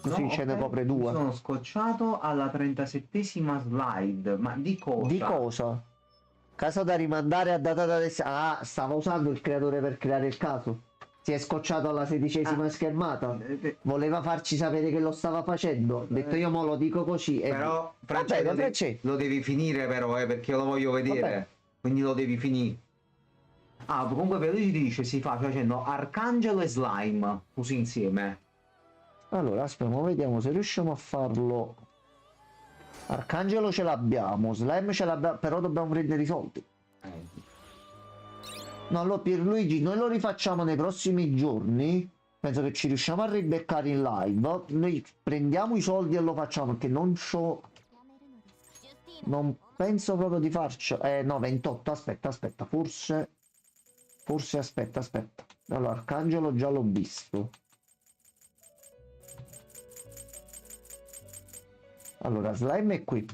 così
No,
ce ne
ok,
copre
mi
2.
sono scocciato alla 37esima slide, ma di cosa?
Di cosa? Caso da rimandare a data da Ah, stava usando il creatore per creare il caso. Si è scocciato alla 16esima schermata. Voleva farci sapere che lo stava facendo. Ho detto io mo lo dico così. E...
Però
Va bene, Francesco.
lo devi finire però, perché lo voglio vedere.
Vabbè.
Quindi lo devi finire. Ah, comunque per lui ti dice si fa facendo Arcangelo e Slime, così insieme.
Allora, aspetta, vediamo se riusciamo a farlo. Arcangelo ce l'abbiamo, Slime ce l'abbiamo, però dobbiamo prendere i soldi. No, allora Pierluigi, noi lo rifacciamo nei prossimi giorni. Penso che ci riusciamo a ribeccare in live. Noi prendiamo i soldi e lo facciamo, perché non c'ho... Non penso proprio di farci... no, 28, aspetta, forse... Forse, aspetta. Allora, Arcangelo già l'ho visto. Allora, Slime è qui.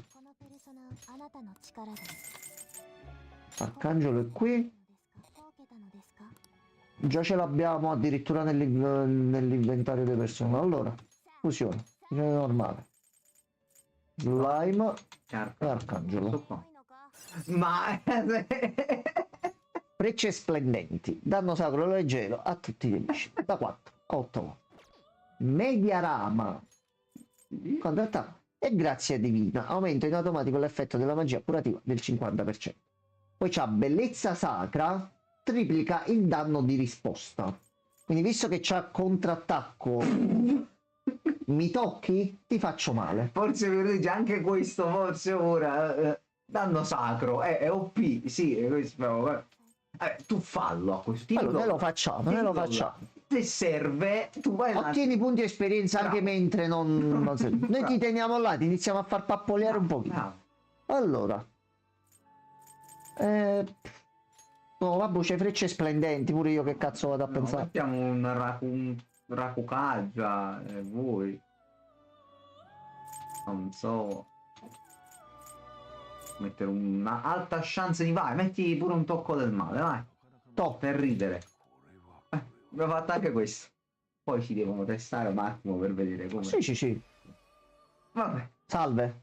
Arcangelo è qui. Già ce l'abbiamo addirittura nell'inventario delle persone. Allora, fusione normale. Slime e Arcangelo.
Ma
Frecce splendenti. Danno sacro leggero a tutti gli amici. Da 4 a 8 volte. Media rama. Contrattata. E grazia divina. Aumenta in automatico l'effetto della magia curativa del 50%. Poi c'ha bellezza sacra. Triplica il danno di risposta. Quindi visto che c'ha contrattacco, mi tocchi, ti faccio male.
forse Pierluigi anche questo, forse ora danno sacro, è OP, sì, questo, tu fallo a questo tipo.
Allora, ne lo facciamo.
Se serve, tu vai là.
Ottieni punti esperienza anche mentre non serve. Noi ti teniamo là, ti iniziamo a far pappoleare un pochino.
Bravo.
Allora. No, vabbè, c'è frecce splendenti, pure io che cazzo vado a pensare.
Mettiamo un Rakukaja, voi. Non so. Mettere una alta chance di vai, metti pure un tocco del male, vai.
Top.
Per ridere. Abbiamo fatto anche questo. Poi ci devono testare un attimo per vedere come.
Sì.
Vabbè.
Salve.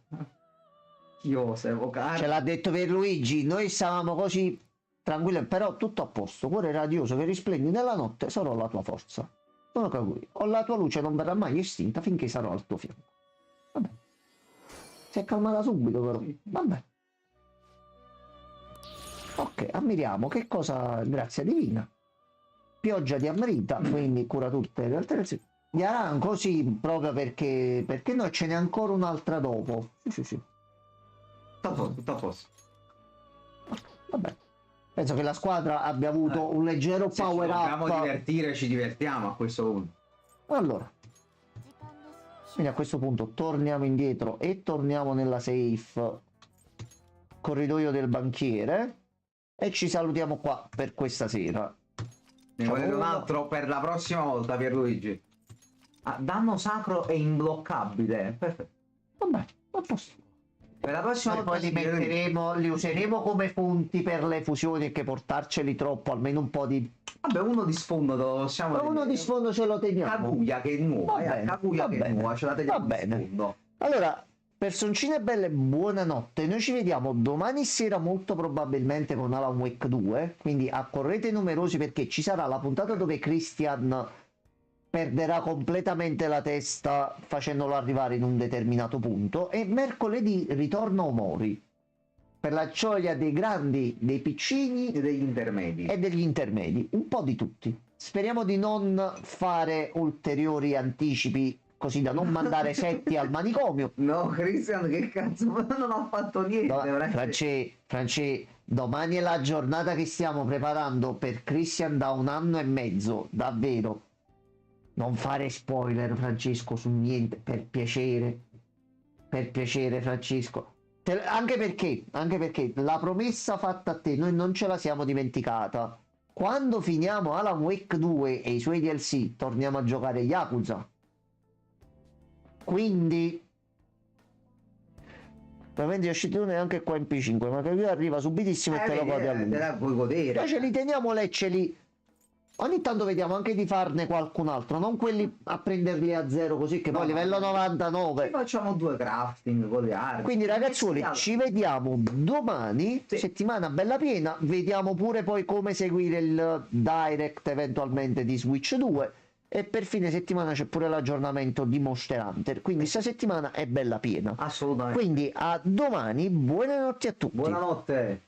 Io se evocare.
Ce l'ha detto Pierluigi, noi stavamo così tranquilli, però tutto a posto. Cuore radioso che risplendi nella notte, sarò la tua forza. Sono Kaguri. O la tua luce non verrà mai estinta finché sarò al tuo fianco. Vabbè. Si è calmata subito però. Vabbè. Ok, ammiriamo. Che cosa? Grazia divina. Pioggia di Amrita, quindi cura tutte le alterazioni. Di Aranco, sì, proprio perché noi ce n'è ancora un'altra dopo. Sì.
Tutto a posto.
Vabbè. Penso che la squadra abbia avuto un leggero
Se
power
ci dobbiamo
up.
divertire, ci divertiamo a questo punto.
Allora, quindi a questo punto torniamo indietro e torniamo nella safe corridoio del banchiere e ci salutiamo qua per questa sera.
Ne
Ciao.
volete un altro per la prossima volta, Pierluigi? Danno sacro e imbloccabile. Perfetto.
Vabbè, a posto.
Per la prossima
Noi
volta
poi li metteremo, li useremo come punti per le fusioni, che portarceli troppo, almeno un po' di...
Vabbè, uno di sfondo lo possiamo
Uno
vedere.
di sfondo ce lo teniamo.
Kaguya che è nuova,
Va bene,
Kaguya
va
che è
bene,
nuova, ce la teniamo
va
di
bene.
sfondo.
Allora, personcine belle, buonanotte. Noi ci vediamo domani sera molto probabilmente con Alan Wake 2, quindi accorrete numerosi perché ci sarà la puntata dove Christian perderà completamente la testa facendolo arrivare in un determinato punto e mercoledì ritorna Omori per la gioia dei grandi, dei piccini
E degli intermedi.
e degli intermedi, un po' di tutti. Speriamo di non fare ulteriori anticipi così da non mandare Setti al manicomio.
No, Christian, che cazzo, non ho fatto niente.
No,
veramente.
Francesco, domani è la giornata che stiamo preparando per Christian da 1 anno e mezzo, davvero. Non fare spoiler, Francesco, su niente, per piacere, Francesco. Anche perché la promessa fatta a te, noi non ce la siamo dimenticata. Quando finiamo Alan Wake 2 e i suoi DLC, torniamo a giocare Yakuza. Quindi ovviamente Yoshitsu è anche qua in P5, ma che lui arriva subitissimo e te lo godi a lui.
Te la puoi godere.
Noi ce li teniamo lì e ce li... Ogni tanto vediamo anche di farne qualcun altro, non quelli a prenderli a zero così che poi livello 99.
Facciamo 2 crafting con le armi.
Quindi ragazzuoli, ci vediamo domani,
Sì.
settimana bella piena, vediamo pure poi come seguire il direct eventualmente di Switch 2 e per fine settimana c'è pure l'aggiornamento di Monster Hunter, quindi questa settimana è bella piena.
Assolutamente.
Quindi a domani, buonanotte a tutti.
Buonanotte.